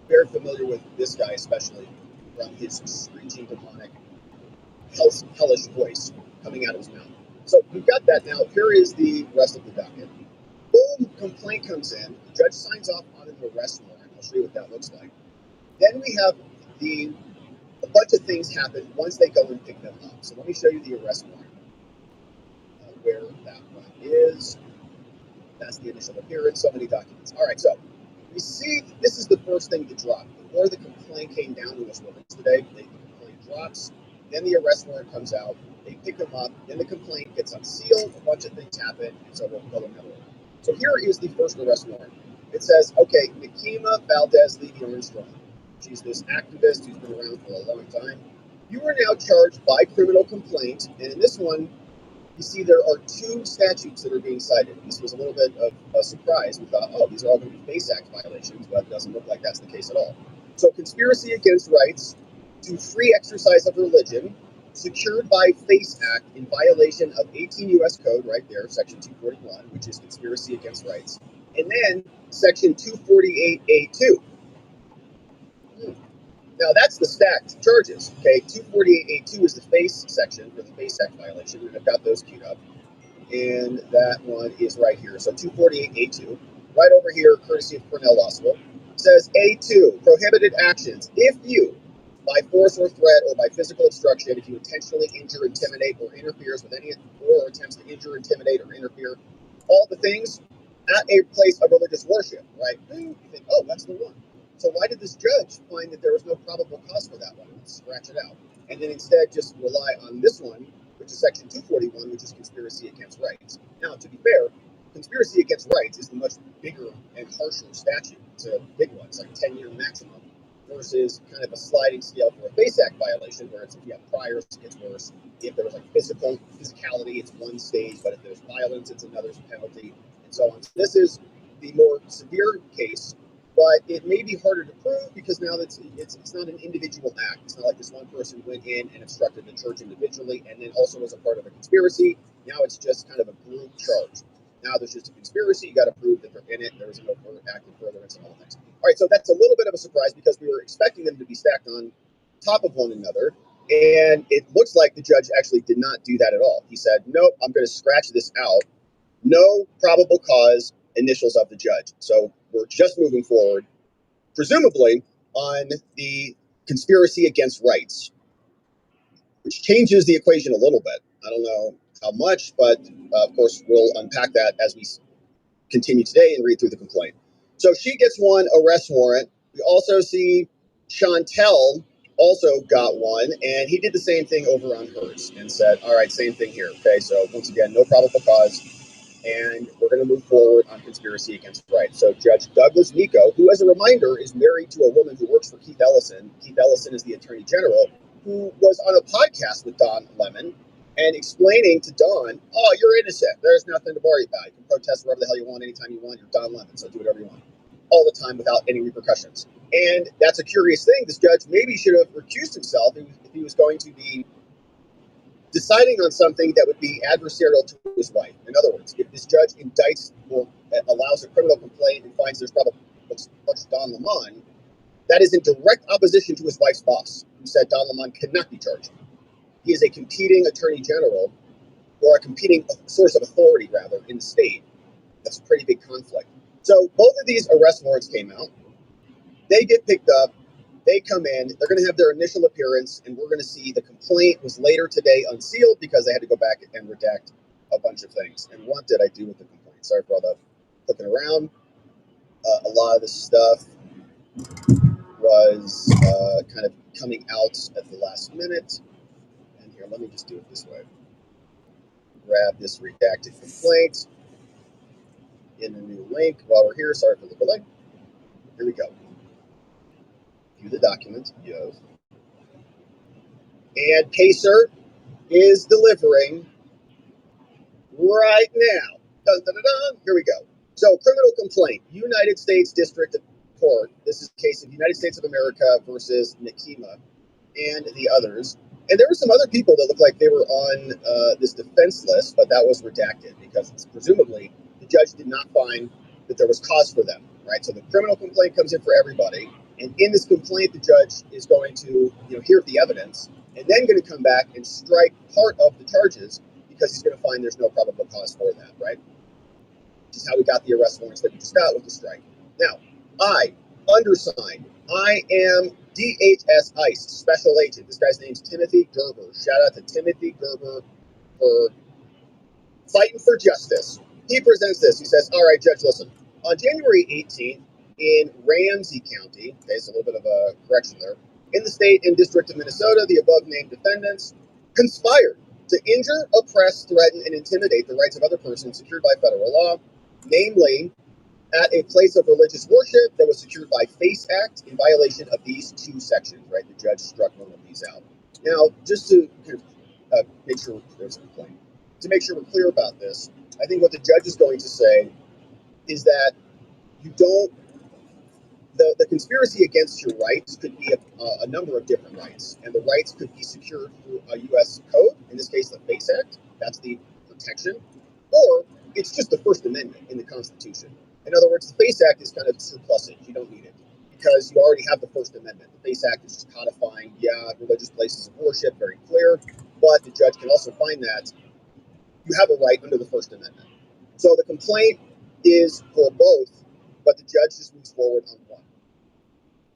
Very familiar with this guy, especially from his screeching, demonic, hellish voice coming out of his mouth. So we've got that now. Here is the rest of the docket. Boom, complaint comes in. The judge signs off on an arrest warrant. I'll show you what that looks like. Then we have a bunch of things happen once they go and pick them up. So let me show you the arrest warrant, where that one is. That's the initial appearance, so many documents. All right, so we see this is the first thing to drop. Before the complaint came down to us released today, the complaint drops, then the arrest warrant comes out, they pick them up, then the complaint gets unsealed, a bunch of things happen, and so we'll go in that order. So here is the first arrest warrant. It says, okay, Nikema Valdez Levy Armstrong. She's this activist who's been around for a long time. You are now charged by criminal complaint, and in this one, you see there are 2 statutes that are being cited. This was a little bit of a surprise. We thought, oh, these are all going to be FACE Act violations, but it doesn't look like that's the case at all. So conspiracy against rights to free exercise of religion, secured by FACE Act in violation of 18 U.S. Code, right there, Section 241, which is conspiracy against rights, and then Section 248A2. Now, that's the stacked charges, okay? 248A2 is the FACE section for the FACE Act violation, and I've got those queued up. And that one is right here. So 248A2, right over here, courtesy of Cornell Law School, says A2, prohibited actions. If you, by force or threat or by physical obstruction, if you intentionally injure, intimidate, or interferes with any or attempts to injure, intimidate, or interfere, all the things at a place of religious worship, right? You think, oh, that's the one. So why did this judge find that there was no probable cause for that one? Let's scratch it out. And then instead just rely on this one, which is Section 241, which is conspiracy against rights. Now, to be fair, conspiracy against rights is the much bigger and harsher statute. It's a big one. It's like a 10-year maximum versus kind of a sliding scale for a FACE Act violation, where it's if you have priors, it gets worse. If there was like physicality, it's one stage, but if there's violence, it's another penalty, and so on. So this is the more severe case, but it may be harder to prove because now it's not an individual act. It's not like this one person went in and obstructed the church individually and then also was a part of a conspiracy. Now it's just kind of a group charge. Now there's just a conspiracy. You got to prove that they're in it. There was no active furtherance and all the things. All right, so that's a little bit of a surprise because we were expecting them to be stacked on top of one another. And it looks like the judge actually did not do that at all. He said, nope, I'm going to scratch this out. No probable cause, initials of the judge. So we're just moving forward, presumably on the conspiracy against rights, which changes the equation a little bit. I don't know how much, but of course, we'll unpack that as we continue today and read through the complaint. So she gets one arrest warrant. We also see Chantel also got one, and he did the same thing over on hers and said, all right, same thing here. Okay, so once again, no probable cause, and we're going to move forward on conspiracy against rights. So Judge Douglas Nico, who, as a reminder, is married to a woman who works for Keith Ellison. Keith Ellison is the Attorney General, who was on a podcast with Don Lemon and explaining to Don, oh, you're innocent. There's nothing to worry about. You can protest wherever the hell you want, anytime you want. You're Don Lemon, so do whatever you want. All the time without any repercussions. And that's a curious thing. This judge maybe should have recused himself if he was going to be deciding on something that would be adversarial to his wife. In other words, if this judge indicts or allows a criminal complaint and finds there's probably Don Lemon, that is in direct opposition to his wife's boss, who said Don Lemon cannot be charged. He is a competing attorney general, or a competing source of authority, rather, in the state. That's a pretty big conflict. So both of these arrest warrants came out. They get picked up. They come in. They're going to have their initial appearance, and we're going to see the complaint was later today unsealed because they had to go back and redact a bunch of things. And what did I do with the complaint? Sorry for all that clicking around. A lot of this stuff was kind of coming out at the last minute. And here, let me just do it this way. Grab this redacted complaint in a new link while we're here. Sorry for the delay. Here we go. View the document. Yes. And Pacer is delivering right now. Dun, dun, dun, dun. Here we go. So, criminal complaint, United States District Court. This is a case of United States of America versus Nikema and the others. And there were some other people that looked like they were on this defense list, but that was redacted because presumably the judge did not find that there was cause for them, right? So the criminal complaint comes in for everybody. And in this complaint, the judge is going to hear the evidence and then going to come back and strike part of the charges because he's going to find there's no probable cause for that, right? Which is how we got the arrest warrants that we just got with the strike. Now, undersigned, I am DHS ICE Special Agent. This guy's name's Timothy Gerber. Shout out to Timothy Gerber for fighting for justice. He presents this. He says, all right, Judge, listen. On January 18th in Ramsey County, okay, so a little bit of a correction there, in the state and district of Minnesota, the above-named defendants conspired to injure, oppress, threaten, and intimidate the rights of other persons secured by federal law, namely at a place of religious worship that was secured by FACE Act in violation of these two sections, right? The judge struck one of these out. Now, just to make sure there's a complaint, to make sure we're clear about this, I think what the judge is going to say is that you don't, the conspiracy against your rights could be a number of different rights, and the rights could be secured through a U.S. code, in this case, the FACE Act, that's the protection, or it's just the First Amendment in the Constitution. In other words, the FACE Act is kind of surplusage. You don't need it because you already have the First Amendment. The FACE Act is just codifying, religious places of worship, very clear, but the judge can also find that you have a right under the First Amendment. So the complaint is for both, but the judge just moves forward on one.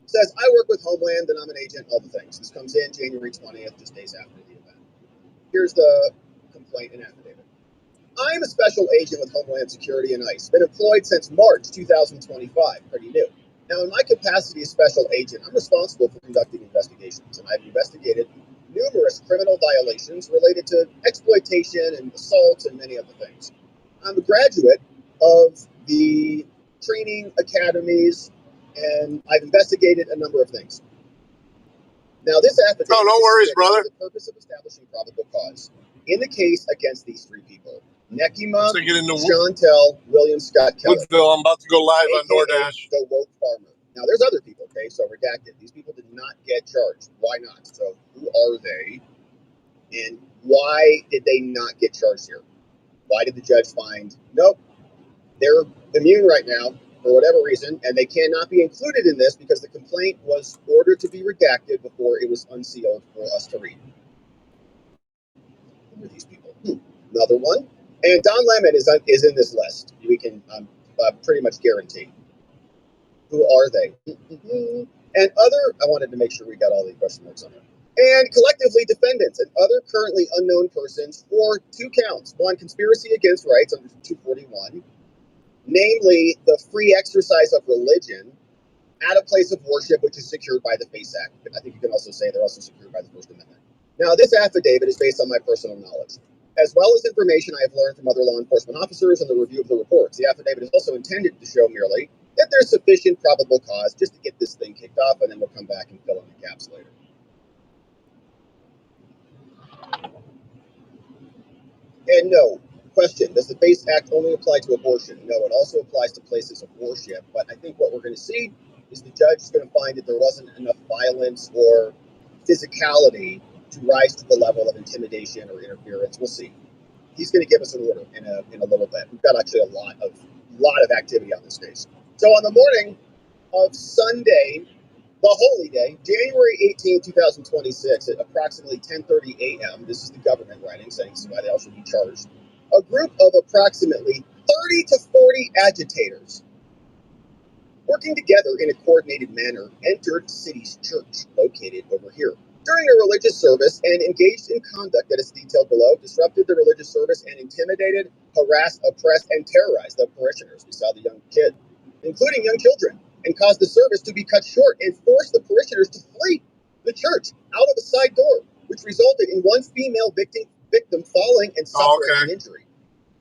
It says, I work with Homeland and I'm an agent, all the things. This comes in January 20th, just days after the event. Here's the complaint and affidavit. I am a special agent with Homeland Security and ICE. Been employed since March 2025, pretty new. Now, in my capacity as special agent, I'm responsible for conducting investigations, and I've investigated numerous criminal violations related to exploitation and assault and many other things. I'm a graduate of the training academies, and I've investigated a number of things. Now, this affidavit no worries, brother. For the purpose of establishing probable cause in the case against these three people. Nekima, Chantel, William Scott Keller. Woodville, I'm about to go live on DoorDash. The woke farmer. Now, there's other people, okay, so redacted. These people did not get charged. Why not? So, who are they? And why did they not get charged here? Why did the judge find, nope, They're immune right now for whatever reason, and they cannot be included in this because the complaint was ordered to be redacted before it was unsealed for us to read. Who are these people? Another one. And Don Lemon is in this list. We can pretty much guarantee. Who are they? And other, I wanted to make sure we got all the question marks on there. And collectively defendants and other currently unknown persons for 2 counts. 1, conspiracy against rights under 241, namely the free exercise of religion at a place of worship which is secured by the FACE Act. I think you can also say they're also secured by the First Amendment. Now, this affidavit is based on my personal knowledge, as well as information I have learned from other law enforcement officers and the review of the reports. The affidavit is also intended to show merely that there's sufficient probable cause just to get this thing kicked off, and then we'll come back and fill in the gaps later. And no, question, does the FACE Act only apply to abortion? No, it also applies to places of worship. But I think what we're going to see is the judge is going to find that there wasn't enough violence or physicality to rise to the level of intimidation or interference. We'll see. He's going to give us an order in a little bit. We've got actually a lot of activity on this case. So on the morning of Sunday, the holy day, January 18, 2026, at approximately 10:30 a.m., this is the government writing saying this is why they all should be charged, a group of approximately 30 to 40 agitators working together in a coordinated manner entered the city's church located over here during a religious service and engaged in conduct that is detailed below, disrupted the religious service and intimidated, harassed, oppressed, and terrorized the parishioners. We saw the young kid, including young children, and caused the service to be cut short and forced the parishioners to flee the church out of a side door, which resulted in one female victim falling and suffering an injury.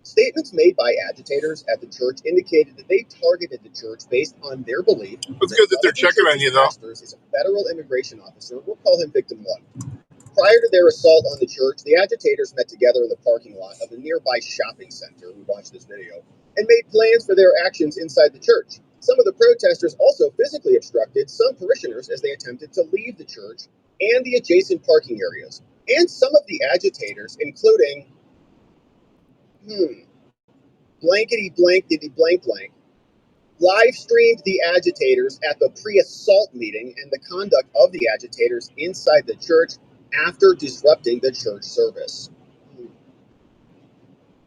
Statements made by agitators at the church indicated that they targeted the church based on their belief. It's good that they're checking on you, though. Is a federal immigration officer. We'll call him Victim 1. Prior to their assault on the church, the agitators met together in the parking lot of a nearby shopping center. We watched this video and made plans for their actions inside the church. Some of the protesters also physically obstructed some parishioners as they attempted to leave the church and the adjacent parking areas. And some of the agitators, including blankety blank diddy blank blank, live streamed the agitators at the pre-assault meeting and the conduct of the agitators inside the church after disrupting the church service.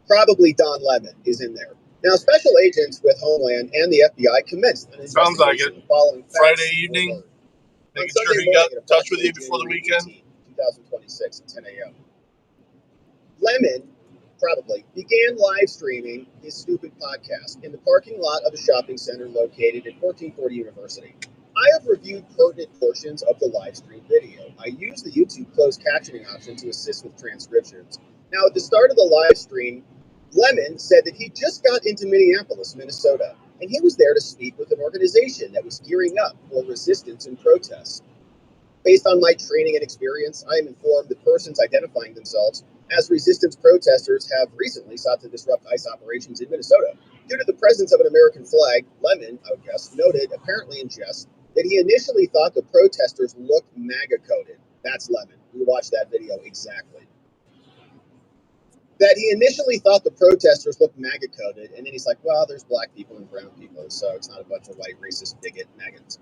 Probably Don Lemon is in there. Now, special agents with Homeland and the FBI commenced an Sounds like it. Following Friday evening, making sure he got in touch with you before the weekend. 2026 at 10 a.m. Lemon probably began live streaming his stupid podcast in the parking lot of a shopping center located at 1440 University. I have reviewed pertinent portions of the live stream video. I use the YouTube closed captioning option to assist with transcriptions. Now, at the start of the live stream, Lemon said that he just got into Minneapolis, Minnesota, and he was there to speak with an organization that was gearing up for resistance and protests. Based on my training and experience, I am informed that persons identifying themselves as resistance protesters have recently sought to disrupt ICE operations in Minnesota. Due to the presence of an American flag, Lemon, I would guess, noted, apparently in jest, that he initially thought the protesters looked MAGA-coded. That's Lemon. We watched that video exactly. That he initially thought the protesters looked MAGA-coded, and then he's like, well, there's black people and brown people, so it's not a bunch of white, racist, bigot MAGAs,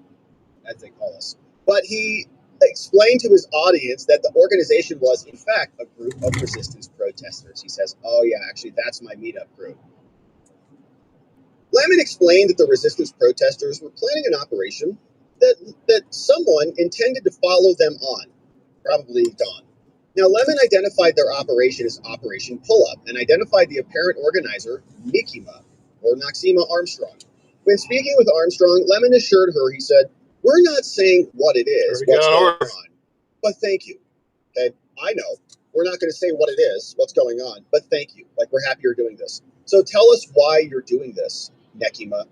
as they call us. But he explained to his audience that the organization was, in fact, a group of resistance protesters. He says, oh, yeah, actually, that's my meetup group. Lemon explained that the resistance protesters were planning an operation that someone intended to follow them on, probably Don. Now, Lemon identified their operation as Operation Pull-Up and identified the apparent organizer, Nikima, or Noxima Armstrong. When speaking with Armstrong, Lemon assured her, he said, we're not saying what it is, what's going on, but thank you. Okay, I know. We're not going to say what it is, what's going on, but thank you. Like, we're happy you're doing this. So tell us why you're doing this, Nekima.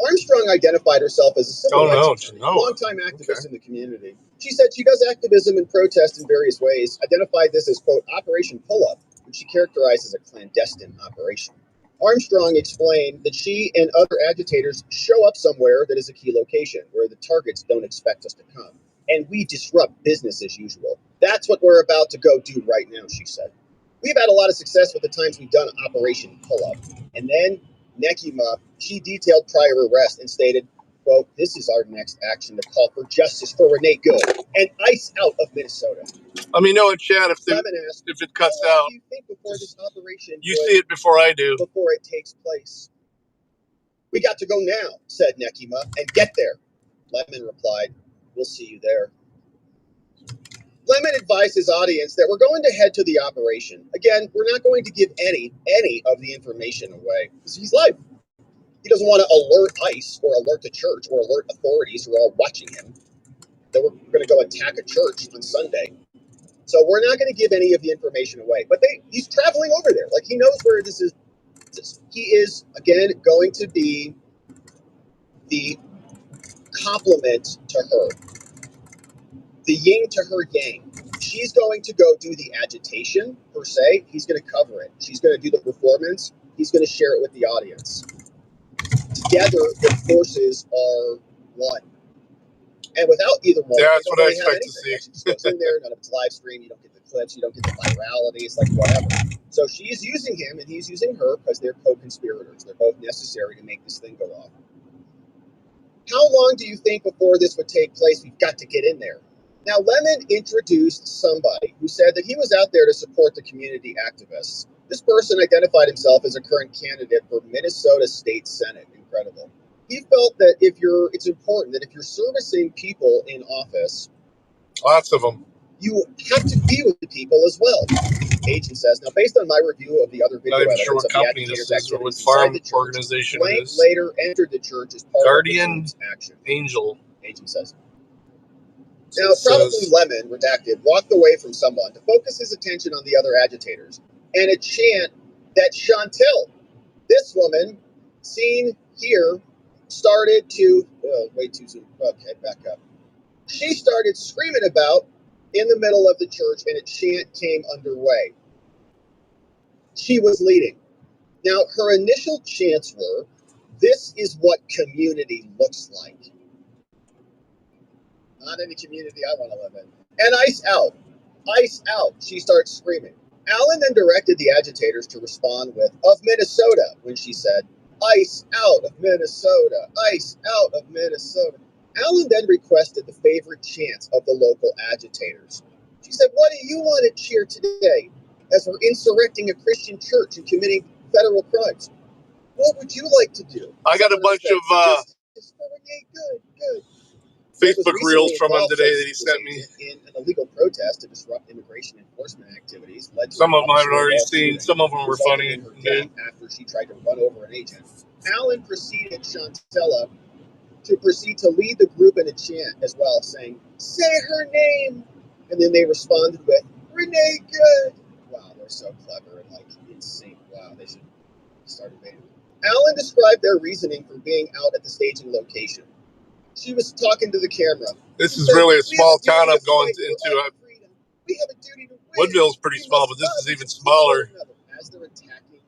Armstrong identified herself as a civil rights attorney, longtime activist in the community. She said she does activism and protest in various ways, identified this as, quote, Operation Pull-Up, which she characterized as a clandestine operation. Armstrong explained that she and other agitators show up somewhere that is a key location, where the targets don't expect us to come, and we disrupt business as usual. That's what we're about to go do right now, she said. We've had a lot of success with the times we've done Operation Pull-Up, and then Nekima, she detailed prior arrest and stated, quote, "This is our next action to call for justice for Renee Good and ICE out of Minnesota." Let me know in chat if it cuts out. Do you think before this operation you see it before I do. Before it takes place? "We got to go now," said Nekima, "and get there." Lemon replied, "We'll see you there." Lemon advised his audience that we're going to head to the operation. Again, we're not going to give any of the information away because he's live. He doesn't want to alert ICE or alert the church or alert authorities who are all watching him that we're going to go attack a church on Sunday. So we're not going to give any of the information away. But he's traveling over there. Like, he knows where this is. He is, again, going to be the complement to her, the yin to her yang. She's going to go do the agitation, per se. He's going to cover it. She's going to do the performance. He's going to share it with the audience. Together, the forces are one. And without either one, that's what I expect to see. She just goes in there, none of it's live stream. You don't get the clips. You don't get the virality. It's like whatever. So she's using him, and he's using her because they're co-conspirators. They're both necessary to make this thing go off. How long do you think before this would take place? We've got to get in there. Now, Lemon introduced somebody who said that he was out there to support the community activists. This person identified himself as a current candidate for Minnesota State Senate. Incredible. He felt that it's important that if you're servicing people in office, lots of them, you have to be with the people as well. Agent says, now based on my review of the other video evidence of the agitators' activities inside the church, organization Blank later entered the church as part Guardian of the action. Angel. Agent says. Now, probably Lemon, redacted, walked away from someone to focus his attention on the other agitators and a chant that Chantel, this woman, seen here, started to, way too soon. Okay, back up. She started screaming about in the middle of the church, and a chant came underway. She was leading. Now, her initial chants were, "This is what community looks like." Not any community I want to live in. And ICE out. ICE out. She starts screaming. Allen then directed the agitators to respond with, "Of Minnesota," when she said, "ICE out of Minnesota. ICE out of Minnesota." Allen then requested the favorite chants of the local agitators. She said, "What do you want to cheer today as we're insurrecting a Christian church and committing federal crimes? What would you like to do?" I got a bunch of good. Facebook reels from him today that he sent me. In an illegal protest to disrupt immigration enforcement activities. Some of them I've already seen. Some of them were funny. After she tried to run over an agent. Allen proceeded Chantella to proceed to lead the group in a chant as well, saying, "Say her name." And then they responded with, "Renee Good." Wow, they're so clever and like insane. Wow, they should start debating. Allen described their reasoning for being out at the staging location. She was talking to the camera. This is really a small town I'm going into. We have a duty to win. Woodville's pretty small, but this is even smaller. As they're attacking,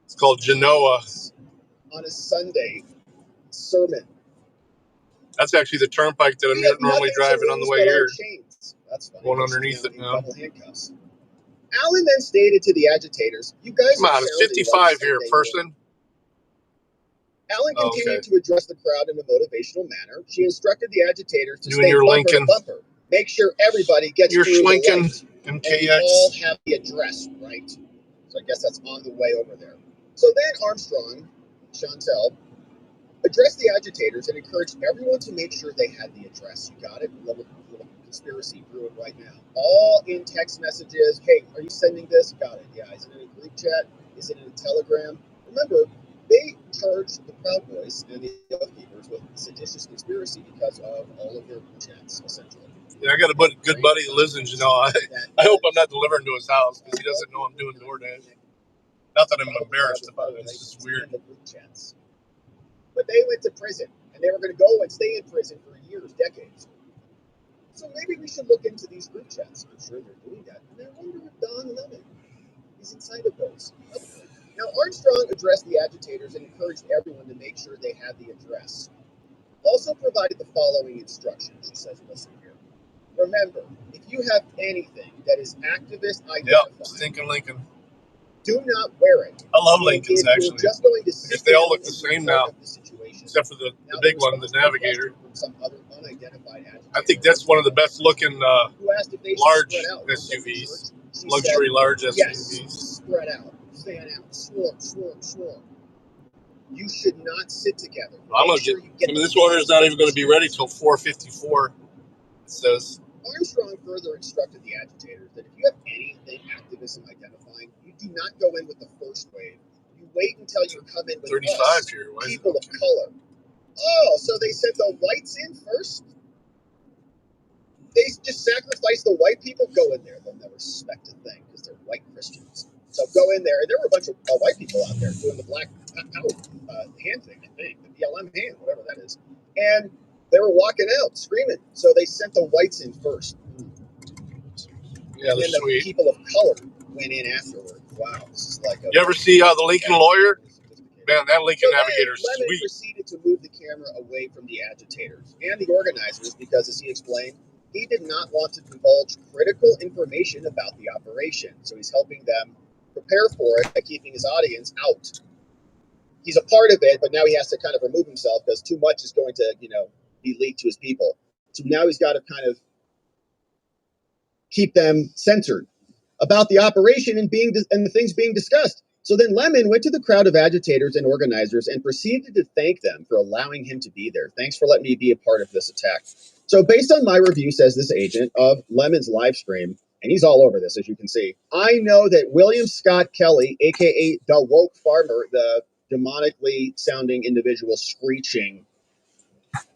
it's called Genoa. On a Sunday sermon. That's actually the turnpike that I'm normally driving on the way here. That's funny. Going underneath it now. Handcuffs. Allen then stated to the agitators, "You guys come on, it's 55 here, person." Allen continued to address the crowd in a motivational manner. She instructed the agitators to stay bumper to bumper. Make sure everybody gets through the light. And we all have the address, right? So I guess that's on the way over there. So then Armstrong, Chantel, addressed the agitators and encouraged everyone to make sure they had the address. You got it? Little conspiracy brewing right now. All in text messages. Hey, are you sending this? Got it. Yeah. Is it in a group chat? Is it in a Telegram? Remember, they charged the Proud Boys and the Oath Keepers with seditious conspiracy because of all of their group chats, essentially. Yeah, I got a good buddy that lives in Genoa. I hope I'm not delivering to his house because he doesn't know I'm doing DoorDash. Not that I'm embarrassed about it. It's just weird. But they went to prison, and they were going to go and stay in prison for years, decades. So maybe we should look into these group chats. I'm sure they're doing that. And I wonder if Don Lemon is inside of those. Now, Armstrong addressed the agitators and encouraged everyone to make sure they had the address. Also provided the following instructions. She says, listen here. Remember, if you have anything that is activist identified, stinking Lincoln. Do not wear it. I love Lincolns, actually. Just going to I guess they all look the same now, except for the big one, the Navigator. I think that's one of the best looking large SUVs, luxury large SUVs. Yes, spread out, fan out, swarm. You should not sit together. I'm gonna get. I mean, this order is not even going to be ready till 4:54. It says. Armstrong further instructed the agitators that if you have anything activism identifying, you do not go in with the first wave. You wait until you come in with 35 us, here. people of color. Oh, so they sent the whites in first? They just sacrificed the white people? Go in there. They'll never suspect a thing because they're white Christians. So go in there. And there were a bunch of white people out there doing the black power hand thing, I think. The BLM hand, whatever that is. And they were walking out, screaming. So they sent the whites in first. Yeah, and then sweet. The people of color went in afterward. Wow, this is like a... You ever see the Lincoln Lawyer? Man, that Lincoln Navigator is Lemon sweet. Proceeded to move the camera away from the agitators and the organizers because, as he explained, he did not want to divulge critical information about the operation. So he's helping them prepare for it by keeping his audience out. He's a part of it, but now he has to kind of remove himself because too much is going to, be leaked to his people. So now he's got to kind of keep them censored about the operation and the things being discussed. So then Lemon went to the crowd of agitators and organizers and proceeded to thank them for allowing him to be there. Thanks for letting me be a part of this attack. So based on my review, says this agent, of Lemon's live stream, and he's all over this, as you can see, I know that William Scott Kelly, a.k.a. the woke farmer, the demonically sounding individual screeching,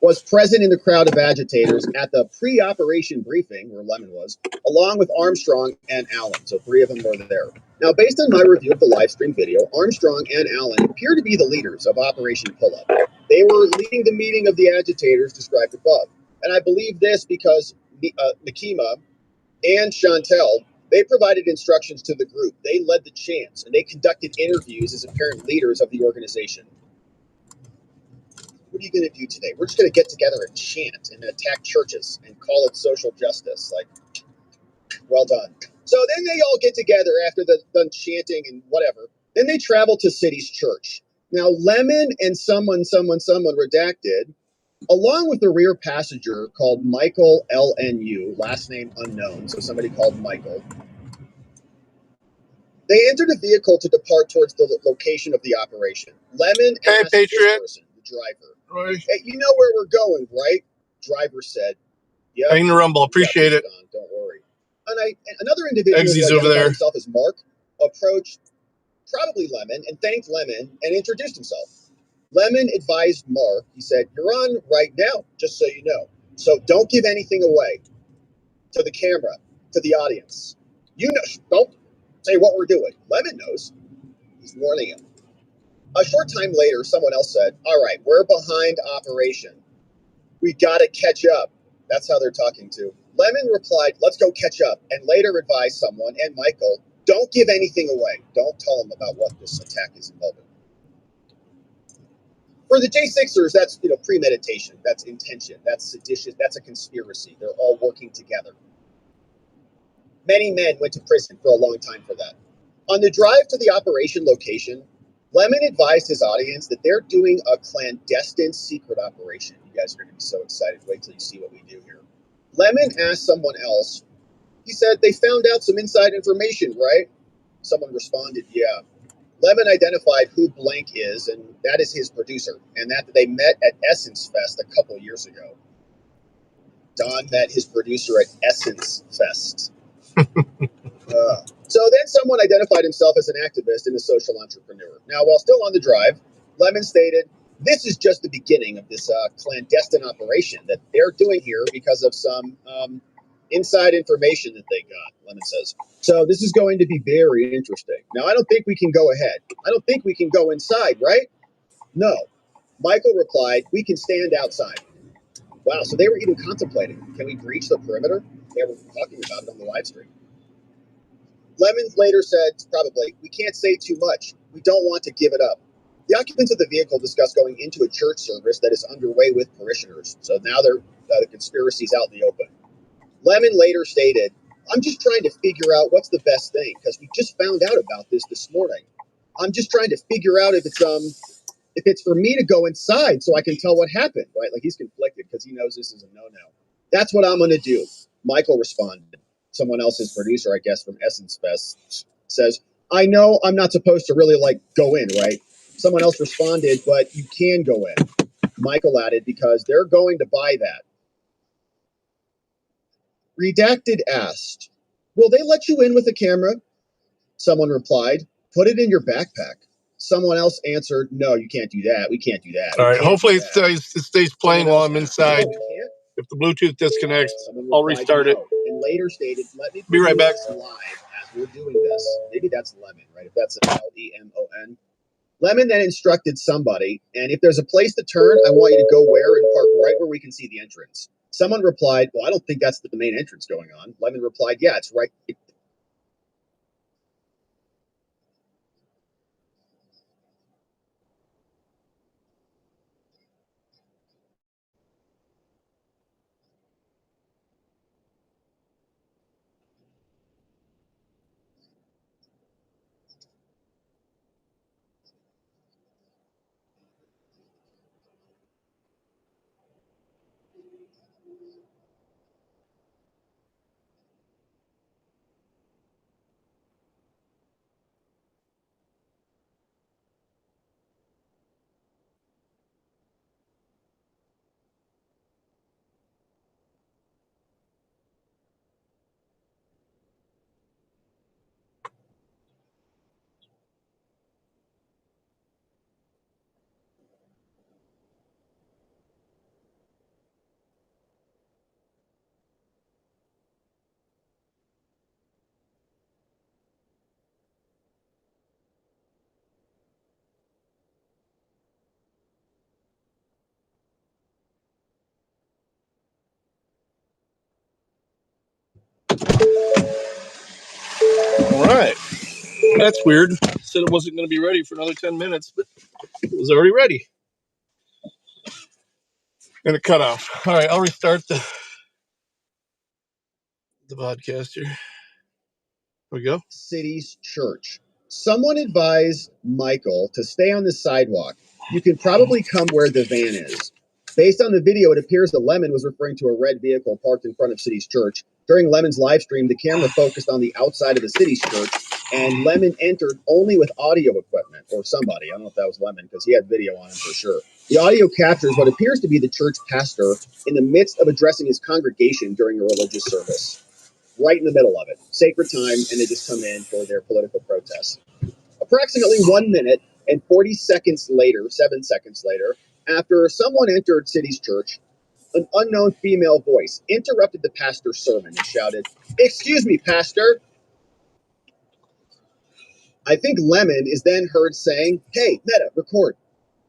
was present in the crowd of agitators at the pre-operation briefing, where Lemon was, along with Armstrong and Allen. So 3 of them were there. Now, based on my review of the live stream video, Armstrong and Allen appear to be the leaders of Operation Pull-Up. They were leading the meeting of the agitators described above. And I believe this because Nakima and Chantel, they provided instructions to the group. They led the chants, and they conducted interviews as apparent leaders of the organization. What are you going to do today? We're just going to get together and chant and attack churches and call it social justice. Like, well done. So then they all get together after they're done chanting and whatever. Then they travel to City's church. Now, Lemon and someone redacted, along with the rear passenger called Michael LNU, last name unknown, so somebody called Michael. They entered a vehicle to depart towards the location of the operation. Lemon asked this person, the driver, Right. hey, you know where we're going, right? Driver said, yeah. Hang the rumble. Appreciate it. Don't worry. And another individual Eggsy's who over there. himself as Mark approached probably Lemon and thanked Lemon and introduced himself. Lemon advised Mark, he said, you're on right now, just so you know. So don't give anything away to the camera, to the audience. You know, don't say what we're doing. Lemon knows. He's warning him. A short time later, someone else said, all right, we're behind operation. We got to catch up. That's how they're talking to. Lemon replied, let's go catch up, and later advised someone and Michael, don't give anything away. Don't tell them about what this attack is involved in. For the J6ers, that's premeditation, that's intention, that's seditious, that's a conspiracy. They're all working together. Many men went to prison for a long time for that. On the drive to the operation location, Lemon advised his audience that they're doing a clandestine secret operation. You guys are going to be so excited. Wait till you see what we do here. Lemon asked someone else. He said, they found out some inside information, right? Someone responded, yeah. Lemon identified who Blank is, and that is his producer, and that they met at Essence Fest a couple years ago. Don met his producer at Essence Fest. So then someone identified himself as an activist and a social entrepreneur. Now, while still on the drive, Lemon stated, this is just the beginning of this clandestine operation that they're doing here because of some inside information that they got, Lemon says. So this is going to be very interesting. Now, I don't think we can go ahead. I don't think we can go inside, right? No. Michael replied, we can stand outside. Wow, so they were even contemplating, can we breach the perimeter? They were talking about it on the live stream. Lemon later said, probably, we can't say too much. We don't want to give it up. The occupants of the vehicle discussed going into a church service that is underway with parishioners. So now the conspiracy's out in the open. Lemon later stated, I'm just trying to figure out what's the best thing, because we just found out about this morning. I'm just trying to figure out if it's for me to go inside so I can tell what happened, right? Like, he's conflicted because he knows this is a no-no. That's what I'm going to do. Michael responded. Someone else's producer, I guess, from Essence Fest says, I know I'm not supposed to really, go in, right? Someone else responded, but you can go in. Michael added, because they're going to buy that. Redacted asked, will they let you in with a camera? Someone replied, put it in your backpack. Someone else answered, no, you can't do that. We can't do that. All right, hopefully it stays playing while I'm inside. If the Bluetooth disconnects, I'll restart it. And later stated, let me be right back. Live as we're doing this. Maybe that's Lemon, right? If that's an Lemon. Lemon then instructed somebody, and if there's a place to turn, I want you to go where and park right where we can see the entrance. Someone replied, well, I don't think that's the main entrance going on. Lemon replied, yeah, it's right. All right. That's weird. Said it wasn't going to be ready for another 10 minutes, but it was already ready. And it cut off. All right, I'll restart the podcast here. Here we go. City's church. Someone advised Michael to stay on the sidewalk. You can probably come where the van is. Based on the video, it appears that Lemon was referring to a red vehicle parked in front of City's church. During Lemon's live stream, the camera focused on the outside of the City's church, and Lemon entered only with audio equipment, or somebody. I don't know if that was Lemon, because he had video on him for sure. The audio captures what appears to be the church pastor in the midst of addressing his congregation during a religious service. Right in the middle of it. Sacred time, and they just come in for their political protests. Approximately 1 minute and 40 seconds later, 7 seconds later, after someone entered City's church, an unknown female voice interrupted the pastor's sermon and shouted, "Excuse me, pastor." I think Lemon is then heard saying, "Hey, Meta, record."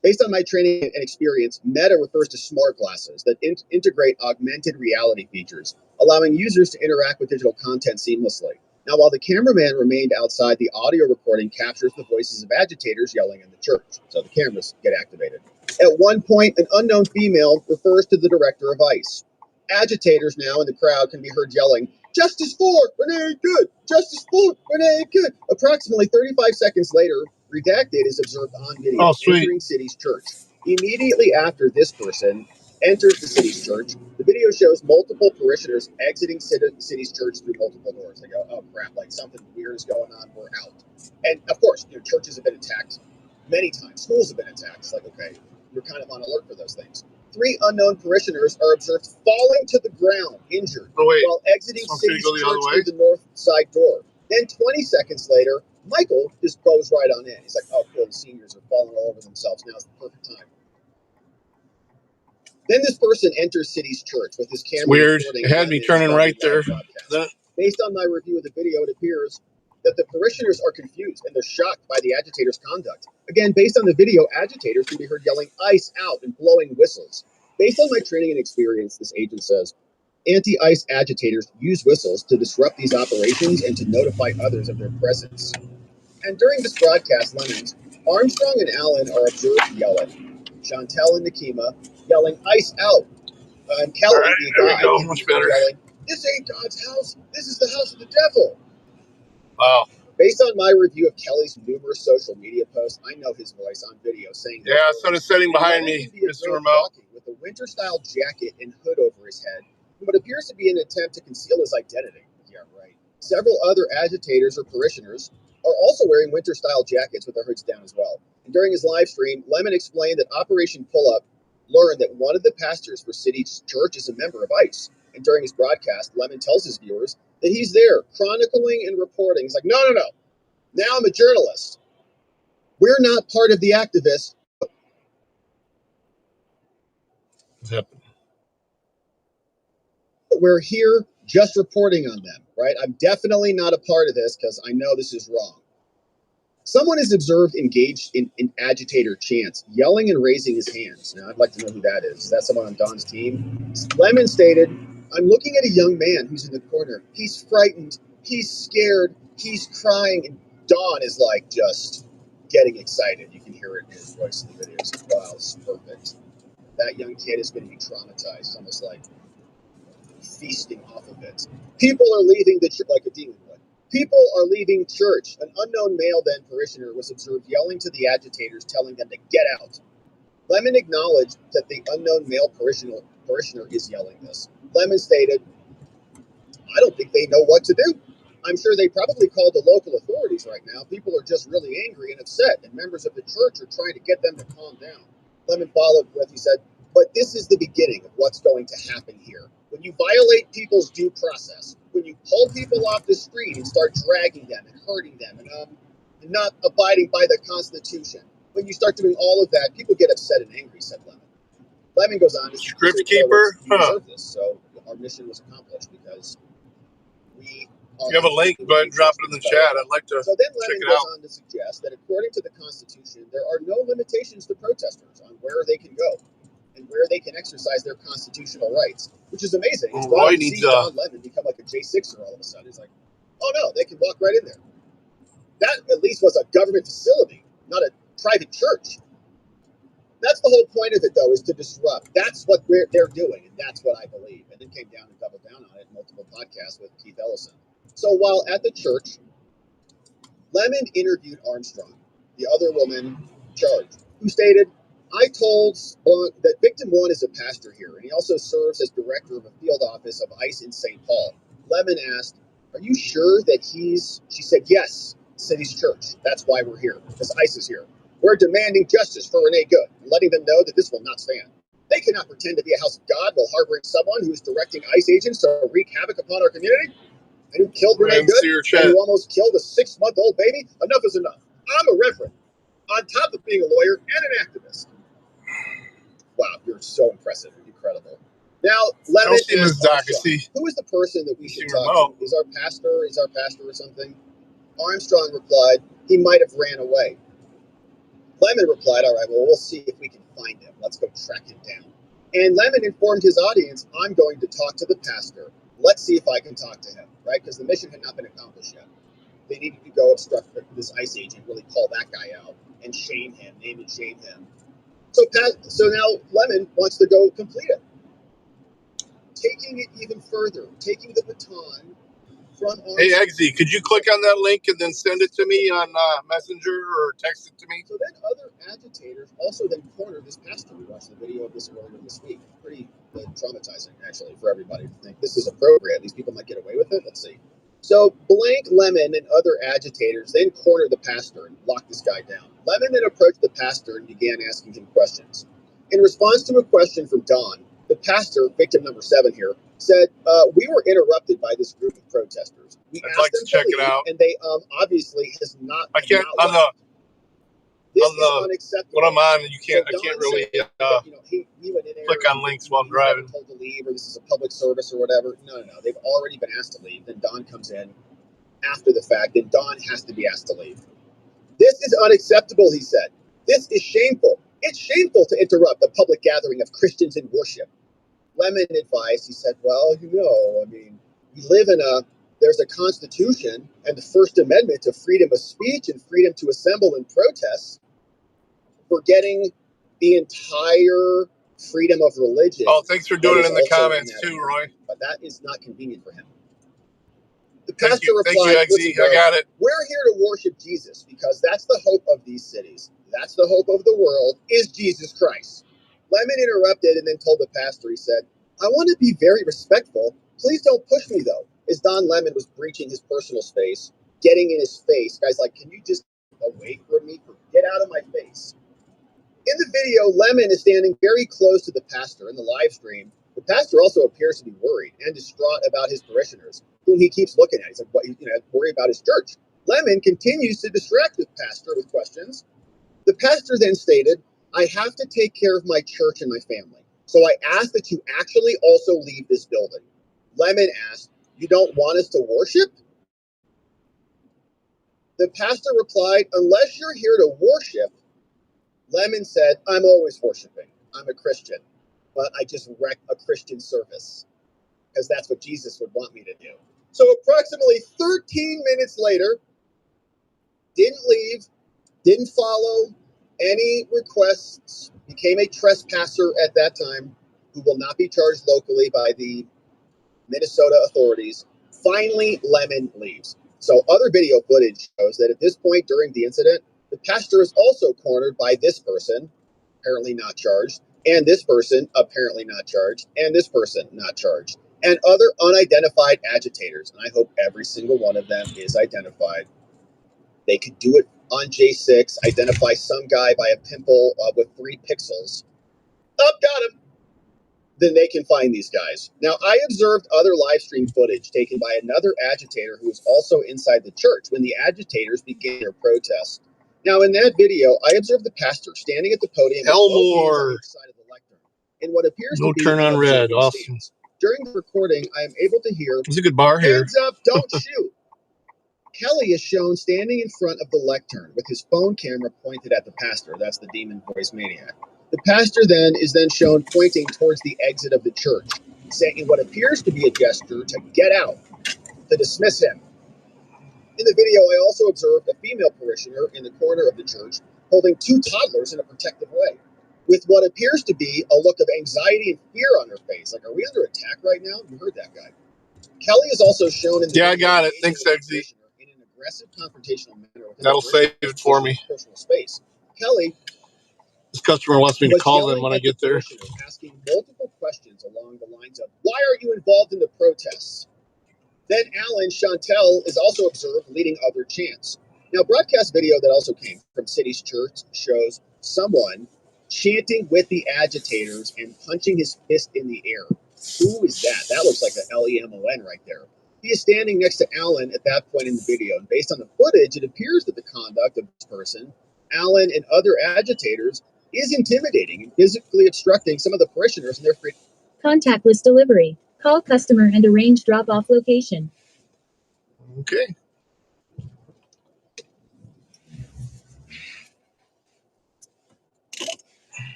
Based on my training and experience, Meta refers to smart glasses that integrate augmented reality features, allowing users to interact with digital content seamlessly. Now, while the cameraman remained outside, the audio recording captures the voices of agitators yelling in the church, so the cameras get activated. At one point, an unknown female refers to the director of ICE. Agitators now in the crowd can be heard yelling, "Justice for Renee Good! Justice for Renee Good!" Approximately 35 seconds later, Redacted is observed on video entering City's church. Immediately after this person enters the City's church, the video shows multiple parishioners exiting City's church through multiple doors. They go, oh crap, like something weird is going on, we're out. And of course, churches have been attacked many times. Schools have been attacked. It's like, okay, you're kind of on alert for those things. 3 unknown parishioners are observed falling to the ground, injured, while exiting City's church through the north side door. Then 20 seconds later, Michael just goes right on in. He's like, oh, cool, the seniors are falling all over themselves. Now's the perfect time. Then this person enters City's church with his camera. Weird. It had me turning right there. Based on my review of the video, it appears that the parishioners are confused and they're shocked by the agitators' conduct. Again, based on the video, agitators can be heard yelling "ICE out" and blowing whistles. Based on my training and experience, this agent says, anti-ICE agitators use whistles to disrupt these operations and to notify others of their presence. And during this broadcast, Lemons, Armstrong and Allen are observed yelling. Chantel and Nakima yelling "ICE out." And Kelly, the guy, much better. Yelling This ain't God's house. This is the house of the devil. Wow. Based on my review of Kelly's numerous social media posts, I know his voice on video saying, yeah, I started sitting behind me, Mr. Remote. With a winter-style jacket and hood over his head, in what appears to be an attempt to conceal his identity. Yeah, right. Several other agitators or parishioners are also wearing winter-style jackets with their hoods down as well. And during his live stream, Lemon explained that Operation Pull-Up learned that one of the pastors for City Church is a member of ICE. And during his broadcast, Lemon tells his viewers that he's there, chronicling and reporting. He's like, no. Now I'm a journalist. We're not part of the activists. Yep. We're here just reporting on them, right? I'm definitely not a part of this because I know this is wrong. Someone is observed engaged in agitator chants, yelling and raising his hands. Now, I'd like to know who that is. Is that someone on Don's team? Lemon stated, I'm looking at a young man who's in the corner. He's frightened. He's scared. He's crying. And Don is like just getting excited. You can hear it in his voice in the videos. Wow, this is perfect. That young kid is going to be traumatized. It's almost like feasting off of it. People are leaving the church like a demon would. People are leaving church. An unknown male then parishioner was observed yelling to the agitators, telling them to get out. Lemon acknowledged that the unknown male parishioner is yelling this. Lemon stated, I don't think they know what to do. I'm sure they probably called the local authorities right now. People are just really angry and upset, and members of the church are trying to get them to calm down. Lemon followed with, he said, but this is the beginning of what's going to happen here. When you violate people's due process, when you pull people off the street and start dragging them and hurting them and not abiding by the Constitution, when you start doing all of that, people get upset and angry, said Lemon. Lemon goes on to say, Script keeper? This, so our mission was accomplished because we... If you have a link, go ahead and drop it in the chat. I'd like to so then check Lemon it goes out. on to suggest that according to the Constitution, there are no limitations to protesters on where they can go and where they can exercise their constitutional rights, which is amazing. It's Roy fun to needs see Don Lemon become like a J6er all of a sudden. He's like, oh no, they can walk right in there. That at least was a government facility, not a private church. That's the whole point of it, though, is to disrupt. That's what they're doing, and that's what I believe. And then came down and doubled down on it in multiple podcasts with Keith Ellison. So while at the church, Lemon interviewed Armstrong, the other woman charged, who stated, I told that victim one is a pastor here, and he also serves as director of a field office of ICE in St. Paul. Lemon asked, are you sure that she said, yes, City's church. That's why we're here, because ICE is here. We're demanding justice for Renee Good and letting them know that this will not stand. They cannot pretend to be a house of God while harboring someone who is directing ICE agents to wreak havoc upon our community. And who killed Renee Good, and who almost killed a 6-month-old baby. Enough is enough. I'm a reverend, on top of being a lawyer and an activist. Wow, you're so impressive. Incredible. Now, Lemon asked Armstrong, who is the person that we should talk to? Is our pastor or something? Armstrong replied, he might have ran away. Lemon replied, all right, well, we'll see if we can find him. Let's go track him down. And Lemon informed his audience, I'm going to talk to the pastor. Let's see if I can talk to him, right? Because the mission had not been accomplished yet. They needed to go obstruct this ICE agent, really call that guy out and shame him, name and shame him. So now Lemon wants to go complete it. Taking it even further, taking the baton from Armstrong. Hey, Eggsy, could you click on that link and then send it to me on Messenger or text it to me? So then other agitators also then cornered this pastor. We watched the video of this earlier this week. Pretty traumatizing, actually, for everybody to think this is appropriate. These people might get away with it. Let's see. So Blank, Lemon, and other agitators then cornered the pastor and locked this guy down. Lemon then approached the pastor and began asking him questions. In response to a question from Don, the pastor, victim number 7 here, said, we were interrupted by this group of protesters. We I'd asked like them to check leave, it out. and they obviously has not. I can't not on this is unacceptable. what I'm on. You can't. So I can't really he went in there click on links while I'm driving. Told to leave, or this is a public service or whatever. No. They've already been asked to leave. Then Don comes in after the fact. Then Don has to be asked to leave. This is unacceptable, he said. This is shameful. It's shameful to interrupt a public gathering of Christians in worship. Lemon advised, he said, well, we live in there's a Constitution and the First Amendment to freedom of speech and freedom to assemble and protest. Forgetting the entire freedom of religion. Oh, thanks for doing it in the comments too, Roy. but that is not convenient for him. The Thank pastor you, replied, XZ. I got it. we're here to worship Jesus because that's the hope of these cities. That's the hope of the world is Jesus Christ. Lemon interrupted and then told the pastor, he said, I want to be very respectful. Please don't push me, though. As Don Lemon was breaching his personal space, getting in his face, guys like, can you just get away from me? Get out of my face. In the video, Lemon is standing very close to the pastor in the live stream. The pastor also appears to be worried and distraught about his parishioners, whom he keeps looking at. He's like, worry about his church. Lemon continues to distract the pastor with questions. The pastor then stated, I have to take care of my church and my family, so I ask that you actually also leave this building. Lemon asked, you don't want us to worship? The pastor replied, unless you're here to worship. Lemon said, I'm always worshiping. I'm a Christian, but I just wreck a Christian service because that's what Jesus would want me to do. So approximately 13 minutes later, didn't leave, didn't follow any requests, became a trespasser at that time, who will not be charged locally by the Minnesota authorities. Finally, Lemon leaves. So other video footage shows that at this point during the incident, the pastor is also cornered by this person, apparently not charged, and this person, apparently not charged, and this person, not charged, and other unidentified agitators. And I hope every single one of them is identified. They could do it on J6, identify some guy by a pimple with 3 pixels. Got him. Then they can find these guys. Now, I observed other live stream footage taken by another agitator who was also inside the church when the agitators began their protest. Now, in that video, I observed the pastor standing at the podium Elmore. on the side of the lectern in what appears No to be turn on red. Awesome. Stance. During the recording, I am able to hear, there's a good bar here. Hands up, don't shoot. Kelly is shown standing in front of the lectern with his phone camera pointed at the pastor. That's the demon voice maniac. The pastor is then shown pointing towards the exit of the church, saying what appears to be a gesture to get out, to dismiss him. In the video, I also observed a female parishioner in the corner of the church holding 2 toddlers in a protective way, with what appears to be a look of anxiety and fear on her face. Like, are we under attack right now? You heard that guy. Kelly is also shown in the video. I got it. Thanks, XZ. In an aggressive confrontational manner. That'll save it for me. Personal space. Kelly, this customer wants me to call them when I get there. Asking multiple questions along the lines of, why are you involved in the protests? Then Alan Chantel is also observed leading other chants. Now, broadcast video that also came from City's Church shows someone chanting with the agitators and punching his fist in the air. Who is that? That looks like an LEMON right there. He is standing next to Alan at that point in the video, and based on the footage, it appears that the conduct of this person, Alan and other agitators, is intimidating and physically obstructing some of the parishioners in their freedom. Contactless delivery. Call customer and arrange drop-off location. Okay.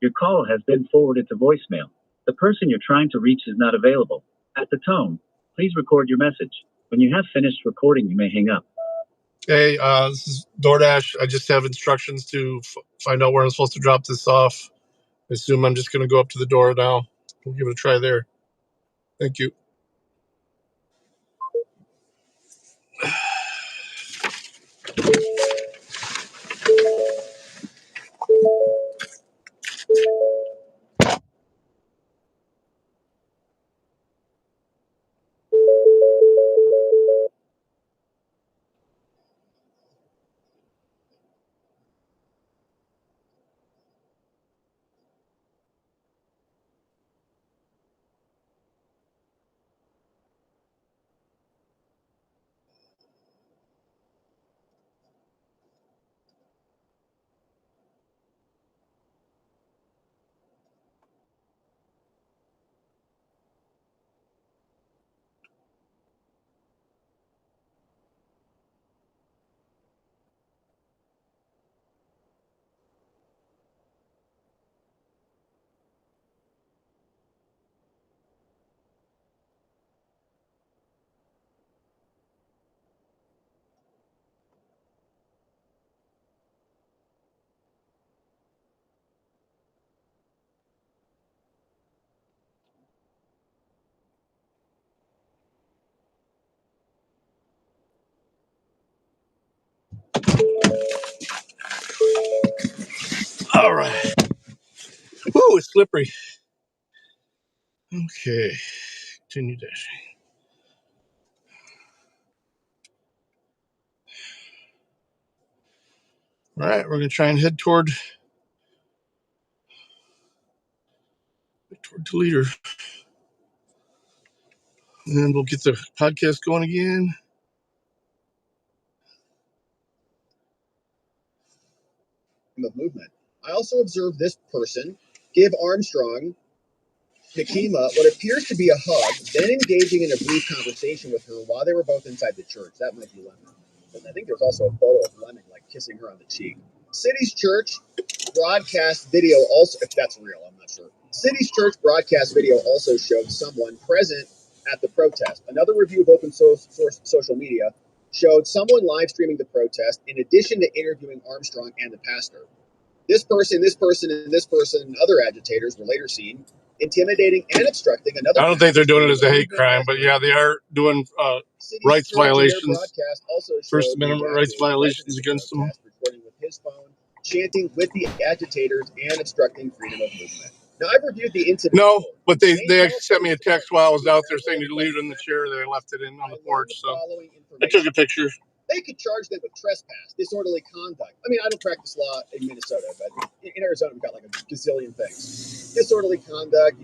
Your call has been forwarded to voicemail. The person you're trying to reach is not available. At the tone, please record your message. When you have finished recording, you may hang up. Hey, this is DoorDash. I just have instructions to find out where I'm supposed to drop this off. I assume I'm just going to go up to the door now. We'll give it a try there. Thank you. All right. Ooh, it's slippery. Okay. Continue dashing. All right, we're going to try and head toward Toledo. And then we'll get the podcast going again. Of movement. I also observed this person give Armstrong Nakima what appears to be a hug, then engaging in a brief conversation with her while they were both inside the church. That might be Lemon. And I think there's also a photo of Lemon like kissing her on the cheek. City's Church broadcast video also, if that's real, I'm not sure. City's Church broadcast video also showed someone present at the protest. Another review of open source social media showed someone live streaming the protest in addition to interviewing Armstrong and the pastor. This person, and other agitators were later seen intimidating and obstructing another. I don't think they're doing it as a hate crime, but yeah, they are doing rights violations, First Amendment rights violations against them. Recording with his phone, chanting with the agitators and obstructing freedom of movement. Now, I've reviewed the incident. No, but they actually sent me a text while I was out there saying to leave it in the chair. They left it in on the porch, so I took a picture. They could charge them with trespass, disorderly conduct. I mean, I don't practice law in Minnesota, but in Arizona, we've got like a gazillion things. Disorderly conduct,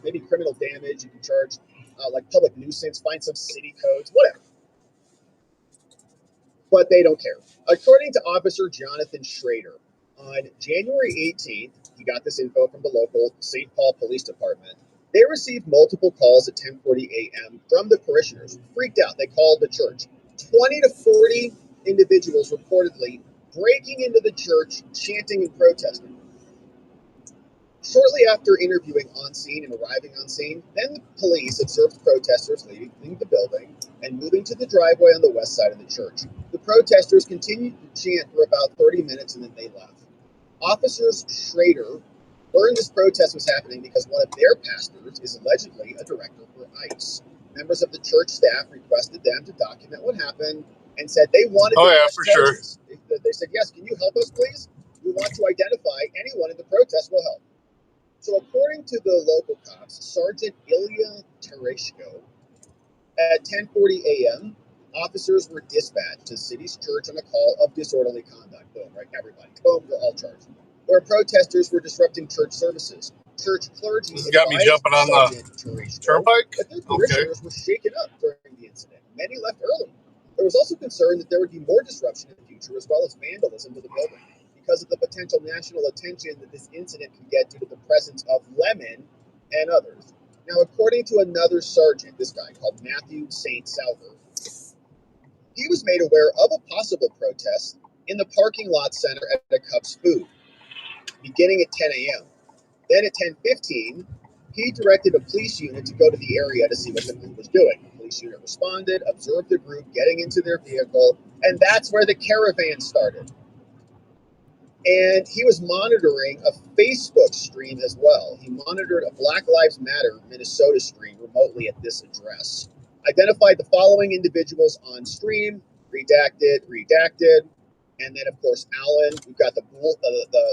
maybe criminal damage. You can charge like public nuisance, find some city codes, whatever. But they don't care. According to Officer Jonathan Schrader, on January 18th, he got this info from the local St. Paul Police Department. They received multiple calls at 10:40 a.m. from the parishioners. Freaked out, they called the church. 20 to 40 individuals reportedly breaking into the church, chanting and protesting. Shortly after interviewing on scene and arriving on scene, then the police observed protesters leaving the building and moving to the driveway on the west side of the church. The protesters continued to chant for about 30 minutes and then they left. Officers Schrader learned this protest was happening because one of their pastors is allegedly a director for ICE. Members of the church staff requested them to document what happened and said they wanted charges. Sure. They said, yes, can you help us, please? We want to identify anyone in the protest will help. So according to the local cops, Sergeant Ilya Tereshko, at 10:40 a.m., officers were dispatched to the city's church on a call of disorderly conduct. Boom, right? Everybody. Boom, they're all charged. Where protesters were disrupting church services. Church clergy got me jumping on the turnpike? But their parishioners were shaken up during the incident. Many left early. There was also concern that there would be more disruption in the future, as well as vandalism to the building, because of the potential national attention that this incident could get due to the presence of Lemon and others. Now, according to another sergeant, this guy called Matthew St. Salver, he was made aware of a possible protest in the parking lot center at a Cubs Food, beginning at 10 a.m. Then at 10:15, he directed a police unit to go to the area to see what the group was doing. The police unit responded, observed the group getting into their vehicle, and that's where the caravan started. And he was monitoring a Facebook stream as well. He monitored a Black Lives Matter Minnesota stream remotely at this address. Identified the following individuals on stream, redacted, and then, of course, Alan. We've got the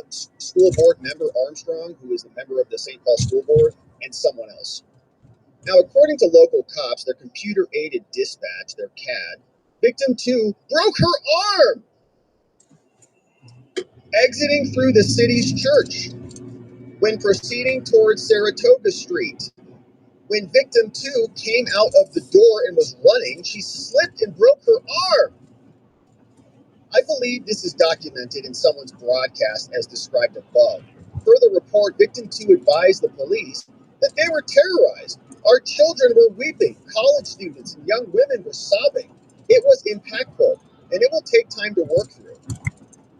school board member, Armstrong, who is a member of the St. Paul School Board, and someone else. Now, according to local cops, their computer-aided dispatch, their CAD, victim 2 broke her arm exiting through the city's church when proceeding towards Saratoga Street. When victim 2 came out of the door and was running, she slipped and broke her arm. I believe this is documented in someone's broadcast as described above. Per the report, victim 2 advised the police that they were terrorized. Our children were weeping, college students and young women were sobbing. It was impactful, and it will take time to work through.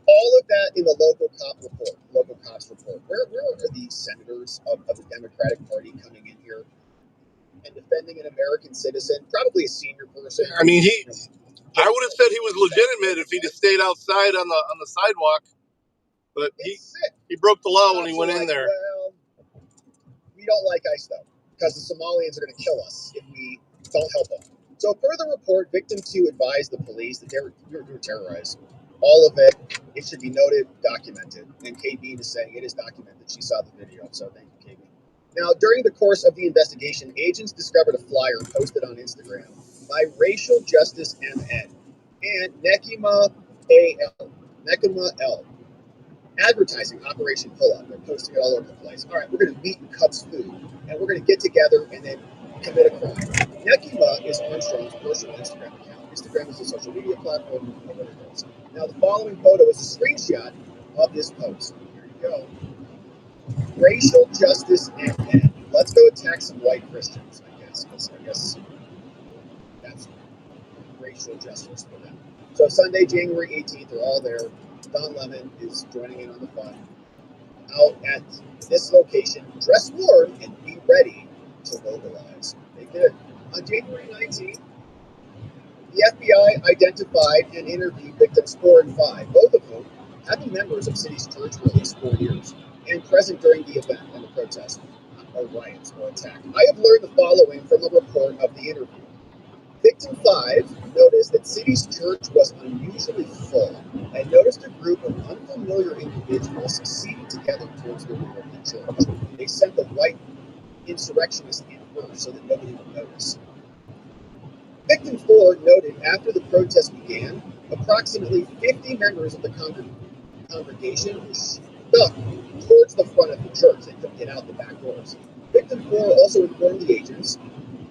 All of that in the local cops report. Where are these senators of the Democratic Party coming in here and defending an American citizen, probably a senior person? I mean, I would have said he was legitimate if he'd have stayed outside on the sidewalk, but he broke the law when he went in there. Well, we don't like ICE though, because the Somalians are going to kill us if we don't help them. So per the report, victim 2 advised the police that they were terrorized. all of it. It should be noted, documented. And Kate Bean is saying it is documented. She saw the video, so thank you, Kate Bean. Now, during the course of the investigation, agents discovered a flyer posted on Instagram by Racial Justice MN and Nekima AL, Nekima L, advertising Operation Pull Up. They're posting it all over the place. All right, we're going to meet in Cubs Food, and we're going to get together and then commit a crime. Nekima is Armstrong's personal Instagram account. Instagram is a social media platform. Now, the following photo is a screenshot of this post. Here you go. Racial Justice MN. Let's go attack some white Christians, I guess, because I guess that's racial justice for them. So Sunday, January 18th, they're all there. Don Lemon is joining in on the fun. Out at this location, dress warm and be ready to mobilize. They did. On January 19th, the FBI identified and interviewed victims 4 and 5, both of whom have been members of City's church for at least 4 years and present during the event and the protest, or riots, or attack. I have learned the following from a report of the interview. Victim 5 noticed that City's church was unusually full and noticed a group of unfamiliar individuals seated together towards the rear of the church. They sent the white insurrectionists in first so that nobody would notice. Victim 4 noted after the protest began, approximately 50 members of the congregation were stuck towards the front of the church. They couldn't get out the back doors. Victim 4 also informed the agents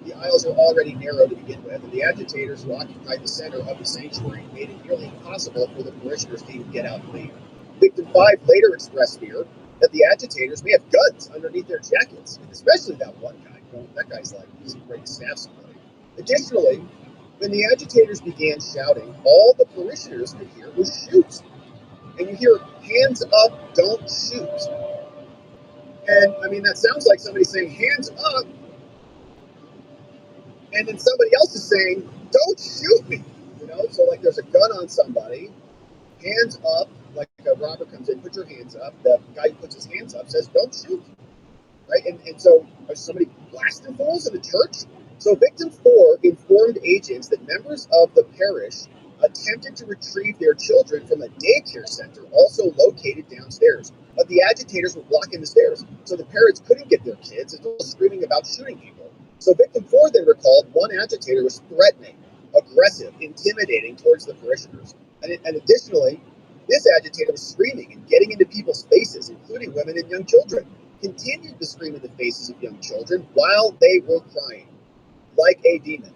the aisles are already narrow to begin with, and the agitators who occupied the center of the sanctuary made it nearly impossible for the parishioners to even get out and leave. Victim 5 later expressed fear that the agitators may have guns underneath their jackets, and especially that one guy. That guy's like, he's ready to stab somebody. Additionally, when the agitators began shouting, all the parishioners could hear was shoot. And you hear, hands up, don't shoot. And, I mean, that sounds like somebody saying, hands up, and then somebody else is saying, don't shoot me. You know, so like there's a gun on somebody, hands up, like a robber comes in, put your hands up. The guy who puts his hands up says, don't shoot. Right? And so somebody blasting fools in the church? So victim 4 informed agents that members of the parish attempted to retrieve their children from a daycare center, also located downstairs. But the agitators were blocking the stairs, so the parents couldn't get their kids and were screaming about shooting people. So victim 4 then recalled one agitator was threatening, aggressive, intimidating towards the parishioners. And additionally, this agitator was screaming and getting into people's faces, including women and young children. Continued to scream in the faces of young children while they were crying, like a demon.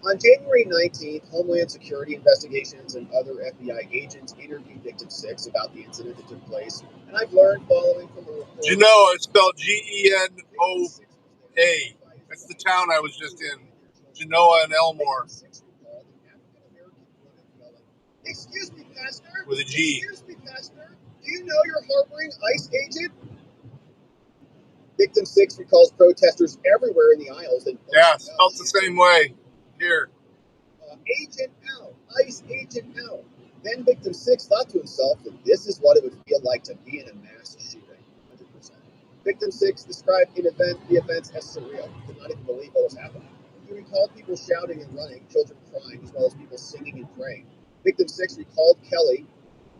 On January 19th, Homeland Security investigations and other FBI agents interviewed Victim 6 about the incident that took place, and I've learned following from the report. Genoa, it's spelled Genoa. That's the town I was just in. Genoa and Elmore. Excuse me, Pastor. With a G. Excuse me, Pastor. Do you know you're harboring ICE agent? Victim 6 recalls protesters everywhere in the aisles. And spelled the same way. Here. Agent out. ICE agent out. Then Victim 6 thought to himself that this is what it would feel like to be in a mass shooting. 100%. Victim 6 described the events as surreal. He could not even believe what was happening. He recalled people shouting and running, children crying, as well as people singing and praying. Victim 6 recalled Kelly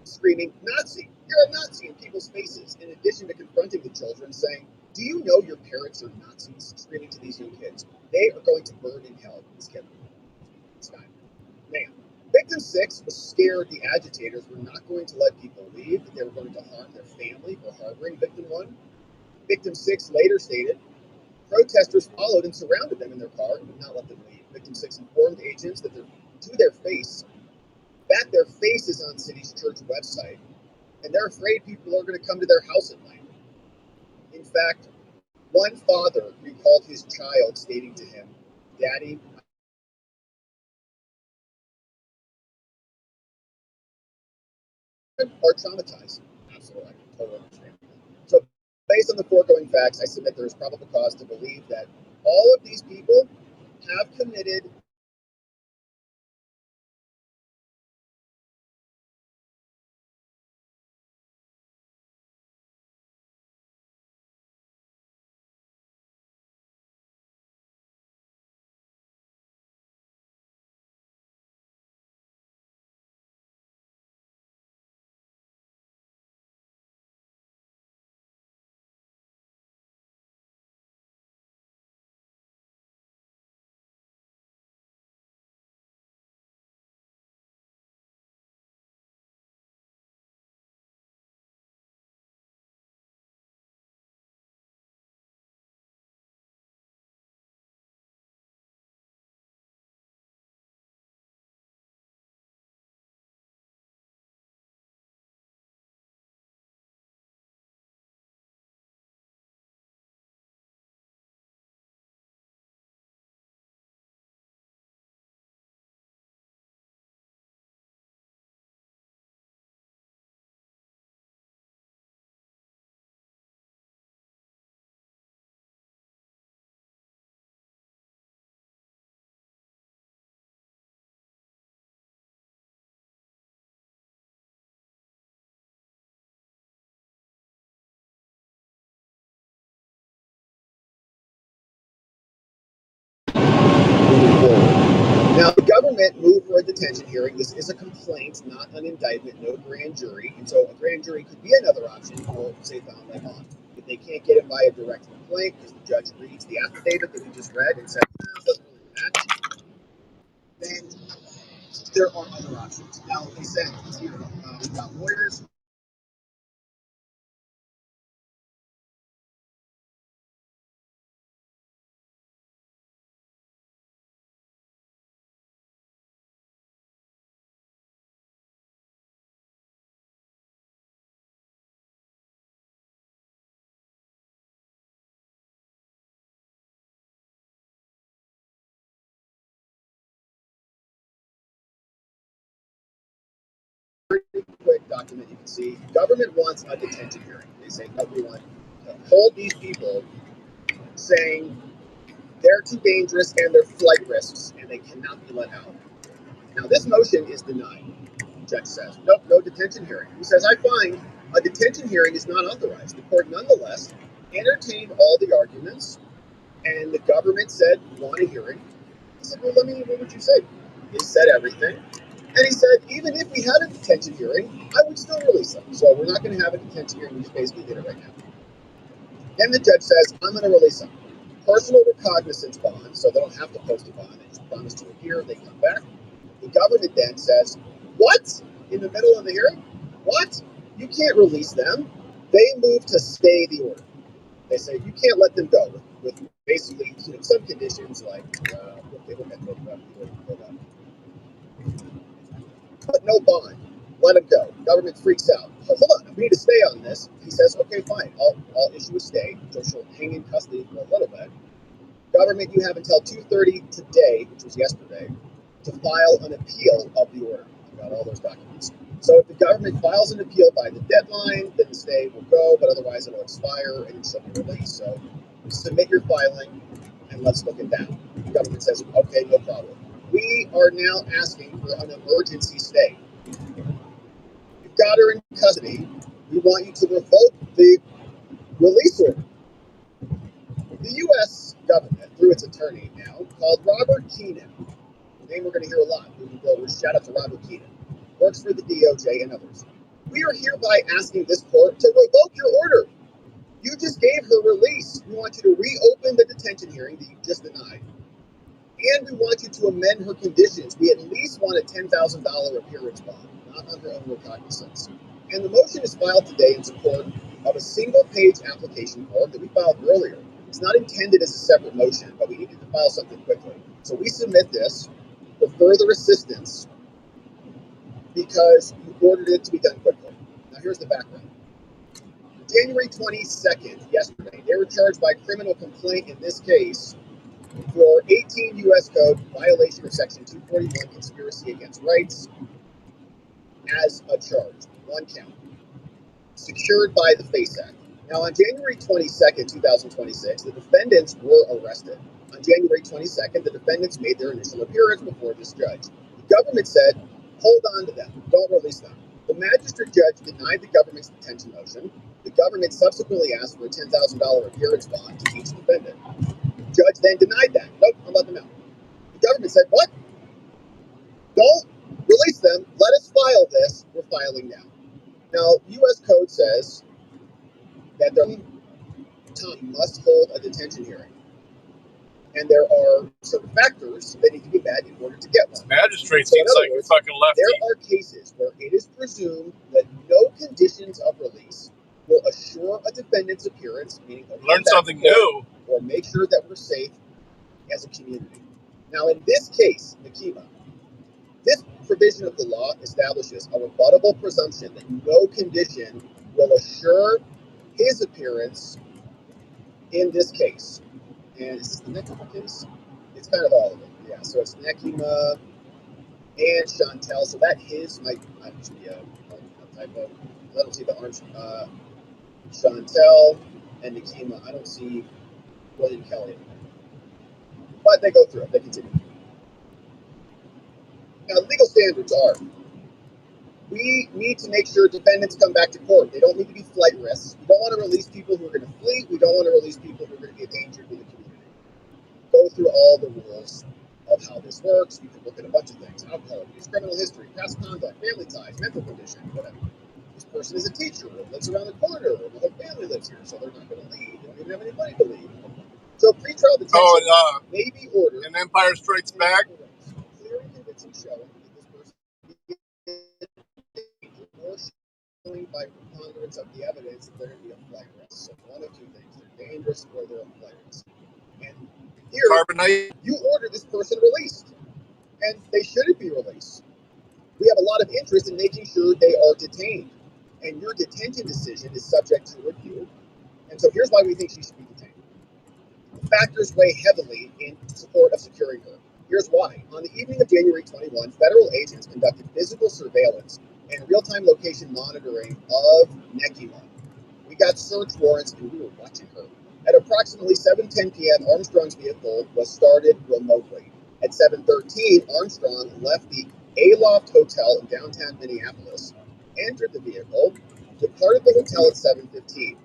screaming, Nazi! You're a Nazi! In people's faces, in addition to confronting the children, saying, do you know your parents are Nazis? Screaming to these young kids. They are going to burn in hell. This kid. This guy. Man. Victim 6 was scared the agitators were not going to let people leave, that they were going to harm their family for harboring Victim 1. Victim 6 later stated, protesters followed and surrounded them in their car and would not let them leave. Victim 6 informed agents that their face is on City's church website, and they're afraid people are going to come to their house at night. In fact, one father recalled his child stating to him, Daddy, are traumatized. Absolutely, I totally understand. So, based on the foregoing facts, I submit there is probable cause to believe that all of these people have committed a detention hearing. This is a complaint, not an indictment, no grand jury. And so a grand jury could be another option for, say, found by bond. If they can't get it by a direct complaint, because the judge reads the affidavit that we just read and said, it doesn't really match, then there are other options. Now, like I said, we've got lawyers. Quick document you can see. Government wants a detention hearing. They say, no, we want to hold these people, saying they're too dangerous and they're flight risks and they cannot be let out. Now, this motion is denied. The judge says, nope, no detention hearing. He says, I find a detention hearing is not authorized. The court nonetheless entertained all the arguments, and the government said, we want a hearing. He said, well, what would you say? He said everything. And he said, even if we had a detention hearing, I would still release them. So we're not going to have a detention hearing. We just basically did it right now. Then the judge says, I'm going to release them. Personal recognizance bond, so they don't have to post a bond. They just promise to appear. They come back. The government then says, what? In the middle of the hearing? What? You can't release them. They move to stay the order. They say, you can't let them go with basically some conditions like, but no bond. Let him go. Government freaks out. Oh, hold on, we need to stay on this. He says, okay, fine. I'll issue a stay, so she'll hang in custody for a little bit. Government, you have until 2:30 today, which was yesterday, to file an appeal of the order. You got all those documents. So if the government files an appeal by the deadline, then the stay will go, but otherwise it'll expire and she'll be released. So submit your filing and let's look at that. The government says, okay, no problem. We are now asking for an emergency stay. You've got her in custody. We want you to revoke the release order. The U.S. government, through its attorney now, called Robert Keenan, a name we're going to hear a lot moving forward. Shout out to Robert Keenan. Works for the DOJ and others. We are hereby asking this court to revoke your order. You just gave her release. We want you to reopen the detention hearing that you just denied. And we want you to amend her conditions. We at least want a $10,000 appearance bond, not on her own recognizance. And the motion is filed today in support of a single-page application form that we filed earlier. It's not intended as a separate motion, but we needed to file something quickly. So we submit this for further assistance because you ordered it to be done quickly. Now here's the background. January 22nd, yesterday, they were charged by criminal complaint in this case for 18 U.S. Code violation of Section 241, conspiracy against rights, as a charge, one count, secured by the FACE Act. Now, on January 22nd, 2026, the defendants were arrested. On January 22nd, the defendants made their initial appearance before this judge. The government said, hold on to them, don't release them. The magistrate judge denied the government's detention motion. The government subsequently asked for a $10,000 appearance bond to each defendant. The judge then denied that. Nope, I'll let them out. The government said, what? Don't release them. Let us file this. We're filing now. Now, U.S. Code says that the time must hold a detention hearing. And there are certain factors that need to be met in order to get one. Magistrate seems like a fucking lefty. There are cases where it is presumed that no conditions of release will assure a defendant's appearance, meaning learn something new, or make sure that we're safe as a community. Now, in this case, Nakima, this provision of the law establishes a rebuttable presumption that no condition will assure his appearance in this case. And is this the Nekima case? It's kind of all of it. Yeah, so it's Nekima and Chantel. So that his might just be a typo. I don't see the arms. Chantel and Nekima. I don't see William Kelly. But they go through it. They continue. Now, the legal standards are, we need to make sure defendants come back to court. They don't need to be flight risks. We don't want to release people who are going to flee. We don't want to release people who are going to be a danger to the community. Go through all the rules of how this works. You can look at a bunch of things: alcohol abuse, criminal history, past conduct, family ties, mental condition, whatever. This person is a teacher or lives around the corner, or the whole family lives here, so they're not going to leave. They don't even have any money to leave. So pretrial detention may be ordered. And Empire Strikes Back. Clear and convincing showing that this person is showing by preponderance of the evidence that they're going to be a flight risk. So one of two things: they're dangerous or they're a flight risk. And here, Carbonite. you order this person released, and they shouldn't be released. We have a lot of interest in making sure they are detained, and your detention decision is subject to review. And so here's why we think she should be detained. The factors weigh heavily in support of securing her. Here's why. On the evening of January 21, federal agents conducted physical surveillance and real-time location monitoring of Nekima. We got search warrants, and we were watching her. At approximately 7:10 p.m., Armstrong's vehicle was started remotely. At 7:13, Armstrong left the Aloft Hotel in downtown Minneapolis, entered the vehicle, departed the hotel at 7:15.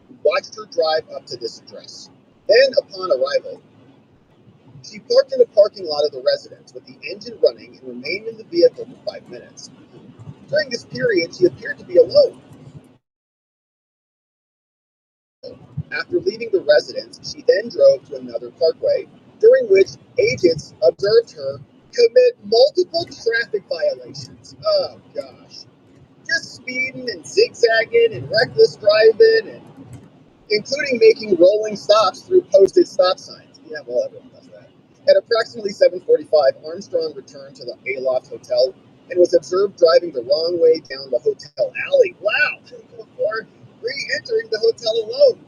We watched her drive up to this address. Then, upon arrival, she parked in a parking lot of the residence with the engine running and remained in the vehicle for 5 minutes. During this period, she appeared to be alone. After leaving the residence, she then drove to another parkway, during which agents observed her commit multiple traffic violations. Oh, gosh. Just speeding and zigzagging and reckless driving, and including making rolling stops through posted stop signs. Yeah, well, everyone does that. At approximately 7:45, Armstrong returned to the Aloft Hotel and was observed driving the wrong way down the hotel alley. Wow! Before re-entering the hotel alone.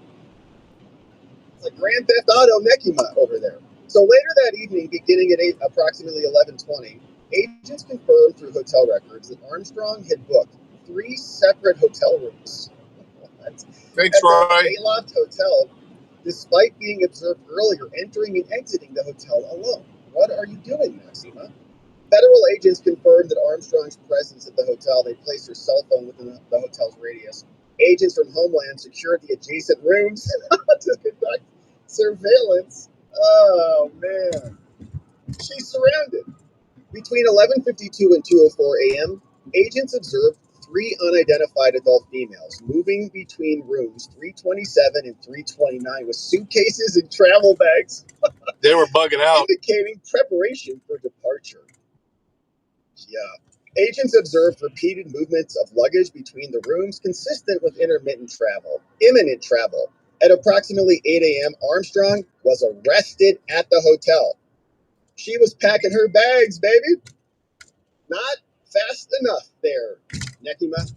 It's like Grand Theft Auto Nekima over there. So later that evening, beginning at approximately 11:20, agents confirmed through hotel records that Armstrong had booked 3 separate hotel rooms. Thanks, Roy. At the Aloft Hotel, despite being observed earlier entering and exiting the hotel alone. What are you doing, Maxima? Federal agents confirmed that Armstrong's presence at the hotel. They placed her cell phone within the hotel's radius. Agents from Homeland secured the adjacent rooms to conduct surveillance. Oh, man. She's surrounded. Between 11:52 and 2:04 a.m., agents observed 3 unidentified adult females moving between rooms 327 and 329 with suitcases and travel bags. They were bugging out, indicating preparation for departure. Yeah. Agents observed repeated movements of luggage between the rooms consistent with imminent travel. At approximately 8 a.m., Armstrong was arrested at the hotel. She was packing her bags, baby. Not fast enough there, Nekima.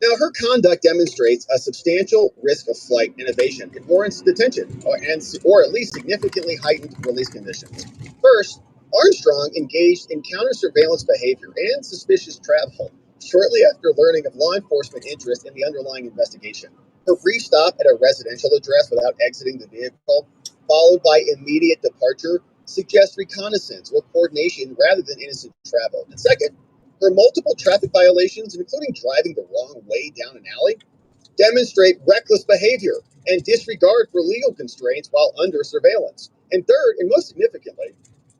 Now, her conduct demonstrates a substantial risk of flight innovation. It warrants detention, or at least significantly heightened release conditions. First, Armstrong engaged in counter-surveillance behavior and suspicious travel shortly after learning of law enforcement interest in the underlying investigation. Her brief stop at a residential address without exiting the vehicle, followed by immediate departure, suggests reconnaissance or coordination rather than innocent travel. And second, her multiple traffic violations, including driving the wrong way down an alley, demonstrate reckless behavior and disregard for legal constraints while under surveillance. And third, and most significantly,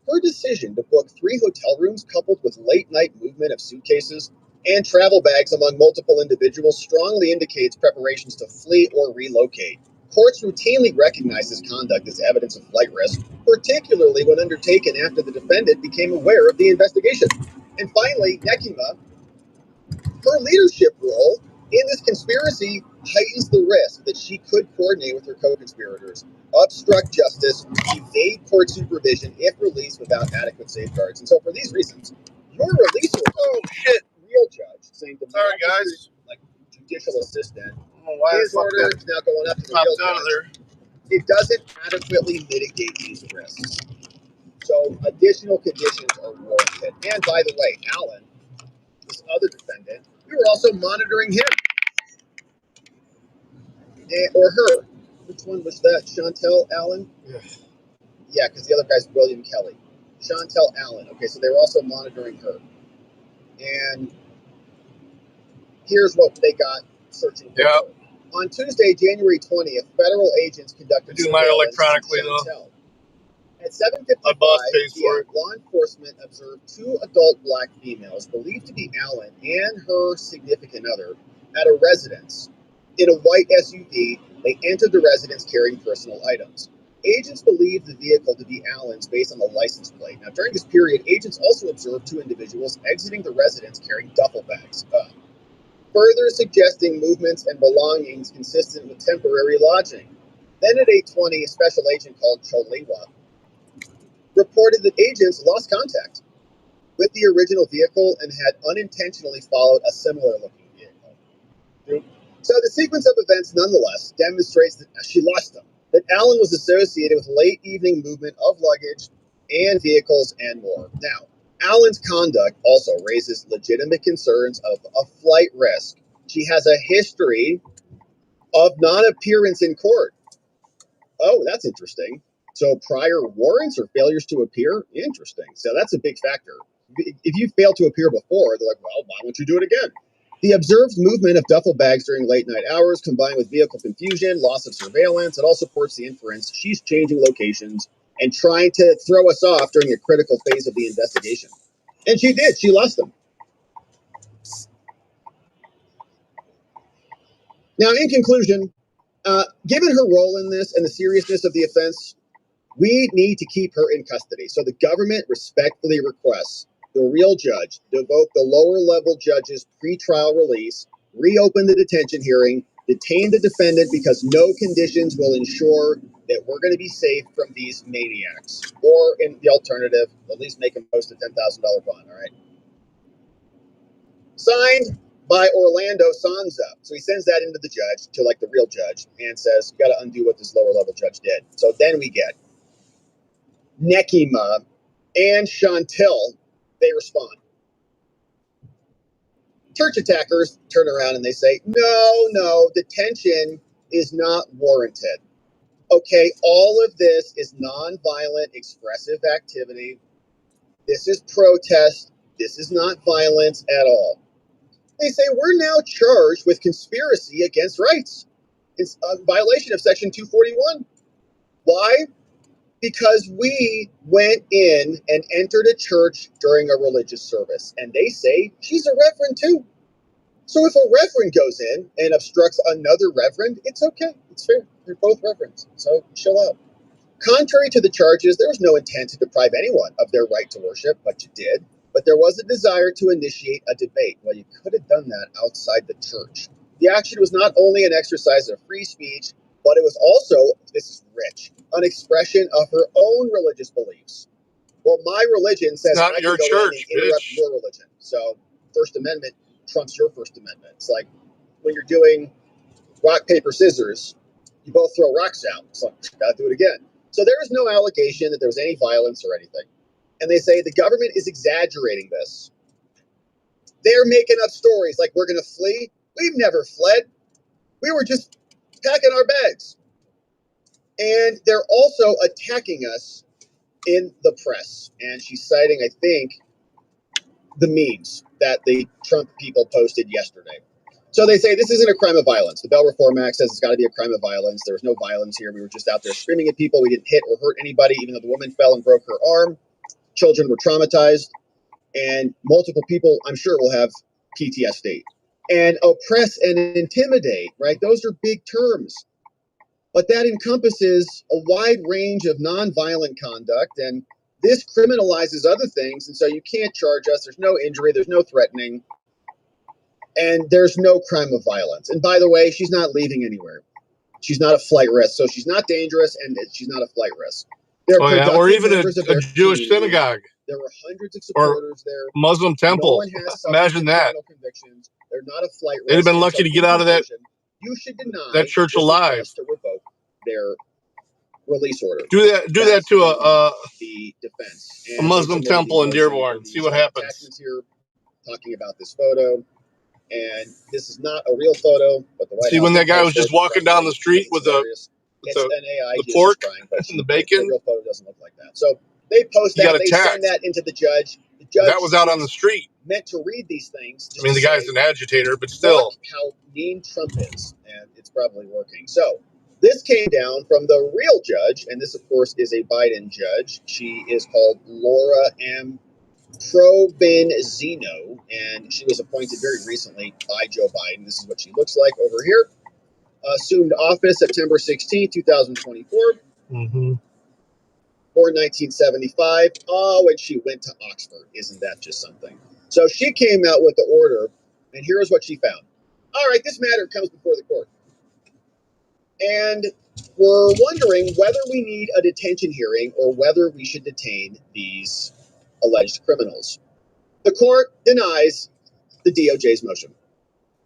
her decision to book 3 hotel rooms coupled with late-night movement of suitcases and travel bags among multiple individuals strongly indicates preparations to flee or relocate. Courts routinely recognize this conduct as evidence of flight risk, particularly when undertaken after the defendant became aware of the investigation. And finally, Nekima, her leadership role in this conspiracy heightens the risk that she could coordinate with her co-conspirators, obstruct justice, evade court supervision if released without adequate safeguards. And so for these reasons, your release order, real judge, saying the sorry guys, like judicial assistant, his order is now going up to the real judge. It doesn't adequately mitigate these risks. So additional conditions are warranted. And by the way, Alan, this other defendant, we were also monitoring him. Or her. Which one was that? Chantel Allen? Yeah, because the other guy's William Kelly. Chantel Allen. Okay, so they were also monitoring her. And here's what they got searching for her. On Tuesday, January 20th, federal agents conducted do mine electronically, Chantel. though. At At 7:55 p.m., law enforcement observed two adult black females believed to be Allen and her significant other at a residence. In a white SUV, they entered the residence carrying personal items. Agents believed the vehicle to be Allen's based on the license plate. Now, during this period, agents also observed two individuals exiting the residence carrying duffel bags, further suggesting movements and belongings consistent with temporary lodging. Then at 8:20, a special agent called Cholewa reported that agents lost contact with the original vehicle and had unintentionally followed a similar-looking vehicle. So the sequence of events nonetheless demonstrates that she lost them, that Allen was associated with late evening movement of luggage and vehicles and more. Now, Allen's conduct also raises legitimate concerns of a flight risk. She has a history of non-appearance in court. Oh, that's interesting. So prior warrants or failures to appear? Interesting. So that's a big factor. If you failed to appear before, they're like, well, why won't you do it again? The observed movement of duffel bags during late night hours, combined with vehicle confusion, loss of surveillance, it all supports the inference she's changing locations and trying to throw us off during a critical phase of the investigation. And she did. She lost them. Now, in conclusion, given her role in this and the seriousness of the offense, we need to keep her in custody. So the government respectfully requests the real judge revoke the lower level judge's pretrial release, reopen the detention hearing, detain the defendant because no conditions will ensure that we're going to be safe from these maniacs. Or in the alternative, at least make them post a $10,000 bond, all right? Signed by Orlando Sanza. So he sends that into the judge, to like the real judge, and says, you got to undo what this lower level judge did. So then we get Nekima and Chantel, they respond. Church attackers turn around and they say, no, detention is not warranted. Okay, all of this is nonviolent expressive activity. This is protest. This is not violence at all. They say we're now charged with conspiracy against rights. It's a violation of Section 241. Why? Because we went in and entered a church during a religious service, and they say she's a reverend too. So if a reverend goes in and obstructs another reverend, it's okay. It's fair. They're both reverends. So chill out. Contrary to the charges, there was no intent to deprive anyone of their right to worship, but you did. But there was a desire to initiate a debate. Well, you could have done that outside the church. The action was not only an exercise of free speech, but it was also, this is rich, an expression of her own religious beliefs. Well, my religion says I can go in and interrupt your religion. So First Amendment trumps your First Amendment. It's like when you're doing rock, paper, scissors, you both throw rocks out. It's like, gotta do it again. So there is no allegation that there was any violence or anything. And they say the government is exaggerating this. They're making up stories like we're going to flee. We've never fled. We were just packing our bags. And they're also attacking us in the press. And she's citing, I think, the memes that the Trump people posted yesterday. So they say this isn't a crime of violence. The Bail Reform Act says it's got to be a crime of violence. There was no violence here. We were just out there screaming at people. We didn't hit or hurt anybody, even though the woman fell and broke her arm. Children were traumatized. And multiple people, I'm sure, will have PTSD. And oppress and intimidate, right? Those are big terms. But that encompasses a wide range of nonviolent conduct. And this criminalizes other things. And so you can't charge us. There's no injury. There's no threatening. And there's no crime of violence. And by the way, she's not leaving anywhere. She's not a flight risk. So she's not dangerous, and she's not a flight risk. Or even a Jewish synagogue. There were hundreds of supporters there. Muslim temple. Imagine that. Convictions. They're not a flight risk. They'd have been lucky to get out of that. You should deny that church alive. To revoke their release order. Do that to the defense. A Muslim temple in Dearborn. See what happens. Here talking about this photo. And this is not a real photo, but the White House when that guy was just walking down the street with the pork and the bacon. The real photo doesn't look like that. So they post that. They send that into the judge. The judge that was out on the street. Meant to read these things. I mean, the guy's an agitator, but still. How mean Trump is, and it's probably working. So This came down from the real judge, and this, of course, is a Biden judge. She is called Laura M. Provenzino, and she was appointed very recently by Joe Biden. This is what she looks like over here. Assumed office September 16, 2024. Mm-hmm. Born 1975. Oh, and she went to Oxford. Isn't that just something? So she came out with the order, and here's what she found. All right, this matter comes before the court. And we're wondering whether we need a detention hearing or whether we should detain these alleged criminals. The court denies the DOJ's motion.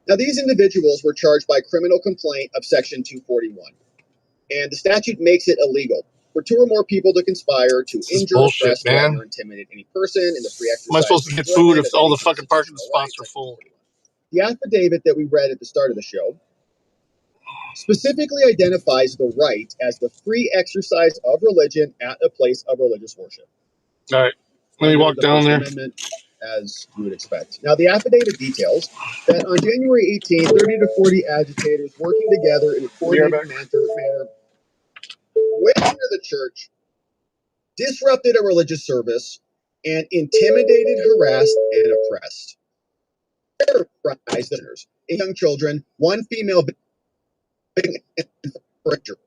Now, these individuals were charged by criminal complaint of Section 241, and the statute makes it illegal for two or more people to conspire to injure, oppress, threaten, or intimidate any person in the free exercise. Am I supposed to get food if all the fucking parking spots are full? The affidavit that we read at the start of the show specifically identifies the right as the free exercise of religion at a place of religious worship. All right, let me walk down there. Amendment, as you would expect. Now, the affidavit details that on January 18, 30 to 40 agitators working together in a coordinated manner went into the church, disrupted a religious service, and intimidated, harassed, and oppressed. Terrorized listeners, young children, one female being injured.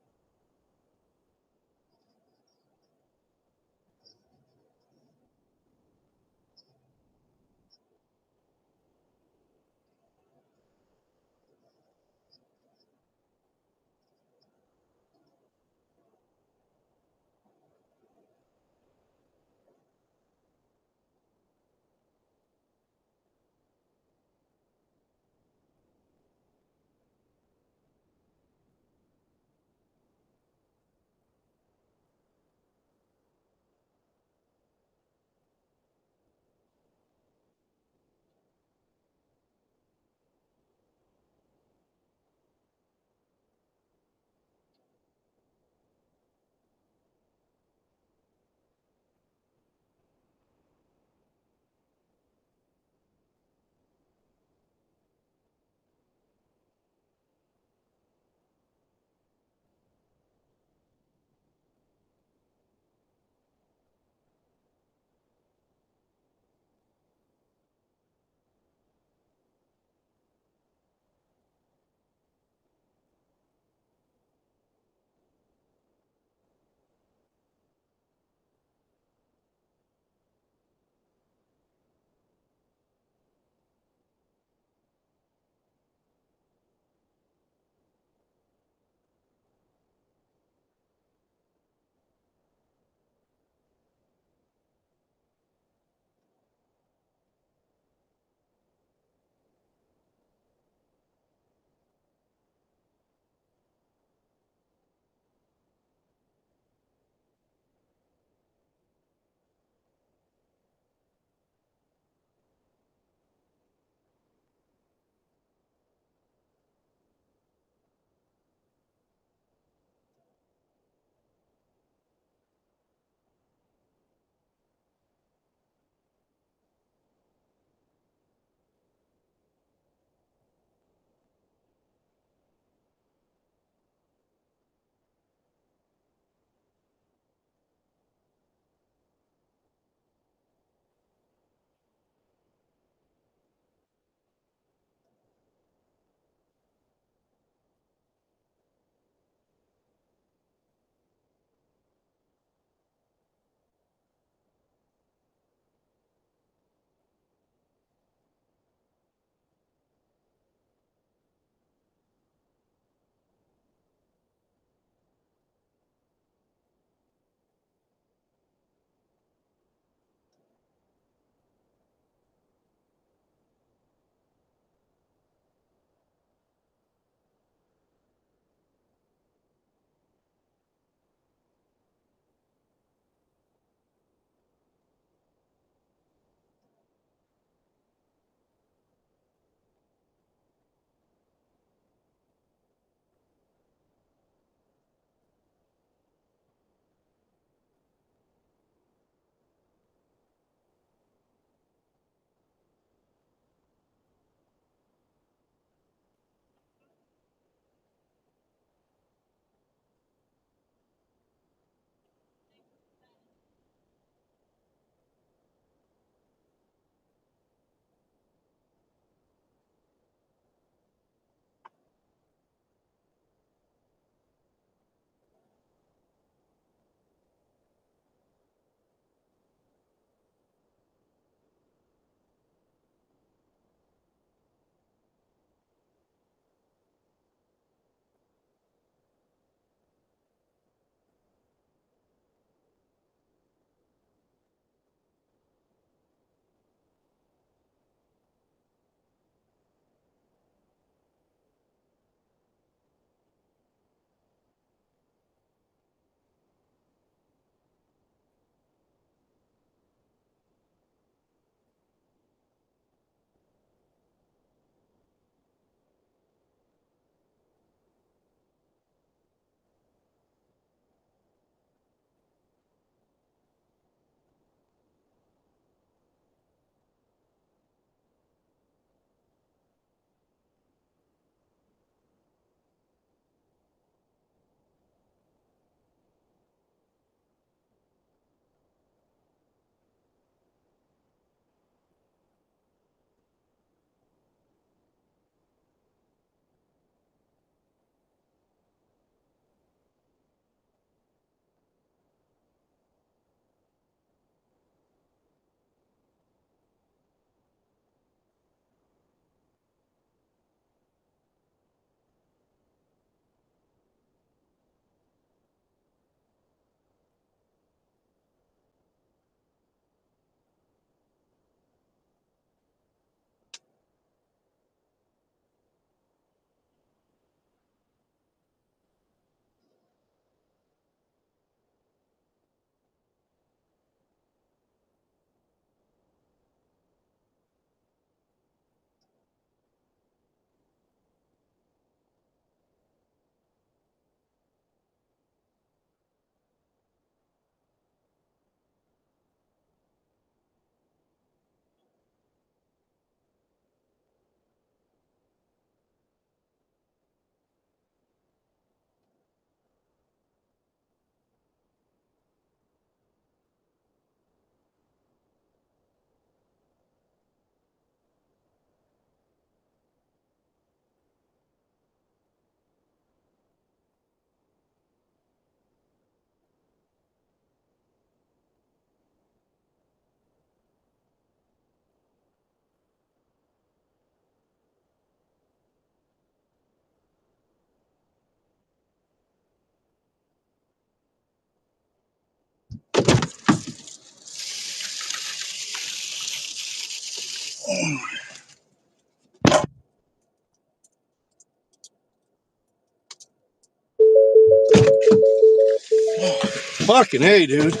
Fucking hey, dude.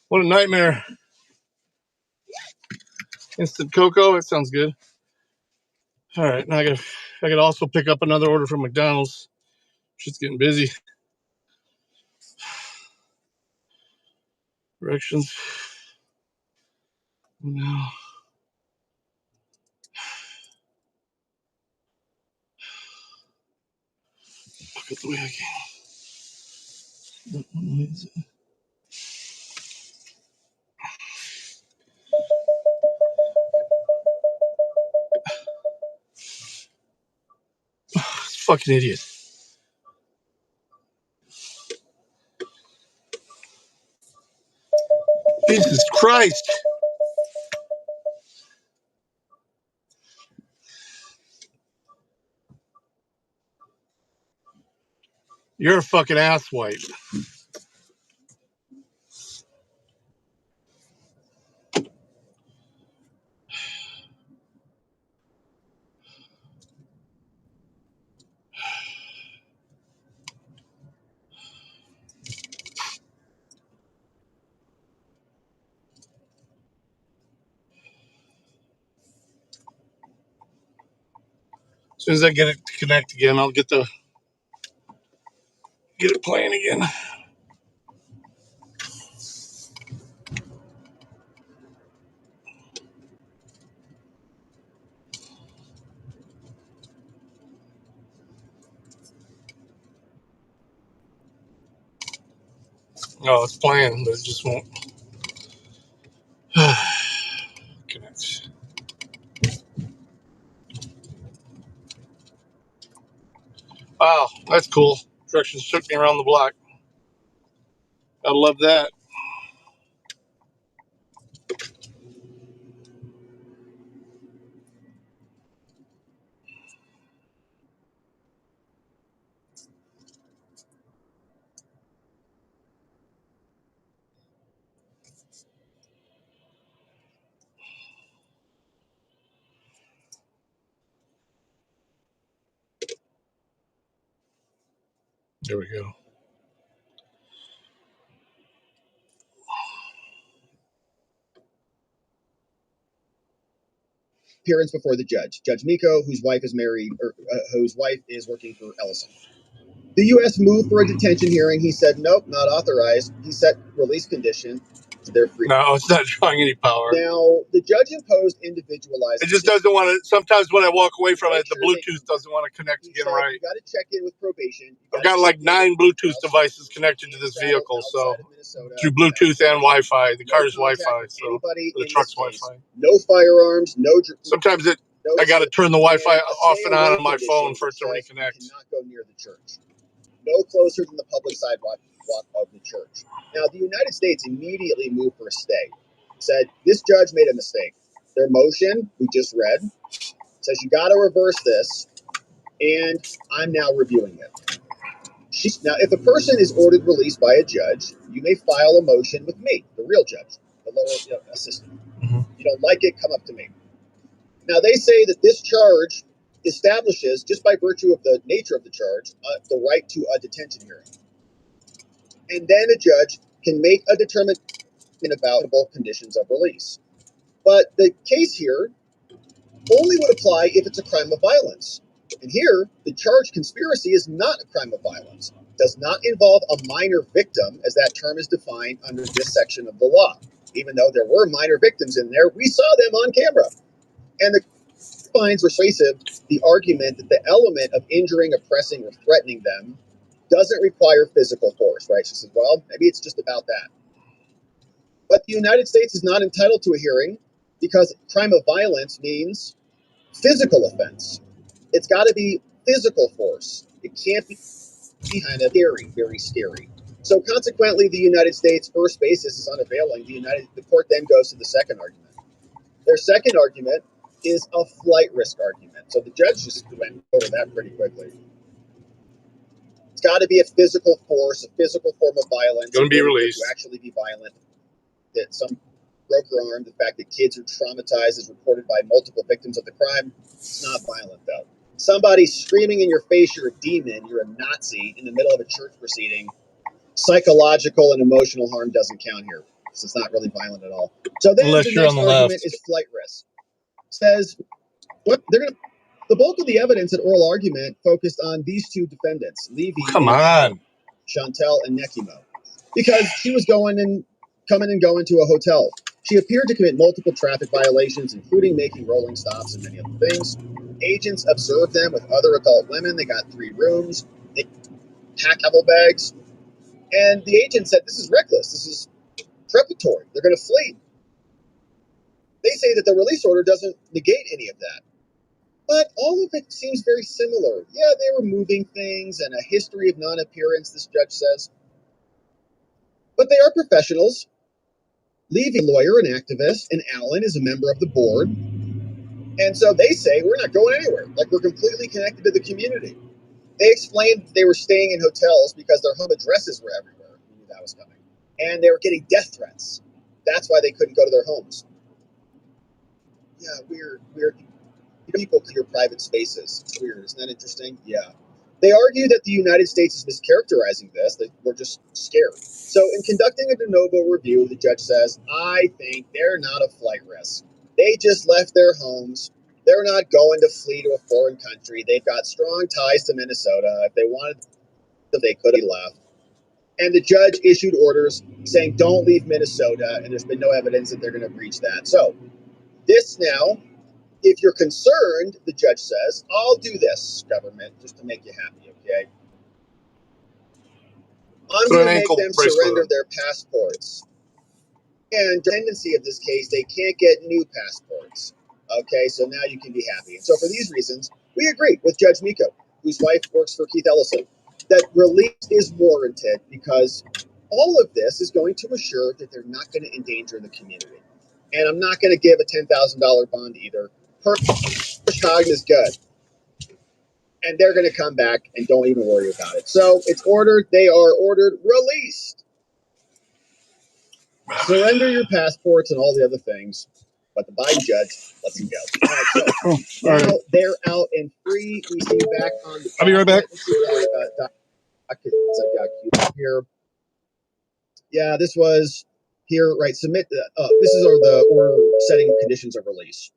What a nightmare. Instant cocoa, it sounds good. All right, now I gotta also pick up another order from McDonald's. Shit's getting busy. Directions. No. Look at the way I can. What is it? Fucking idiot. Jesus Christ. You're a fucking asswipe. As soon as I get it to connect again, I'll get it playing again. Oh, it's playing, but it just won't connect. Wow, that's cool. Directions took me around the block. I love that. There we go. Appearance before the judge, Judge Miko, whose wife is married, or whose wife is working for Ellison. The U.S. moved for a detention hearing. He said, nope, not authorized. He set release conditions. They're free. No, it's not drawing any power. Now, the judge imposed individualized. It just doesn't want to. Sometimes when I walk away from it, the Bluetooth doesn't want to connect again right. You got to check in with probation. I've got like 9 Bluetooth devices connected to this vehicle, so through Bluetooth and Wi-Fi. The car's Wi-Fi, so the truck's Wi-Fi. No firearms, no. Sometimes I got to turn the Wi-Fi off and on my phone for it to reconnect. Cannot go near the church. No closer than the public sidewalk of the church. Now, the United States immediately moved for a stay. Said, this judge made a mistake. Their motion, we just read, says you got to reverse this, and I'm now reviewing it. Now, if a person is ordered released by a judge, you may file a motion with me, the real judge, the lower assistant. Mm-hmm. You don't like it, come up to me. Now, they say that this charge establishes, just by virtue of the nature of the charge, the right to a detention hearing. And then a judge can make a determination about both conditions of release. But the case here only would apply if it's a crime of violence. And here, the charged conspiracy is not a crime of violence. It does not involve a minor victim, as that term is defined under this section of the law. Even though there were minor victims in there, we saw them on camera. And the finds persuasive the argument that the element of injuring, oppressing, or threatening them doesn't require physical force, right? She says, well, maybe it's just about that. But the United States is not entitled to a hearing because crime of violence means physical offense. It's got to be physical force. It can't be kind of scary, very scary. So consequently, the United States' first basis is unavailing. The court then goes to the second argument. Their second argument is a flight risk argument. So the judge just went over that pretty quickly. It's got to be a physical force, a physical form of violence. Going to be released. To actually be violent. That some broke her arm. The fact that kids are traumatized is reported by multiple victims of the crime. It's not violent, though. Somebody screaming in your face, you're a demon, you're a Nazi, in the middle of a church proceeding, psychological and emotional harm doesn't count here. So it's not really violent at all. So then Unless the you're next on the argument left. is flight risk. Says what they're gonna. The bulk of the evidence at oral argument focused on these two defendants, Levy Come and on. Chantel and Nekimo, because she was coming and going to a hotel. She appeared to commit multiple traffic violations, including making rolling stops and many other things. Agents observed them with other adult women. They got 3 rooms. They packed travel bags. And the agent said, this is reckless. This is preparatory. They're going to flee. They say that the release order doesn't negate any of that. But all of it seems very similar. Yeah, they were moving things and a history of non-appearance, this judge says. But they are professionals. Levy, a lawyer and activist, and Alan is a member of the board. And so they say, we're not going anywhere. Like, we're completely connected to the community. They explained they were staying in hotels because their home addresses were everywhere. We knew that was coming. And they were getting death threats. That's why they couldn't go to their homes. Yeah, weird. People clear private spaces. It's weird. Isn't that interesting? Yeah. They argue that the United States is mischaracterizing this, that we're just scared. So in conducting a de novo review, the judge says, I think they're not a flight risk. They just left their homes. They're not going to flee to a foreign country. They've got strong ties to Minnesota. If they wanted to, they could have left. And the judge issued orders saying, don't leave Minnesota, and there's been no evidence that they're going to breach that. So this now, if you're concerned, the judge says, I'll do this, government, just to make you happy, okay? I'm going to make them surrender their passports. And the tendency of this case, they can't get new passports. Okay, so now you can be happy. And so for these reasons, we agree with Judge Miko, whose wife works for Keith Ellison, that release is warranted because all of this is going to assure that they're not going to endanger the community. And I'm not going to give a $10,000 bond either. Cogn is good. And they're going to come back and don't even worry about it. So it's ordered. They are ordered released. Surrender your passports and all the other things. But the Biden judge lets them go. All right, so now they're out and free. We see back on the. I'll be right back. Let's see what our here. Yeah, this was here, right? Submit. This is the order setting conditions of release.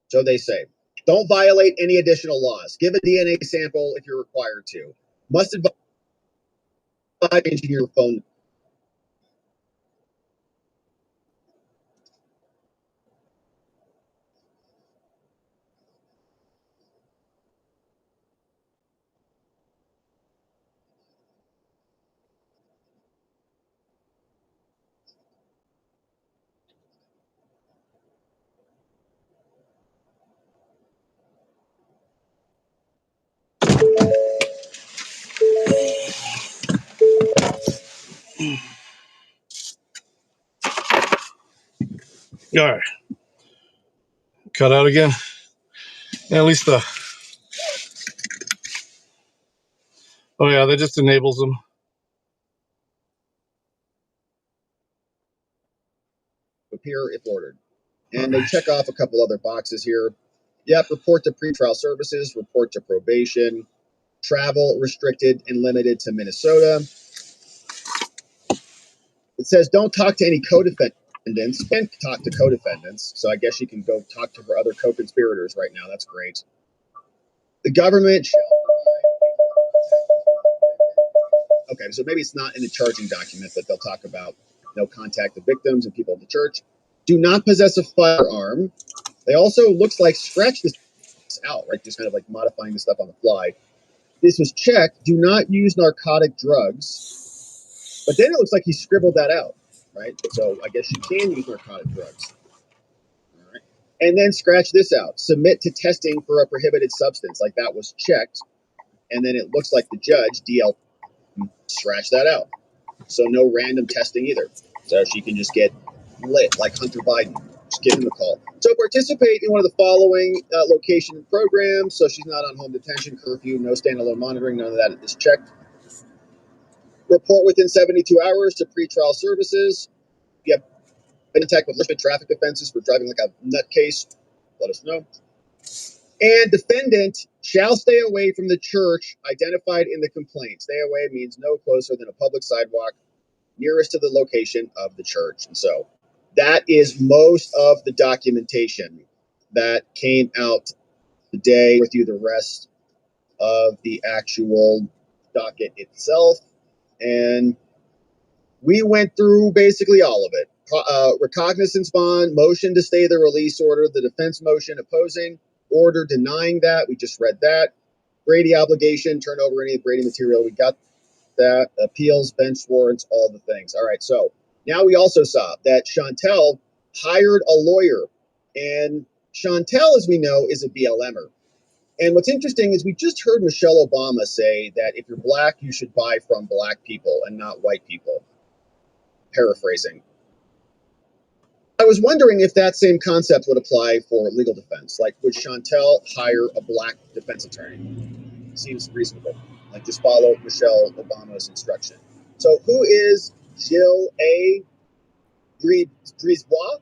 So they say, don't violate any additional laws. Give a DNA sample if you're required to. Must advise into your phone. All right. Cut out again. Yeah, at least oh yeah, that just enables them. Appear if ordered. And they check off a couple other boxes here. Yep, report to pretrial services, report to probation, travel restricted and limited to Minnesota. It says don't talk to any co-defendants. Can't talk to co-defendants, so I guess you can go talk to her other co-conspirators right now. That's great. The government shall provide. Okay, so maybe it's not in the charging document, but they'll talk about no contact the victims and people of the church. Do not possess a firearm. They also looks like scratch this out, right? Just kind of like modifying the stuff on the fly. This was checked. Do not use narcotic drugs. But then it looks like he scribbled that out, right? So I guess you can use narcotic drugs. All right. And then scratch this out. Submit to testing for a prohibited substance. Like that was checked. And then it looks like the judge, DL, scratch that out. So no random testing either. So she can just get lit like Hunter Biden. Just give him a call. So participate in one of the following location and programs. So she's not on home detention, curfew, no standalone monitoring. None of that is checked. Report within 72 hours to pretrial services. Yep. Been attacked with legitimate traffic offenses for driving like a nutcase. Let us know. And defendant shall stay away from the church identified in the complaint. Stay away means no closer than a public sidewalk nearest to the location of the church. And so that is most of the documentation that came out today. With you the rest of the actual docket itself. And we went through basically all of it. Recognizance bond, motion to stay the release order, the defense motion opposing, order denying that. We just read that. Brady obligation, turn over any Brady material. We got that. Appeals, bench warrants, all the things. All right, so now we also saw that Chantel hired a lawyer. And Chantel, as we know, is a BLMer. And what's interesting is we just heard Michelle Obama say that if you're black, you should buy from black people and not white people. Paraphrasing. I was wondering if that same concept would apply for legal defense. Like, would Chantel hire a black defense attorney? Seems reasonable. Like, just follow Michelle Obama's instruction. So, who is Jill A. Brisebois?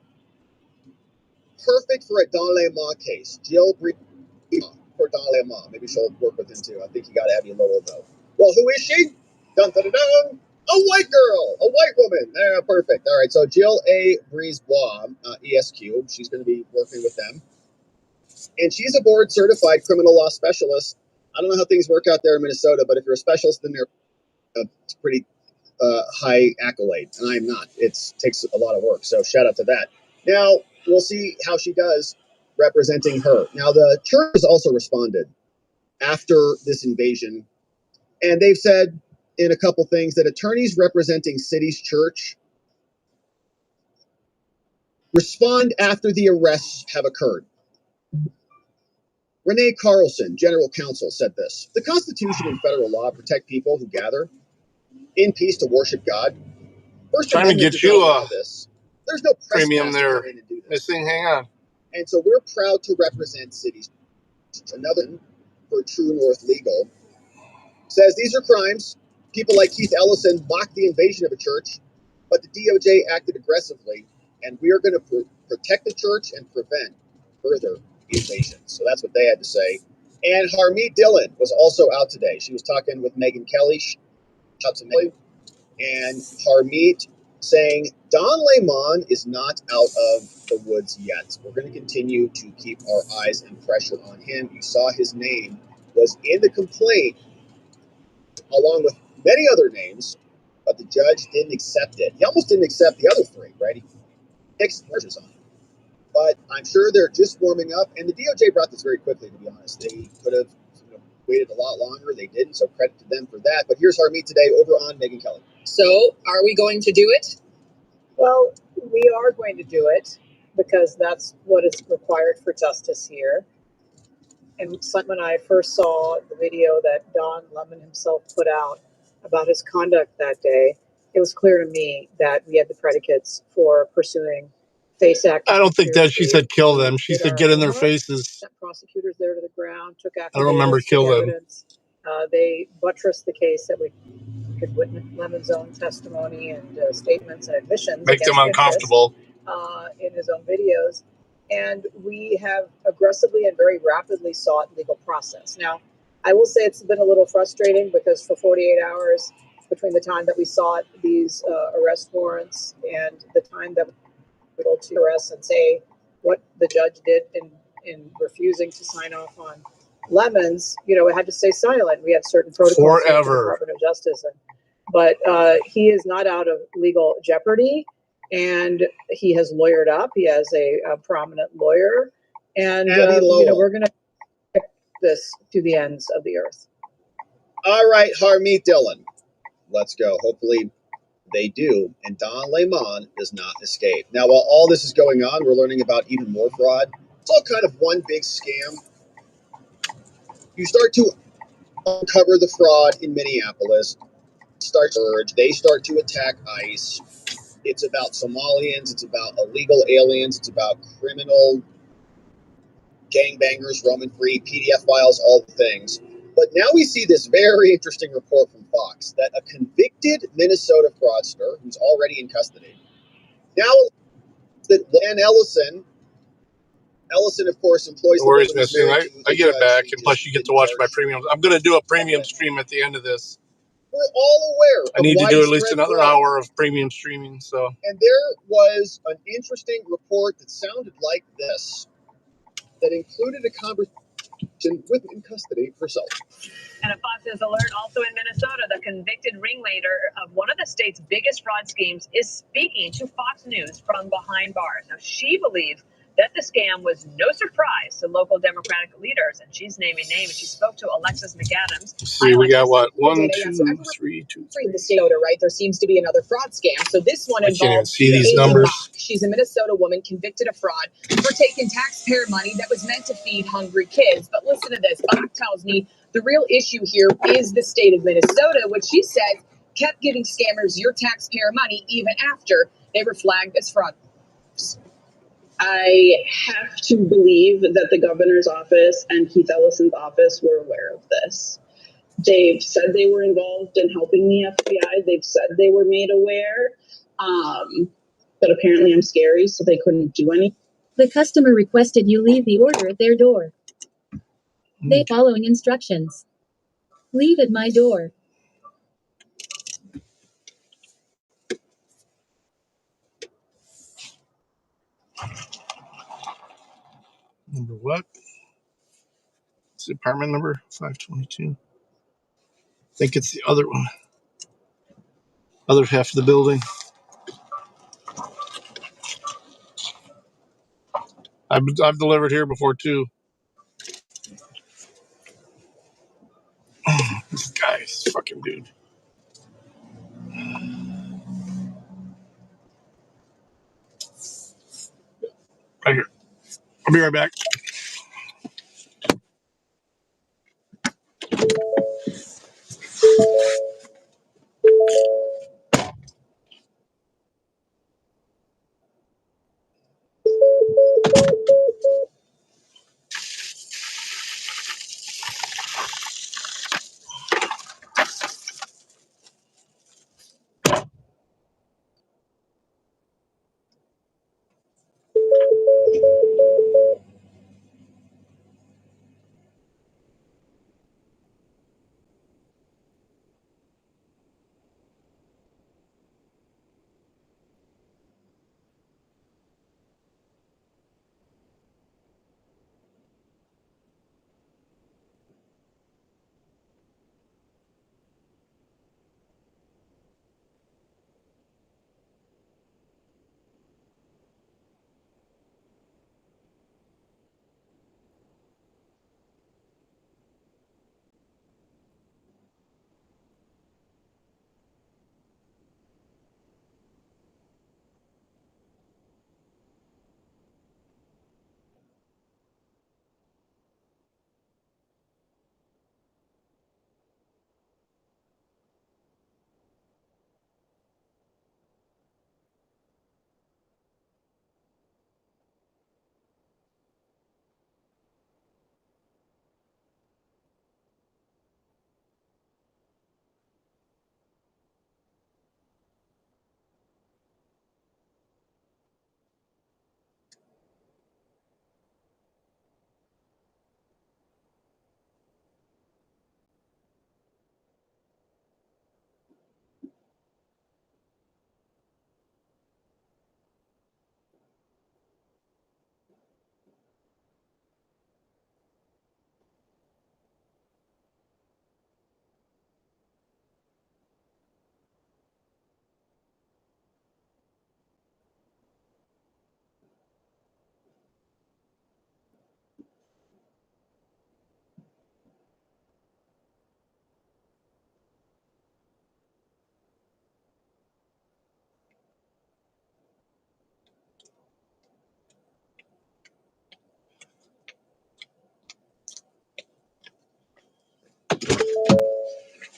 Perfect for a Don Lemon case. Jill Brisebois for Don Lemon. Maybe she'll work with him too. I think you got Abby Lowell though. Well, who is she? Dun dun dun dun. A white girl, a white woman. Yeah, perfect. All right, so Jill A. Brisebois, ESQ, she's going to be working with them. And she's a board-certified criminal law specialist. I don't know how things work out there in Minnesota, but if you're a specialist in there, it's pretty high accolade, and I'm not. It takes a lot of work, so shout out to that. Now, we'll see how she does representing her. Now, the church has also responded after this invasion, and they've said in a couple things that attorneys representing City's church respond after the arrests have occurred. Renee Carlson, general counsel, said this: the Constitution and federal law protect people who gather in peace to worship God. First trying to get you a this. There's no premium there. Missing, hang on. And so we're proud to represent City's church. Another for True North Legal says these are crimes. People like Keith Ellison mocked the invasion of a church, but the DOJ acted aggressively, and we are going to protect the church and prevent further invasions. So that's what they had to say. And Harmeet Dillon was also out today. She was talking with Megyn Kelly. And Harmeet saying Don Lemon is not out of the woods yet. We're going to continue to keep our eyes and pressure on him. You saw his name was in the complaint along with many other names, but the judge didn't accept it. He almost didn't accept the other three, right? He fixed charges on it. But I'm sure they're just warming up, and the DOJ brought this very quickly, to be honest. They could have waited a lot longer. They didn't, so credit to them for that. But here's Harmeet today over on Megyn Kelly. So, are we going to do it? Well, we are going to do it because that's what is required for justice here. And when I first saw the video that Don Lemon himself put out about his conduct that day, it was clear to me that we had the predicates for pursuing face act. I don't think that she said kill them. She said get in their faces. Prosecutors there to the ground, took I don't remember kill them. They buttressed the case that we could witness Lemon's own testimony and statements and admissions. Make them uncomfortable. In his own videos. And we have aggressively and very rapidly sought legal process. Now, I will say it's been a little frustrating because for 48 hours between the time that we sought these arrest warrants and the time that we were able to arrest and say what the judge did in refusing to sign off on Lemon's, it had to stay silent. We had certain protocols forever. From the Department of Justice. But he is not out of legal jeopardy. And he has lawyered up. He has a prominent lawyer. And, we're going to take this to the ends of the earth. All right, Harmeet Dillon. Let's go. Hopefully they do. And Don Lemon does not escape. Now, while all this is going on, we're learning about even more fraud. It's all kind of one big scam. You start to uncover the fraud in Minneapolis. They start to attack ICE. It's about Somalians. It's about illegal aliens. It's about criminal gangbangers, roaming free, PDF files, all the things. But now we see this very interesting report from Fox that a convicted Minnesota fraudster who's already in custody now that Ann Ellison, of course, employs The the worries woman who's missing. married I to get the it back, judge. and plus you get to watch my premium. I'm going to do a premium stream at the end of this. We're all aware. I need to do at least widespread another fraud. hour of premium streaming. So, And there was an interesting report that sounded like this, that included a conversation with in custody for self. And a Fox News alert also in Minnesota, the convicted ringleader of one of the state's biggest fraud schemes is speaking to Fox News from behind bars. Now, she believes that the scam was no surprise to local Democratic leaders, and she's naming names. She spoke to Alexis McAdams. let's see, we got what? 1, 2, 3, 2, 3. In the state, right? There seems to be another fraud scam. So this one I can't even involves see these Amy numbers. Bach. She's a Minnesota woman convicted of fraud for taking taxpayer money that was meant to feed hungry kids. But listen to this. Bach tells me the real issue here is the state of Minnesota, which she said kept giving scammers your taxpayer money even after they were flagged as fraud. I have to believe that the governor's office and Keith Ellison's office were aware of this. They've said they were involved in helping the FBI. They've said they were made aware. But apparently I'm scary, so they couldn't do anything. The customer requested you leave the order at their door. They following instructions. Leave at my door. Number what? It's the apartment number 522. I think it's the other one. Other half of the building. I've delivered here before too. This guy's fucking dude. Right here. I'll be right back.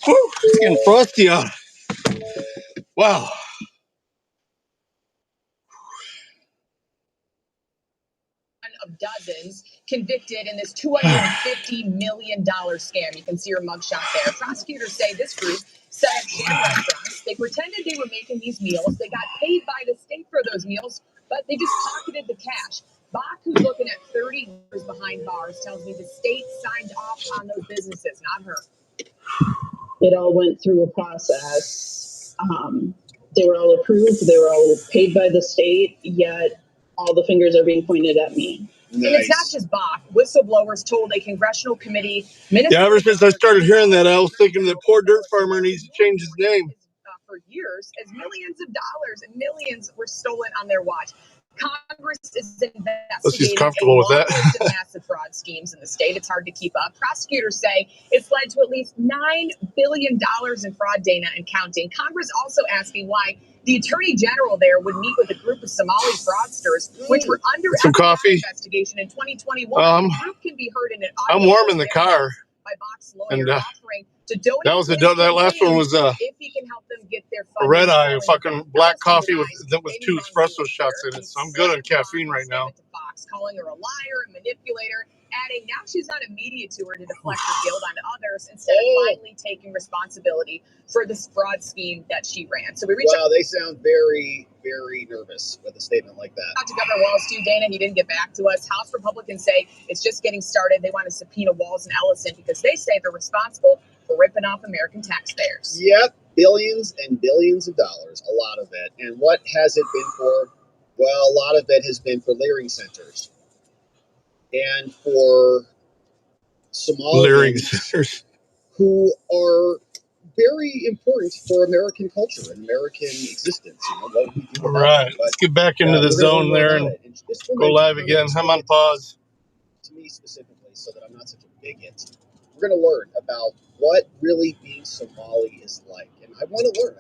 Whew, it's getting frosty out. Wow. Of dozens convicted in this $250 million scam. You can see her mugshot there. Prosecutors say this group set up sham restaurants. They pretended they were making these meals. They got paid by the state for those meals, but they just pocketed the cash. Bach, who's looking at 30 years behind bars, tells me the state signed off on those businesses, not her. It all went through a process. They were all approved. They were all paid by the state, yet all the fingers are being pointed at me. Nice. And it's not just Bach. Whistleblowers told a congressional committee. Yeah, ever since I started hearing that, I was thinking that poor dirt farmer needs to change his name. For years, as millions of dollars and millions were stolen on their watch. Congress is investigating a long list of massive fraud schemes in the state. It's hard to keep up. Prosecutors say it's led to at least $9 billion in fraud, Dana, and counting. Congress also asking why the attorney general there would meet with a group of Somali fraudsters, which were under FBI investigation in 2021. The group can be heard in an audio. I'm warm in the car. By Bach's lawyer, offering to donate. That last one was if he can help them get their a red eye, fucking black coffee with 2 espresso shots in it. So I'm good on caffeine right now. Fox, calling her a liar and manipulator, adding now she's on a media tour to deflect her guilt onto others instead of finally taking responsibility for this fraud scheme that she ran. So we reached out. They sound very, very nervous with a statement like that. Out to Governor Walz too, Dana. He didn't get back to us. House Republicans say it's just getting started. They want to subpoena Walz and Ellison because they say they're responsible for ripping off American taxpayers. Yep, billions and billions of dollars, a lot of it. And what has it been for? Well, a lot of it has been for Leering centers and for Somalians who are very important for American culture and American existence. You know, what we do. All right, let's get back into the zone there and go live again. I'm on pause. To me specifically, so that I'm not such a bigot, we're going to learn about what really being Somali is like. And I want to learn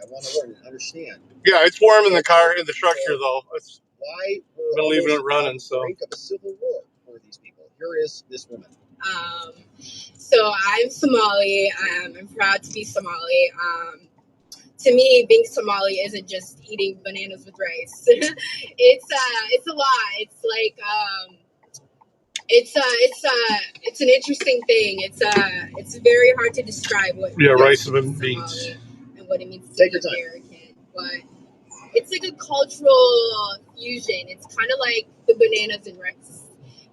and understand. Yeah, it's warm in the car, in the truck here, though. It's why we're been leaving it running. So. Brink of a civil war for these people. Here is this woman. So I'm Somali. I'm proud to be Somali. To me, being Somali isn't just eating bananas with rice. It's a lot. It's like it's an interesting thing. It's very hard to describe what rice and beans and what it means to be American. But it's like a cultural fusion. It's kind of like the bananas and rice.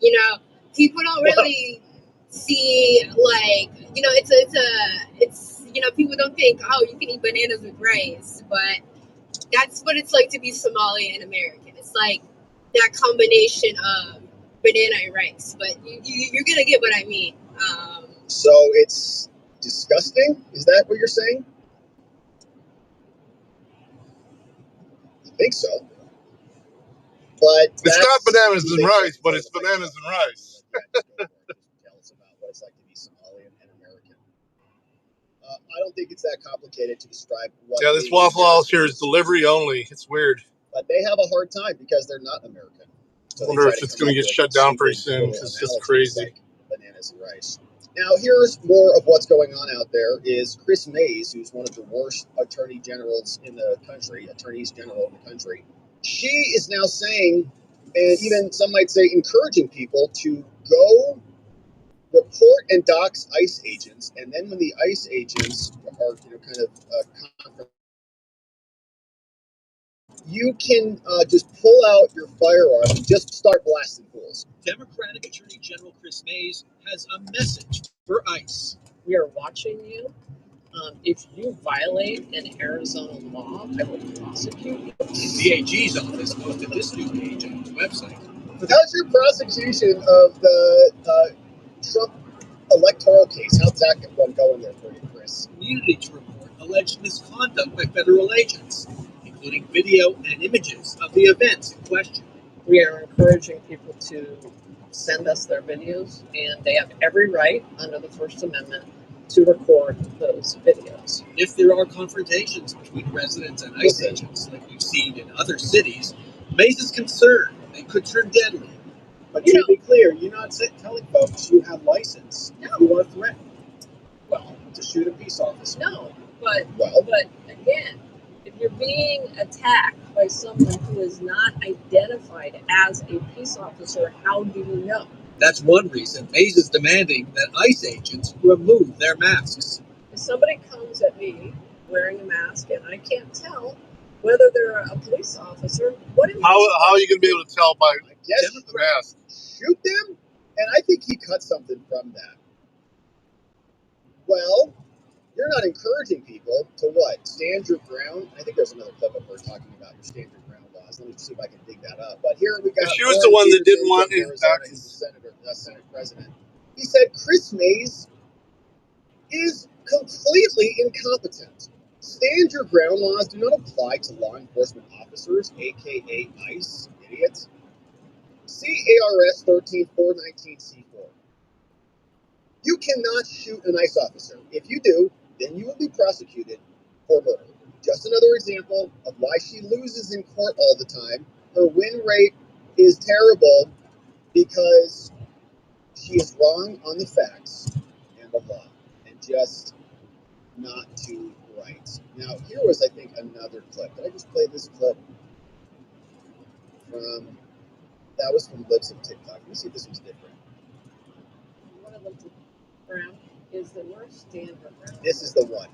You know, people don't really see it's people don't think, oh, you can eat bananas with rice, but that's what it's like to be Somali and American. It's like that combination of banana and rice, but you're gonna get what I mean. So it's disgusting? Is that what you're saying? I think so. But it's not bananas and rice, but it's bananas and rice. Tell us about what it's like to be Somali and American. I don't think it's that complicated to describe what. Yeah, this Waffle House here is delivery only. It's weird. But they have a hard time because they're not American. So I wonder if it's going to get shut down pretty soon. It's just crazy. Like bananas and rice. Now, here's more of what's going on out there. Is Chris Mays, who's one of the worst attorneys general in the country. She is now saying, and even some might say encouraging people to go report and dox ICE agents, and then when the ICE agents are you can just pull out your firearm and just start blasting fools. Democratic Attorney General Chris Mays has a message for ICE. We are watching you. If you violate an Arizona law, I will prosecute you. The AG's office posted this new page on its website. How's your prosecution of the Trump electoral case? How's that one going there for you, Chris? Immunity to report alleged misconduct by federal agents, including video and images of the events in question. We are encouraging people to send us their videos, and they have every right under the First Amendment to record those videos. If there are confrontations between residents and ICE agents, like we've seen in other cities, Mays is concerned they could turn deadly. But to be clear, you're not telling folks you have license if you are threatened. Well, to shoot a peace officer. No, but again, if you're being attacked by someone who is not identified as a peace officer, how do you know? That's one reason Mays is demanding that ICE agents remove their masks. If somebody comes at me wearing a mask and I can't tell, whether they're a police officer. How are you going to be able to tell by Yes, the mask? shoot them, and I think he cut something from that. Well, you're not encouraging people to what? Stand your ground? I think there's another clip of her talking about your stand your ground laws. Let me see if I can dig that up. But here we got. She was the one that didn't want it. He's the Senate president. He said Chris Mays is completely incompetent. Stand your ground laws do not apply to law enforcement officers, aka ICE, idiots. See ARS 13419C4. You cannot shoot an ICE officer. If you do, then you will be prosecuted for murder. Just another example of why she loses in court all the time. Her win rate is terrible because she is wrong on the facts and the law, and just not too right. Now, here was, I think, another clip. Did I just play this clip from? That was from Lips of TikTok. Let me see if this was different. One of them Brown is the worst stand your ground. This is the one.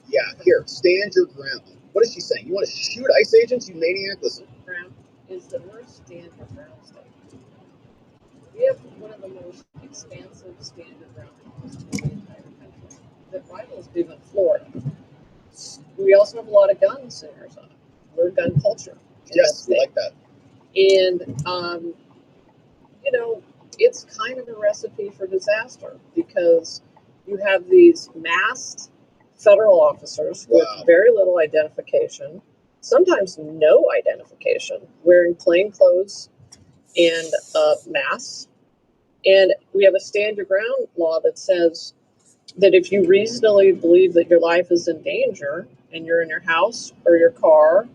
Yeah, here, stand your ground. What is she saying? You want to shoot ICE agents, you maniac? Listen. Brown is the worst stand your ground state. We have one of the most expansive stand your ground laws in the entire country that rivals even Florida. We also have a lot of guns in Arizona. We're a gun culture. Yes, we like that. And, you know, it's kind of a recipe for disaster because you have these masked federal officers with very little identification, sometimes no identification, wearing plain clothes and masks. And we have a stand your ground law that says that if you reasonably believe that your life is in danger and you're in your house or your car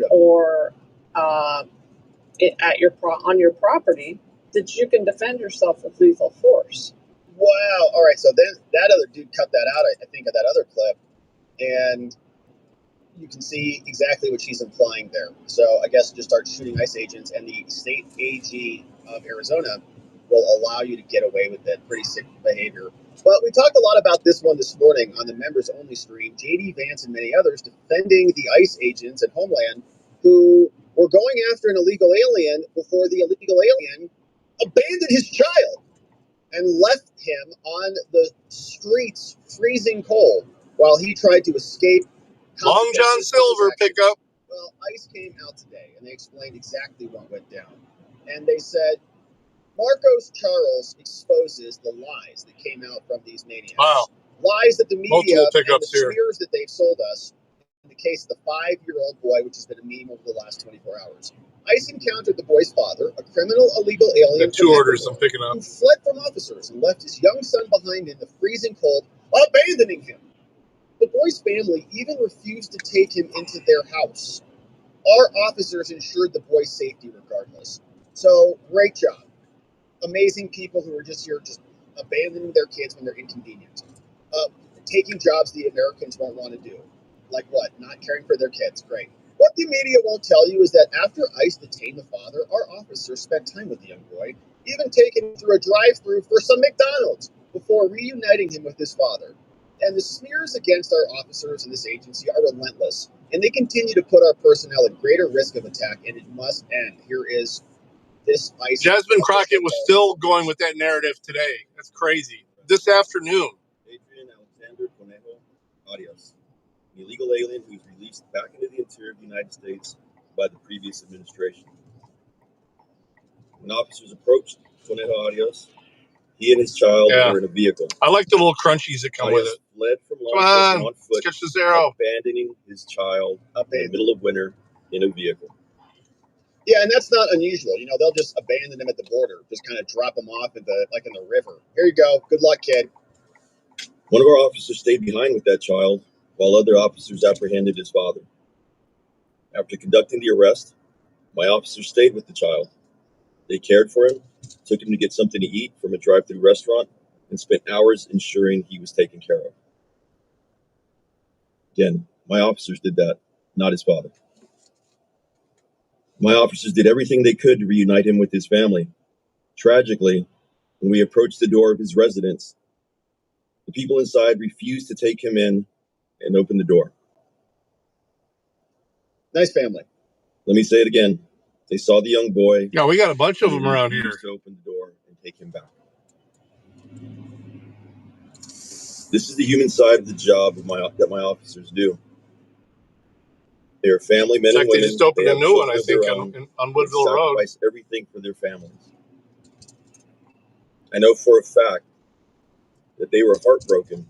or on your property, that you can defend yourself with lethal force. Wow. All right. So then that other dude cut that out, I think, of that other clip. And you can see exactly what she's implying there. So I guess just start shooting ICE agents, and the state AG of Arizona will allow you to get away with it. Pretty sick behavior. But we talked a lot about this one this morning on the members-only stream. J.D. Vance and many others defending the ICE agents at Homeland who were going after an illegal alien before the illegal alien abandoned his child and left him on the streets freezing cold while he tried to escape. Long John Silver pickup. Well, ICE came out today and they explained exactly what went down. And they said Marcos Charles exposes the lies that came out from these maniacs. Wow. Lies that the media and the here. smears that they've sold us. In the case of the 5-year-old boy, which has been a meme over the last 24 hours. ICE encountered the boy's father, a criminal illegal alien Got 2 orders I'm picking up. who fled from officers and left his young son behind in the freezing cold, abandoning him. The boy's family even refused to take him into their house. Our officers ensured the boy's safety regardless. So, great job. Amazing people who are just here, just abandoning their kids when they're inconvenient. Taking jobs the Americans won't want to do. Like what? Not caring for their kids. Great. What the media won't tell you is that after ICE detained the father, our officers spent time with the young boy, even taking him through a drive-thru for some McDonald's before reuniting him with his father. And the smears against our officers in this agency are relentless, and they continue to put our personnel at greater risk of attack, and it must end. Here is this ICE. Jasmine Crockett was still going with that narrative today. That's crazy. This afternoon. Adrian Alexander Conejo Arias, an illegal alien who was released back into the interior of the United States by the previous administration. When officers approached Conejo Arias, he and his child were in a vehicle. I like the little crunchies that come with it. Fled from law enforcement on foot, catch this arrow. abandoning his child in the middle of winter in a vehicle. Yeah, and that's not unusual. You know, they'll just abandon them at the border, just kind of drop them off in the river. Here you go. Good luck, kid. One of our officers stayed behind with that child, while other officers apprehended his father. After conducting the arrest, my officers stayed with the child. They cared for him, took him to get something to eat from a drive-thru restaurant, and spent hours ensuring he was taken care of. Again, my officers did that, not his father. My officers did everything they could to reunite him with his family. Tragically, when we approached the door of his residence, the people inside refused to take him in and open the door. Nice family. Let me say it again. They saw the young boy. Yeah, we got a bunch of them around here. To open the door and take him back. This is the human side of the job of that my officers do. They are family men and women. They just opened a new one, I think, on Woodville Road. Sacrifice everything for their families. I know for a fact that they were heartbroken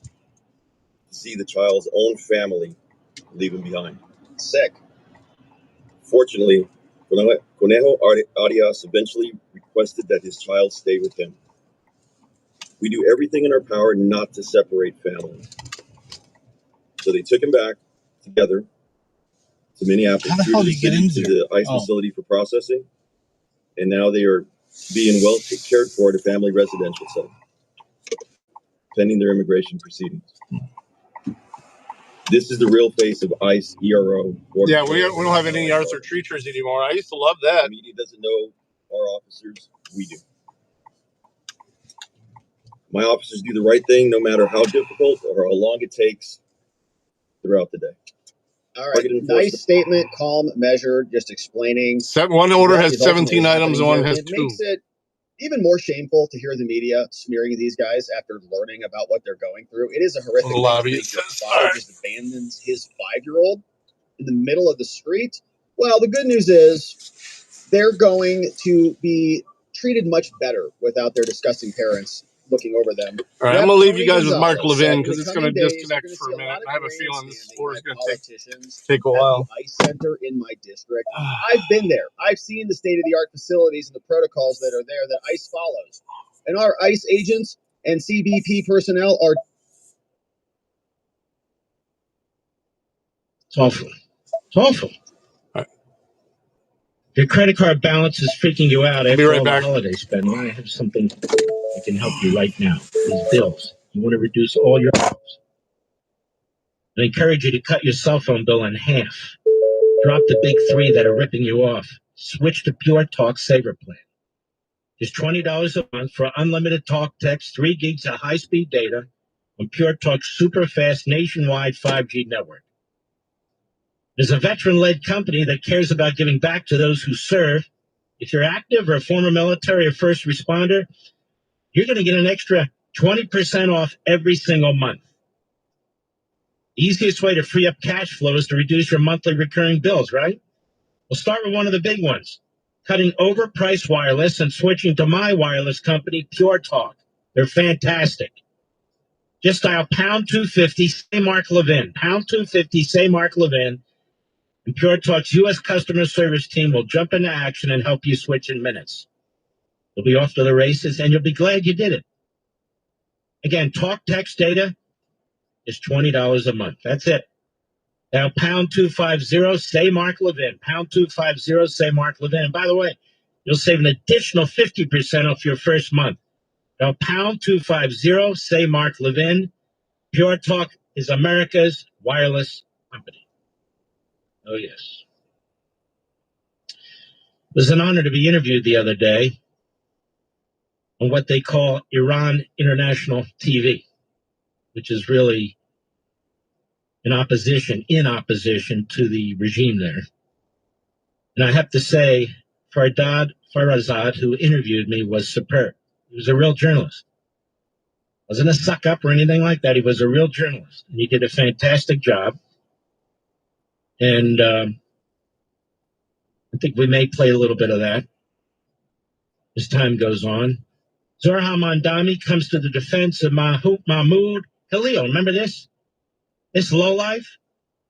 to see the child's own family leave him behind. Sick. Fortunately, Conejo Arias eventually requested that his child stay with him. We do everything in our power not to separate families. So they took him back together to Minneapolis. How the hell did he get into the ICE facility for processing, and now they are being well cared for at a family residential center, pending their immigration proceedings. This is the real face of ICE, ERO. Yeah, we don't have any yards or treaters anymore. I used to love that. The media doesn't know our officers. We do. My officers do the right thing no matter how difficult or how long it takes throughout the day. All right, nice statement, calm, measured, just explaining. One order has 17 items and one has 2. It makes it even more shameful to hear the media smearing these guys after learning about what they're going through. It is a horrific thing to think your father just abandons his 5-year-old in the middle of the street. Well, the good news is they're going to be treated much better without their disgusting parents looking over them. All right, I'm going to leave you guys with Mark Levin because it's going to disconnect for a minute. I have a feeling this order is going to take a while. At the ICE center in my district. I've been there. I've seen the state-of-the-art facilities and the protocols that are there that ICE follows. And our ICE agents and CBP personnel are... It's awful. It's awful. Your credit card balance is freaking you out after all the holiday spending. I have something that can help you right now. These bills. You want to reduce all your bills. I encourage you to cut your cell phone bill in half. Drop the big 3 that are ripping you off. Switch to Pure Talk Saver Plan. Just $20 a month for unlimited talk, text, 3 gigs of high-speed data on Pure Talk's super fast nationwide 5G network. There's a veteran-led company that cares about giving back to those who serve. If you're active or a former military or first responder, you're going to get an extra 20% off every single month. The easiest way to free up cash flow is to reduce your monthly recurring bills, right? We'll start with one of the big ones, cutting overpriced wireless and switching to my wireless company, Pure Talk. They're fantastic. Just dial pound 250, say Mark Levin. Pound 250, say Mark Levin. And Pure Talk's U.S. customer service team will jump into action and help you switch in minutes. You'll be off to the races, and you'll be glad you did it. Again, talk, text, data is $20 a month. That's it. Now, pound 250, say Mark Levin. Pound 250, say Mark Levin. And by the way, you'll save an additional 50% off your first month. Now, pound 250, say Mark Levin. Pure Talk is America's wireless company. Oh, yes. It was an honor to be interviewed the other day on what they call Iran International TV, which is really in opposition to the regime there. And I have to say, Fardad Farazad, who interviewed me, was superb. He was a real journalist. Wasn't a suck-up or anything like that. He was a real journalist. And he did a fantastic job. And I think we may play a little bit of that as time goes on. Zorha Mandami comes to the defense of Mahmoud Khalil. Remember this? This lowlife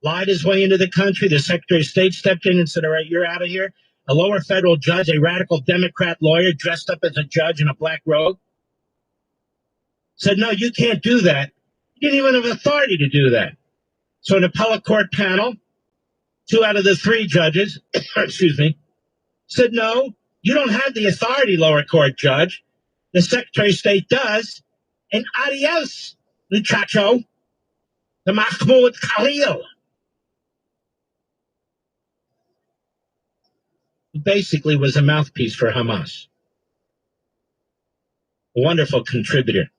lied his way into the country. The Secretary of State stepped in and said, all right, you're out of here. A lower federal judge, a radical Democrat lawyer dressed up as a judge in a black robe, said, no, you can't do that. You didn't even have authority to do that. So an appellate court panel, 2 out of the 3 judges, excuse me, said, no, you don't have the authority, lower court judge. The Secretary of State does. And adios, muchacho, the Mahmoud Khalil. Who basically was a mouthpiece for Hamas. A wonderful contributor.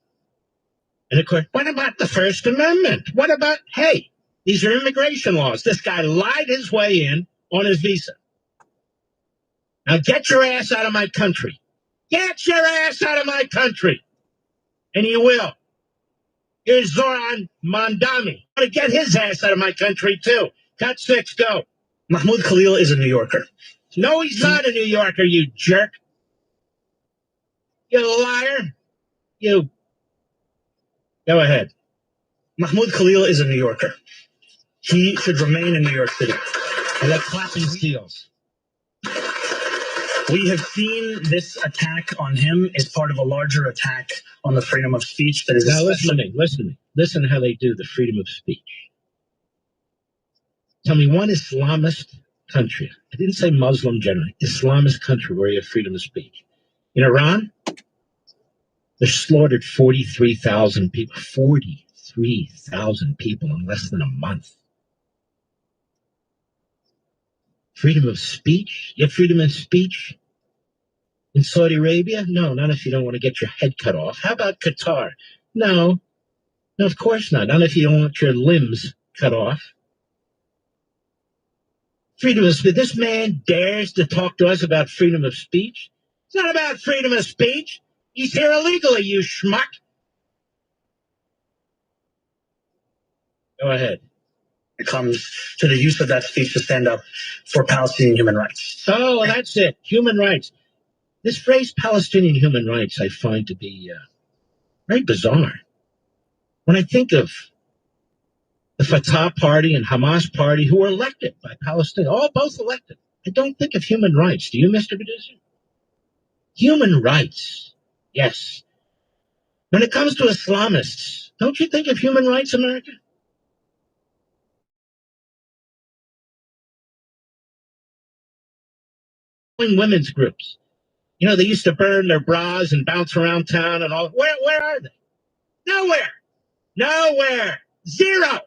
And of course, what about the First Amendment? What about, hey, These are immigration laws. This guy lied his way in on his visa. Now get your ass out of my country. Get your ass out of my country. And you will. Here's Zoran Mandami. I'm going to get his ass out of my country, too. Cut 6, go. Mahmoud Khalil is a New Yorker. No, he's not a New Yorker, you jerk. You liar. You. Go ahead. Mahmoud Khalil is a New Yorker. He should remain in New York City. I like clapping seals. We have seen this attack on him as part of a larger attack on the freedom of speech that is. Now listen to me. Listen to how they do the freedom of speech. Tell me one Islamist country. I didn't say Muslim generally. Islamist country where you have freedom of speech. In Iran, they slaughtered 43,000 people. 43,000 people in less than a month. Freedom of speech? You have freedom of speech in Saudi Arabia? No, not if you don't want to get your head cut off. How about Qatar? No, of course not. Not if you don't want your limbs cut off. Freedom of speech. This man dares to talk to us about freedom of speech. It's not about freedom of speech. He's here illegally, you schmuck. Go ahead. It comes to the use of that speech to stand up for Palestinian human rights. Oh, well, that's it. Human rights. This phrase Palestinian human rights I find to be very bizarre. When I think of the Fatah party and Hamas party who were elected by Palestine, both elected, I don't think of human rights. Do you, Mr. Producer? Human rights. Yes. When it comes to Islamists, don't you think of human rights, America? Women's groups. You know, they used to burn their bras and bounce around town and all. Where are they? Nowhere. Zero.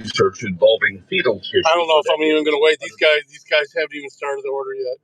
research involving fetal tissue. I don't know if I'm even going to wait. These guys haven't even started the order yet.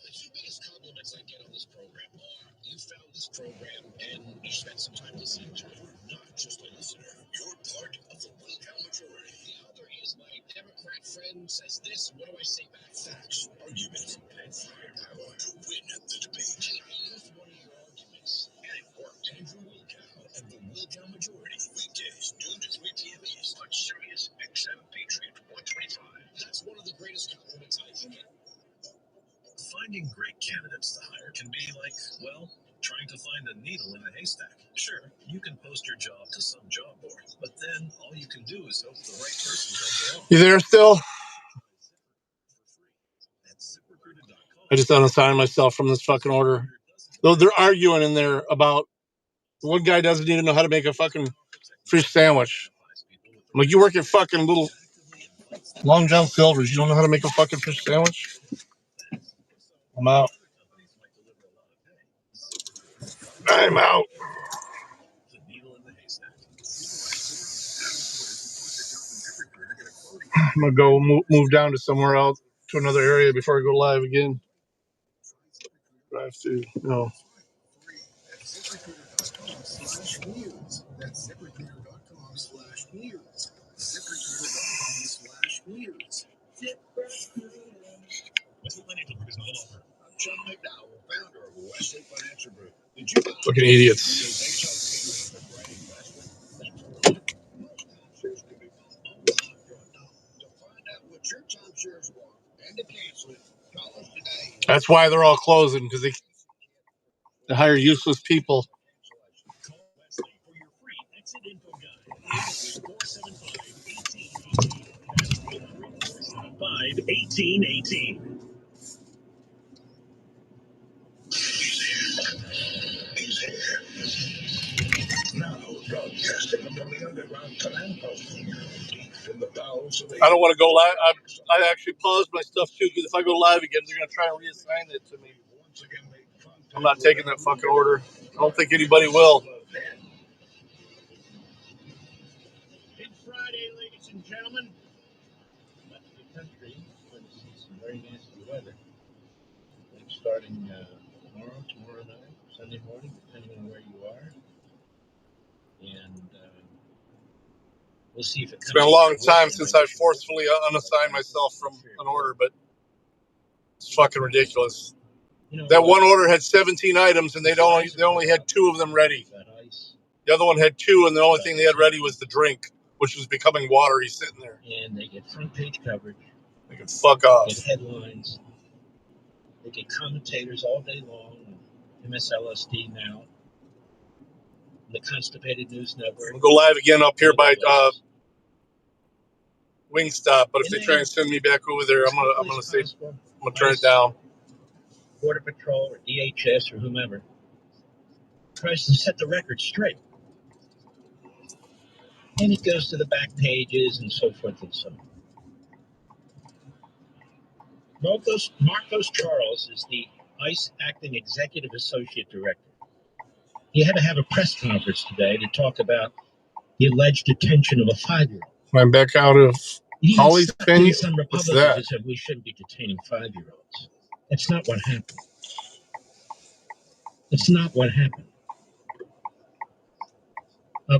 The two biggest compliments I get on this program are you found this program and you spent some time listening to it. Not just a listener, you're part of the Wilcow majority. The other is my Democrat friend says this. What do I say back? Facts, arguments, and firepower to win the debate. Use one of your arguments, and it worked. Andrew Wilcow and the Wilcow majority. Weekdays, noon to 3 p.m. East on Sirius XM Patriot 125. That's one of the greatest compliments I can get. Finding great candidates to hire can be like, well, trying to find a needle in a haystack. Sure, you can post your job to some job board, but then all you can do is hope the right person comes along. You there still? I just unassigned myself from this fucking order. Though they're arguing in there about one guy doesn't even know how to make a fucking fish sandwich. I'm like, you work at fucking little Long John Silver's. You don't know how to make a fucking fish sandwich? I'm out. I'm out. I'm gonna go move down to somewhere else, to another area before I go live again. I have to, Fucking idiots. That's why they're all closing, because they hire useless people. I don't want to go live. I actually paused my stuff too, because if I go live again, they're going to try and reassign it to me. I'm not taking that fucking order. I don't think anybody will. Good Friday, ladies and gentlemen. Much of the country is going to see some very nasty weather. I think starting tomorrow night, Sunday morning, depending on where you are. And we'll see if it comes. It's been a long time since I forcefully unassigned myself from an order, but it's fucking ridiculous. That one order had 17 items, and they only had 2 of them ready. The other one had 2, and the only thing they had ready was the drink, which was becoming watery sitting there. And they get front page coverage. They can fuck off. They get headlines. They get commentators all day long. MSLSD now. The Constipated News Network. We'll go live again up here by Wingstop, but if they try and send me back over there, I'm gonna turn it down. Border Patrol or DHS or whomever tries to set the record straight. And it goes to the back pages and so forth and so on. Marcos Charles is the ICE acting executive associate director. He had to have a press conference today to talk about the alleged detention of a 5-year-old. I'm back out of Holly's venue. Some What's Republicans that? have said we shouldn't be detaining 5-year-olds. That's not what happened. It's not what happened.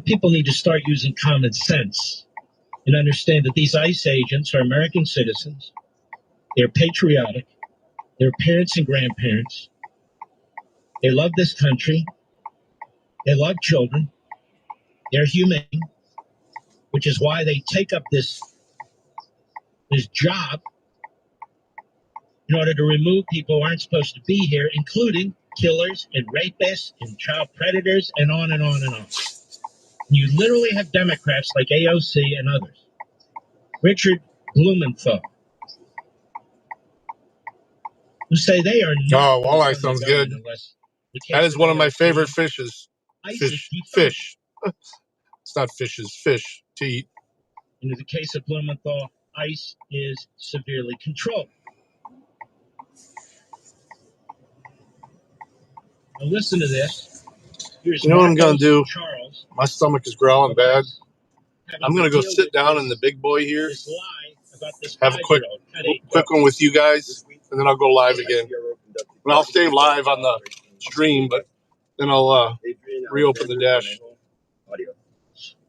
People need to start using common sense and understand that these ICE agents are American citizens. They're patriotic. They're parents and grandparents. They love this country. They love children. They're humane, which is why they take up this his job in order to remove people who aren't supposed to be here, including killers and rapists and child predators and on and on and on. You literally have Democrats like AOC and others. Richard Blumenthal, who say they are not. Oh, walleye sounds good. That is one of my favorite fishes. Fish. It's not fishes, fish to eat. In the case of Blumenthal, ICE is severely controlled. Now listen to this. Here's You know what I'm going to do? Charles. My stomach is growling bad. I'm going to go sit down in the big boy here, have a quick one with you guys, and then I'll go live again. And I'll stay live on the stream, but then I'll reopen the dash.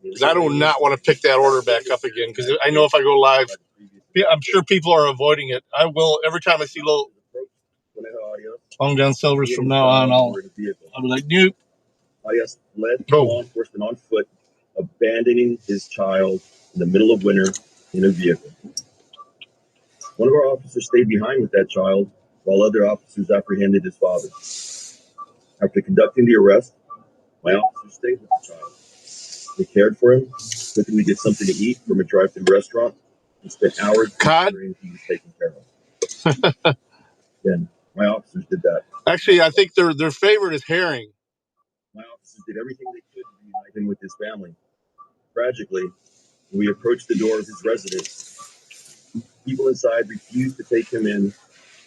Because I do not want to pick that order back up again, because I know if I go live, I'm sure people are avoiding it. I will, every time I see little long John Silvers from now on, I'll be like, nope. Arias led law enforcement on foot, abandoning his child in the middle of winter in a vehicle. One of our officers stayed behind with that child while other officers apprehended his father. After conducting the arrest, my officers stayed with the child. They cared for him, took him to get something to eat from a drive-thru restaurant, and spent hours ensuring he was taken care of. Again, my officers did that. Actually, I think their favorite is herring. My officers did everything they could to reunite him with his family. Tragically, when we approached the door of his residence, people inside refused to take him in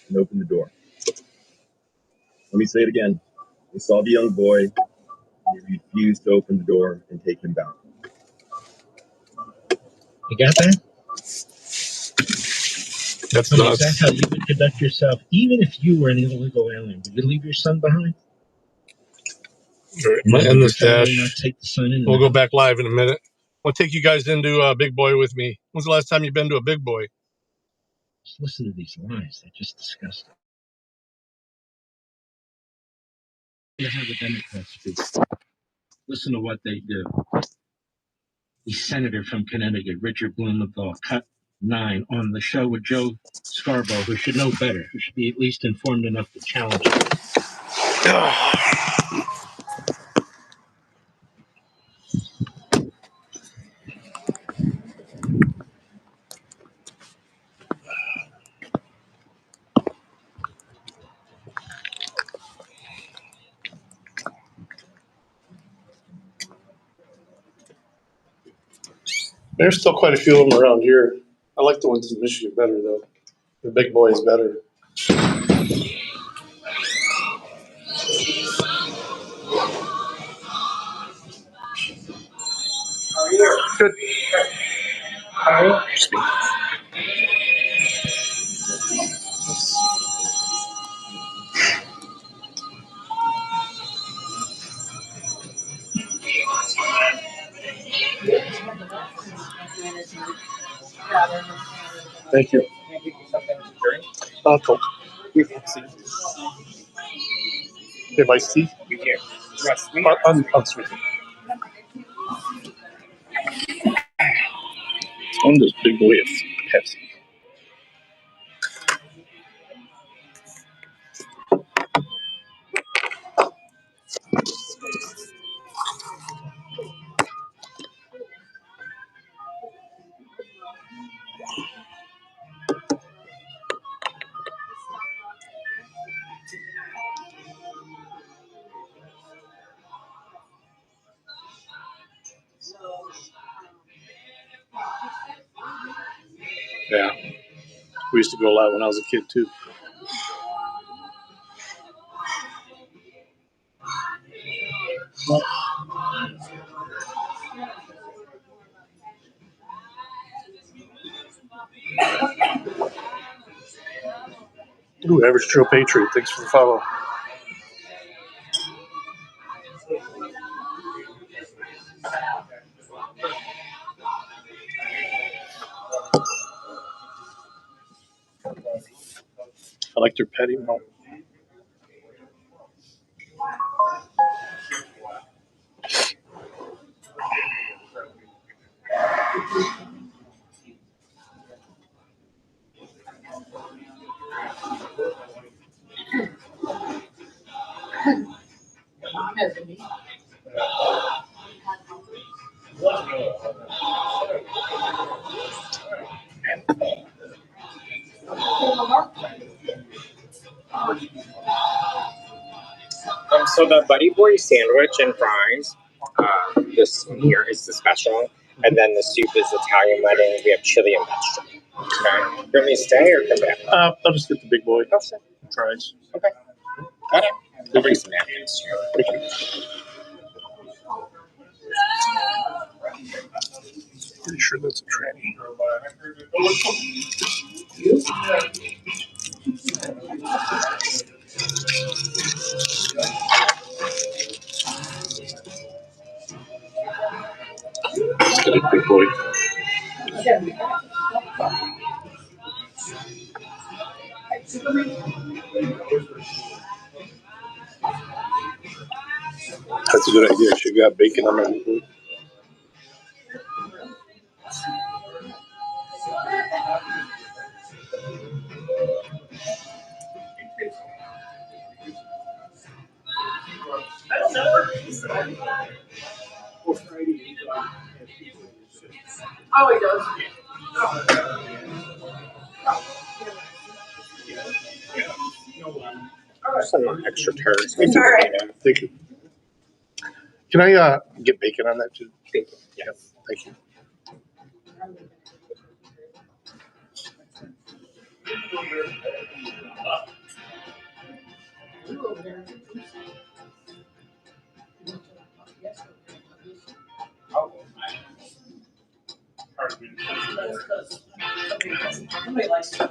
and open the door. Let me say it again. They saw the young boy, and they refused to open the door and take him back. You got that? That's nuts. nuts. Is that how you would conduct yourself, even if you were an illegal alien? Would you leave your son behind? I'm gonna end this dash. Take the son in. We'll go back live in a minute. I'll take you guys into Big Boy with me. When's the last time you've been to a Big Boy? Just listen to these lies. They're just disgusting. You have the Democrats speak. Listen to what they do. The senator from Connecticut, Richard Blumenthal, cut 9 on the show with Joe Scarborough, who should know better, who should be at least informed enough to challenge it. There's still quite a few of them around here. I like the ones in Michigan better, though. The Big Boy is better. Good. Thank you. Cool. Have I see? Unsweet. On this Big Boy is Pepsi. Yeah. We used to go a lot when I was a kid, too. Ooh, Average Joe Patriot. Thanks for the follow. I like their petty malt. So the Buddy Boy sandwich and fries, this here is the special, and then the soup is Italian wedding. We have chili and vegetable. Okay. You want me to stay or come back? I'll just get the big boy. Fries. Okay. Got it. We'll bring some napkins too. Thank you. Pretty sure that's a tranny. Let's get a big boy. That's a good idea. She got bacon on her. Oh, he does. Some extra turds. It's all right. Thank you. Can I get bacon on that too? Bacon. Yep. Thank you. Nobody likes it.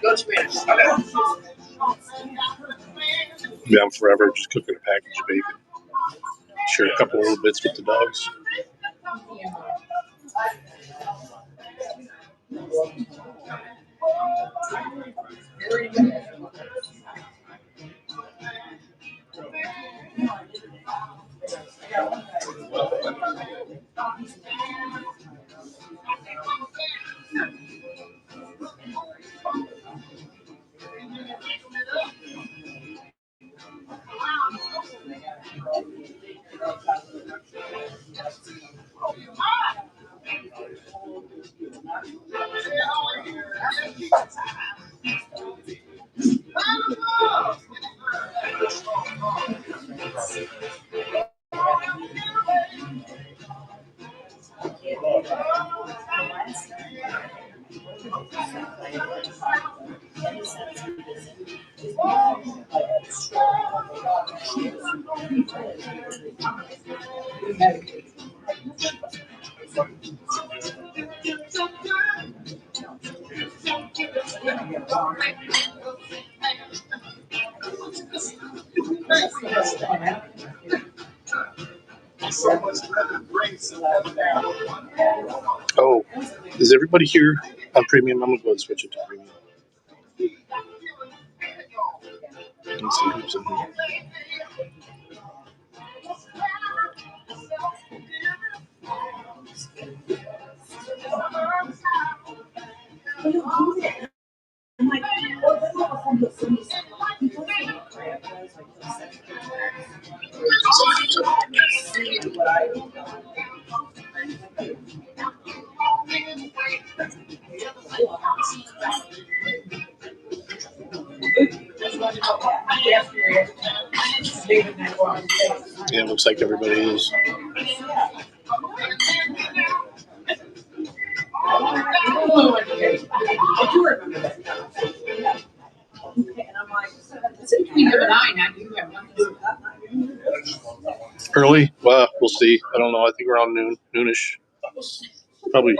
Go Spanish. Okay. Yeah, I'm forever just cooking a package of bacon. Share a couple little bits with the dogs. Oh, is everybody here on premium? I'm gonna go and switch it to premium. Let's see who's in here. Yeah, it looks like everybody is. I do remember that. And I'm like, it's between you and I, not you have nothing to do with that. Early? Well, we'll see. I don't know. I think around noonish. Probably.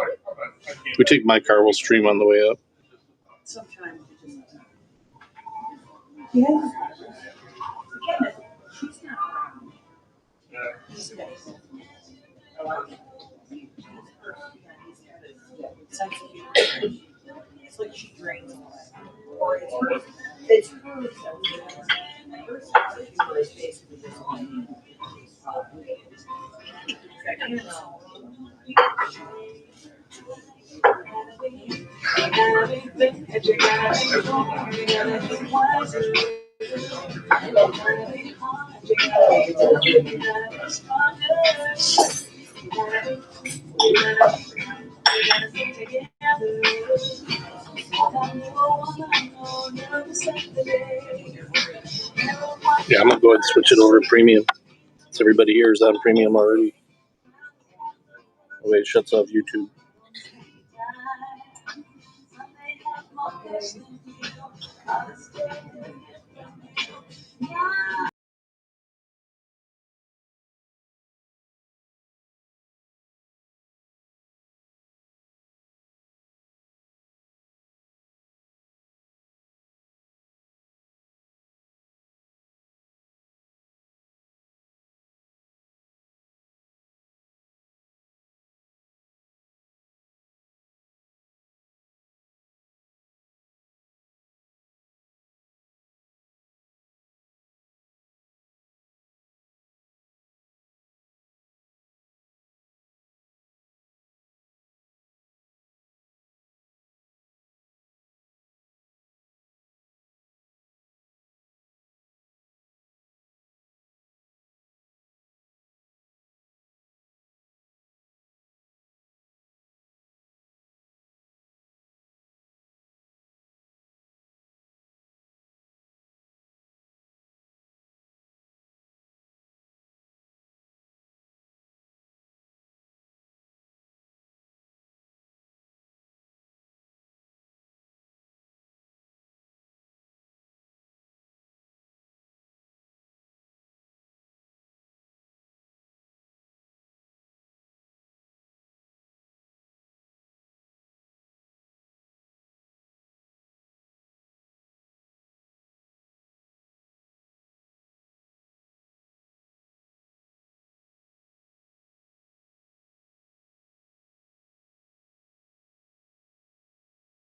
If we take my car, we'll stream on the way up. Yeah, I'm gonna go ahead and switch it over to premium. So everybody here is on premium already. Oh, wait, it shuts off YouTube.